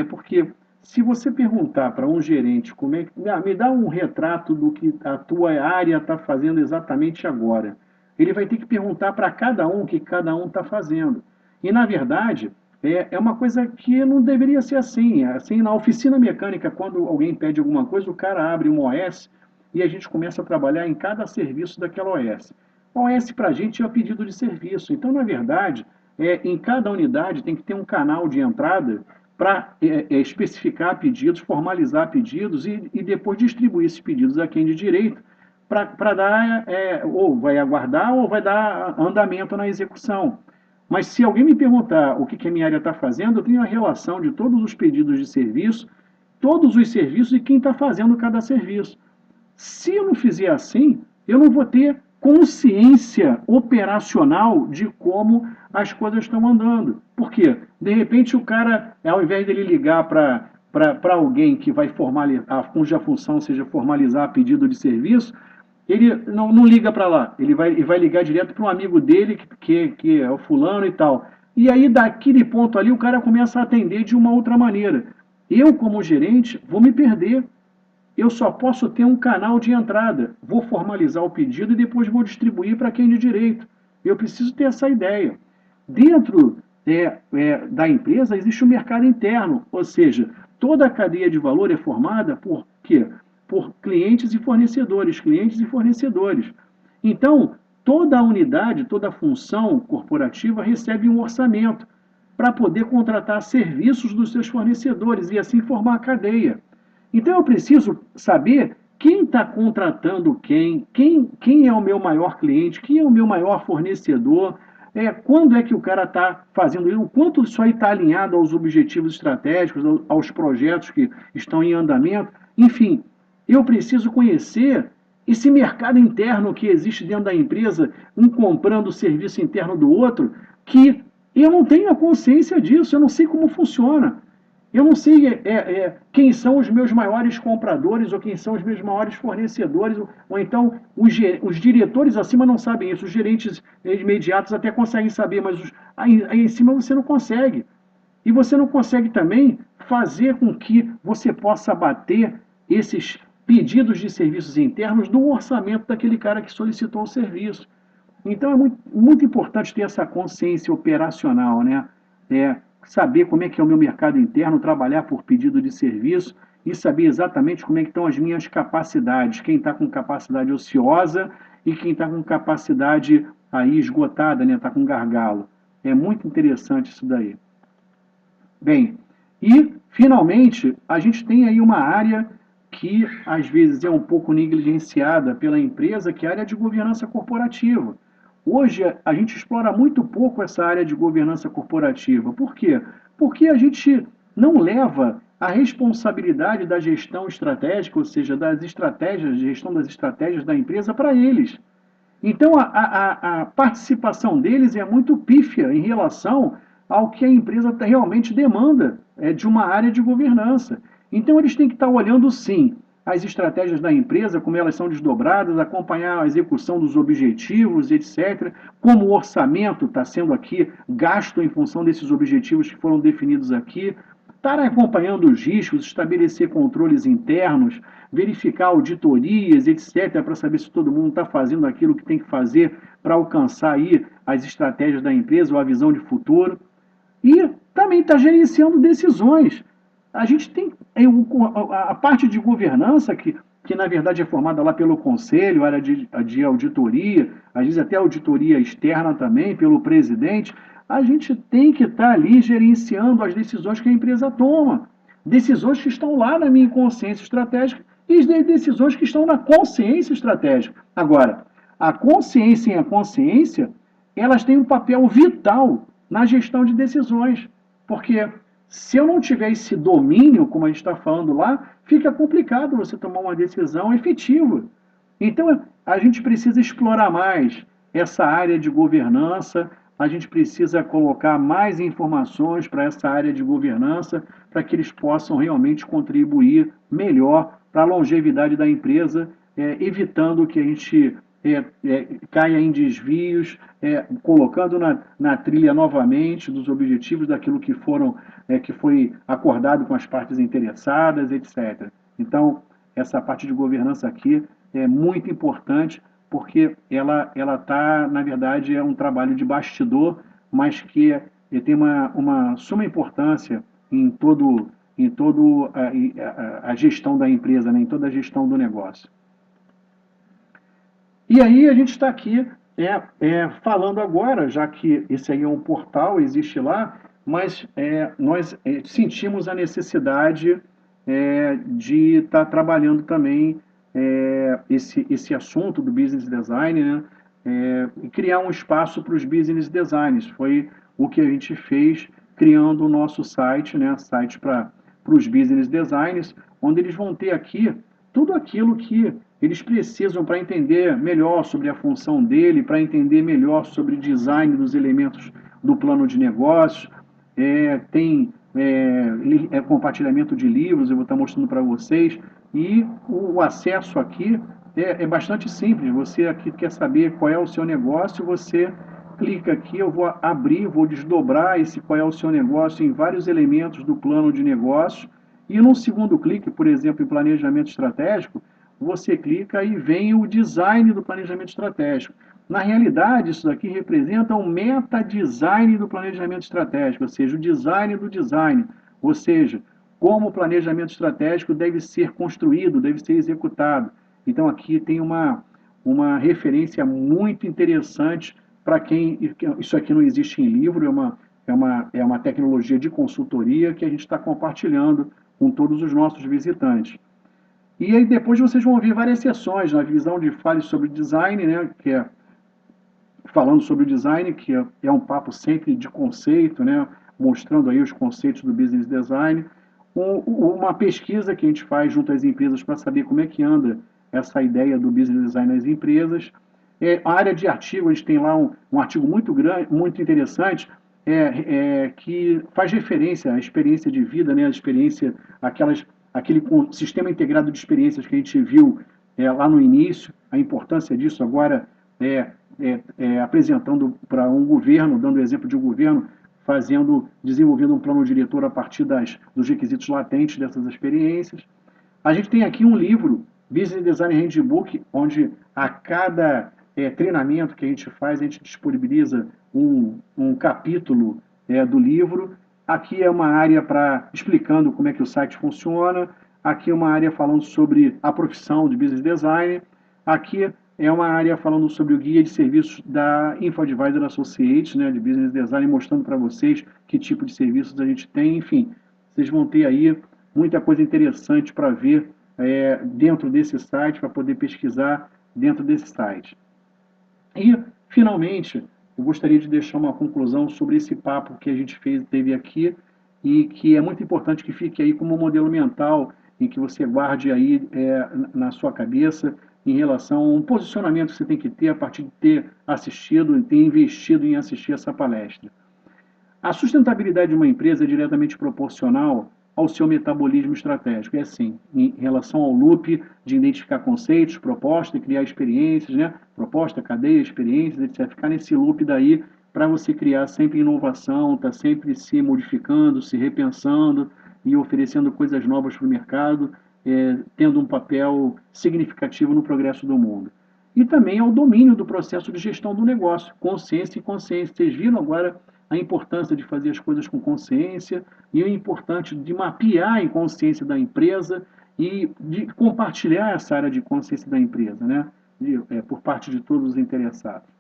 porque se você perguntar para um gerente como é que me dá um retrato do que a tua área está fazendo exatamente agora, ele vai ter que perguntar para cada um o que cada um está fazendo. E, na verdade, é uma coisa que não deveria ser assim. Assim, na oficina mecânica, quando alguém pede alguma coisa, o cara abre uma OS e a gente começa a trabalhar em cada serviço daquela OS. A OS para a gente é o pedido de serviço. Então, na verdade, em cada unidade tem que ter um canal de entrada para especificar pedidos, formalizar pedidos e depois distribuir esses pedidos a quem de direito para dar, ou vai aguardar ou vai dar andamento na execução. Mas se alguém me perguntar o que a minha área está fazendo, eu tenho a relação de todos os pedidos de serviço, todos os serviços e quem está fazendo cada serviço. Se eu não fizer assim, eu não vou ter consciência operacional de como as coisas estão andando. Por quê? De repente o cara, ao invés dele ligar para alguém que vai formalizar, cuja função seja formalizar pedido de serviço, ele não liga para lá, ele vai ligar direto para um amigo dele, que é o fulano e tal. E aí, daquele ponto ali, o cara começa a atender de uma outra maneira. Eu, como gerente, vou me perder. Eu só posso ter um canal de entrada. Vou formalizar o pedido e depois vou distribuir para quem de direito. Eu preciso ter essa ideia. Dentro da empresa existe o mercado interno, ou seja, toda a cadeia de valor é formada por quê? Por clientes e fornecedores, clientes e fornecedores. Então, toda a unidade, toda a função corporativa recebe um orçamento para poder contratar serviços dos seus fornecedores e assim formar a cadeia. Então, eu preciso saber quem está contratando quem é o meu maior cliente, quem é o meu maior fornecedor, quando é que o cara está fazendo isso, o quanto isso aí está alinhado aos objetivos estratégicos, aos projetos que estão em andamento. Enfim, eu preciso conhecer esse mercado interno que existe dentro da empresa, um comprando o serviço interno do outro, que eu não tenho a consciência disso, eu não sei como funciona. Eu não sei quem são os meus maiores compradores ou quem são os meus maiores fornecedores, ou então os diretores acima não sabem isso, os gerentes imediatos até conseguem saber, mas aí em cima você não consegue. E você não consegue também fazer com que você possa bater esses pedidos de serviços internos no orçamento daquele cara que solicitou o serviço. Então é muito importante ter essa consciência operacional, né? Saber como é que é o meu mercado interno, trabalhar por pedido de serviço e saber exatamente como é que estão as minhas capacidades, quem está com capacidade ociosa e quem está com capacidade aí esgotada, né? Está com gargalo. É muito interessante isso daí. Bem, e finalmente a gente tem aí uma área que às vezes é um pouco negligenciada pela empresa, que é a área de governança corporativa. Hoje a gente explora muito pouco essa área de governança corporativa. Por quê? Porque a gente não leva a responsabilidade da gestão estratégica, ou seja, das estratégias, gestão das estratégias da empresa para eles. Então a participação deles é muito pífia em relação ao que a empresa realmente demanda de uma área de governança. Então eles têm que estar olhando sim as estratégias da empresa, como elas são desdobradas, acompanhar a execução dos objetivos, etc., como o orçamento está sendo aqui gasto em função desses objetivos que foram definidos aqui, estar acompanhando os riscos, estabelecer controles internos, verificar auditorias, etc., para saber se todo mundo está fazendo aquilo que tem que fazer para alcançar aí as estratégias da empresa ou a visão de futuro. E também está gerenciando decisões. A gente tem a parte de governança, que na verdade é formada lá pelo conselho, área de auditoria, às vezes até auditoria externa também, pelo presidente. A gente tem que estar ali gerenciando as decisões que a empresa toma. decisões que estão lá na minha inconsciência estratégica e decisões que estão na consciência estratégica. Agora, a consciência e a consciência, elas têm um papel vital na gestão de decisões, porque se eu não tiver esse domínio, como a gente está falando lá, fica complicado você tomar uma decisão efetiva. Então, a gente precisa explorar mais essa área de governança, a gente precisa colocar mais informações para essa área de governança, para que eles possam realmente contribuir melhor para a longevidade da empresa, evitando que a gente caia em desvios, colocando na trilha novamente dos objetivos daquilo que foi acordado com as partes interessadas, etc. Então, essa parte de governança aqui é muito importante, porque ela está, na verdade, é um trabalho de bastidor, mas que tem uma suma importância em todo a gestão da empresa, né, em toda a gestão do negócio. E aí a gente está aqui falando agora, já que esse aí é um portal, existe lá, mas nós sentimos a necessidade de estar trabalhando também esse assunto do business design, né? E criar um espaço para os business designers. Foi o que a gente fez criando o nosso site, né? Site para os business designers, onde eles vão ter aqui tudo aquilo que eles precisam para entender melhor sobre a função dele, para entender melhor sobre o design dos elementos do plano de negócios. Tem compartilhamento de livros, eu vou estar mostrando para vocês, e o acesso aqui é bastante simples. Você aqui quer saber qual é o seu negócio, você clica aqui, eu vou abrir, vou desdobrar esse qual é o seu negócio em vários elementos do plano de negócio, e num segundo clique, por exemplo, em planejamento estratégico, você clica e vem o design do planejamento estratégico. Na realidade, isso daqui representa um meta-design do planejamento estratégico, ou seja, o design do design, ou seja, como o planejamento estratégico deve ser construído, deve ser executado. Então, aqui tem uma referência muito interessante para quem... Isso aqui não existe em livro, é uma tecnologia de consultoria que a gente está compartilhando com todos os nossos visitantes. E aí depois vocês vão ver várias sessões na visão de Fale sobre Design, né, que é falando sobre o design, que é um papo sempre de conceito, né, mostrando aí os conceitos do business design. Uma pesquisa que a gente faz junto às empresas para saber como é que anda essa ideia do business design nas empresas. A área de artigo, a gente tem lá um artigo muito grande, muito interessante, que faz referência à experiência de vida, né, a experiência, aquele sistema integrado de experiências que a gente viu lá no início, a importância disso agora apresentando para um governo, dando exemplo de um governo, desenvolvendo um plano diretor a partir dos requisitos latentes dessas experiências. A gente tem aqui um livro, Business Design Handbook, onde a cada treinamento que a gente faz, a gente disponibiliza um capítulo do livro. Aqui é uma área explicando como é que o site funciona. Aqui é uma área falando sobre a profissão de Business Design. Aqui é uma área falando sobre o guia de serviços da InfoAdvisor Associates, né, de Business Design, mostrando para vocês que tipo de serviços a gente tem. Enfim, vocês vão ter aí muita coisa interessante para ver dentro desse site, para poder pesquisar dentro desse site. E, finalmente, eu gostaria de deixar uma conclusão sobre esse papo que a gente teve aqui e que é muito importante que fique aí como um modelo mental em que você guarde aí na sua cabeça em relação a um posicionamento que você tem que ter a partir de ter assistido e ter investido em assistir essa palestra. A sustentabilidade de uma empresa é diretamente proporcional ao seu metabolismo estratégico. É assim, em relação ao loop de identificar conceitos, proposta e criar experiências, né? Proposta, cadeia, experiências, etc. Ficar nesse loop daí para você criar sempre inovação, tá sempre se modificando, se repensando e oferecendo coisas novas para o mercado, tendo um papel significativo no progresso do mundo. E também ao domínio do processo de gestão do negócio, consciência e consciência. Vocês viram agora a importância de fazer as coisas com consciência e o importante de mapear a inconsciência da empresa e de compartilhar essa área de consciência da empresa, né? Por parte de todos os interessados.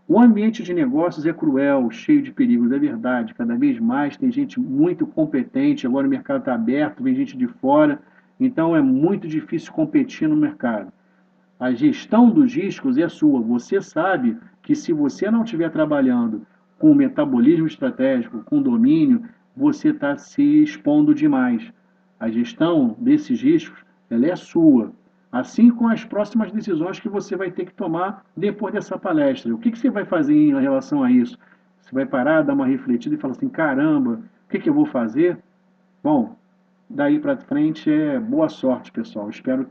O ambiente de negócios é cruel, cheio de perigos, é verdade. Cada vez mais tem gente muito competente, agora o mercado está aberto, vem gente de fora, então é muito difícil competir no mercado. A gestão dos riscos é sua. Você sabe que se você não estiver trabalhando com metabolismo estratégico, com domínio, você está se expondo demais. A gestão desses riscos, ela é sua. Assim com as próximas decisões que você vai ter que tomar depois dessa palestra. O que você vai fazer em relação a isso? Você vai parar, dar uma refletida e falar assim, caramba, o que eu vou fazer? Bom, daí para frente é boa sorte, pessoal. Espero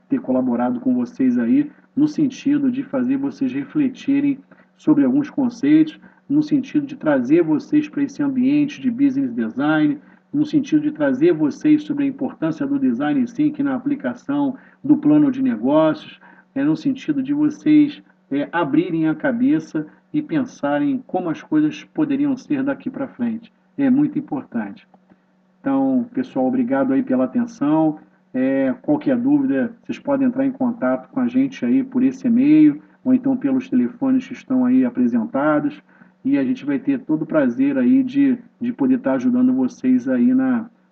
ter colaborado com vocês aí no sentido de fazer vocês refletirem sobre alguns conceitos, no sentido de trazer vocês para esse ambiente de business design, no sentido de trazer vocês sobre a importância do design thinking na aplicação do plano de negócios, no sentido de vocês abrirem a cabeça e pensarem como as coisas poderiam ser daqui para frente. É muito importante. Então, pessoal, obrigado aí pela atenção. Qualquer dúvida, vocês podem entrar em contato com a gente aí por esse e-mail ou então pelos telefones que estão aí apresentados e a gente vai ter todo o prazer aí de poder estar ajudando vocês aí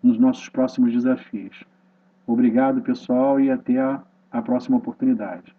nos nossos próximos desafios. Obrigado, pessoal, e até a próxima oportunidade.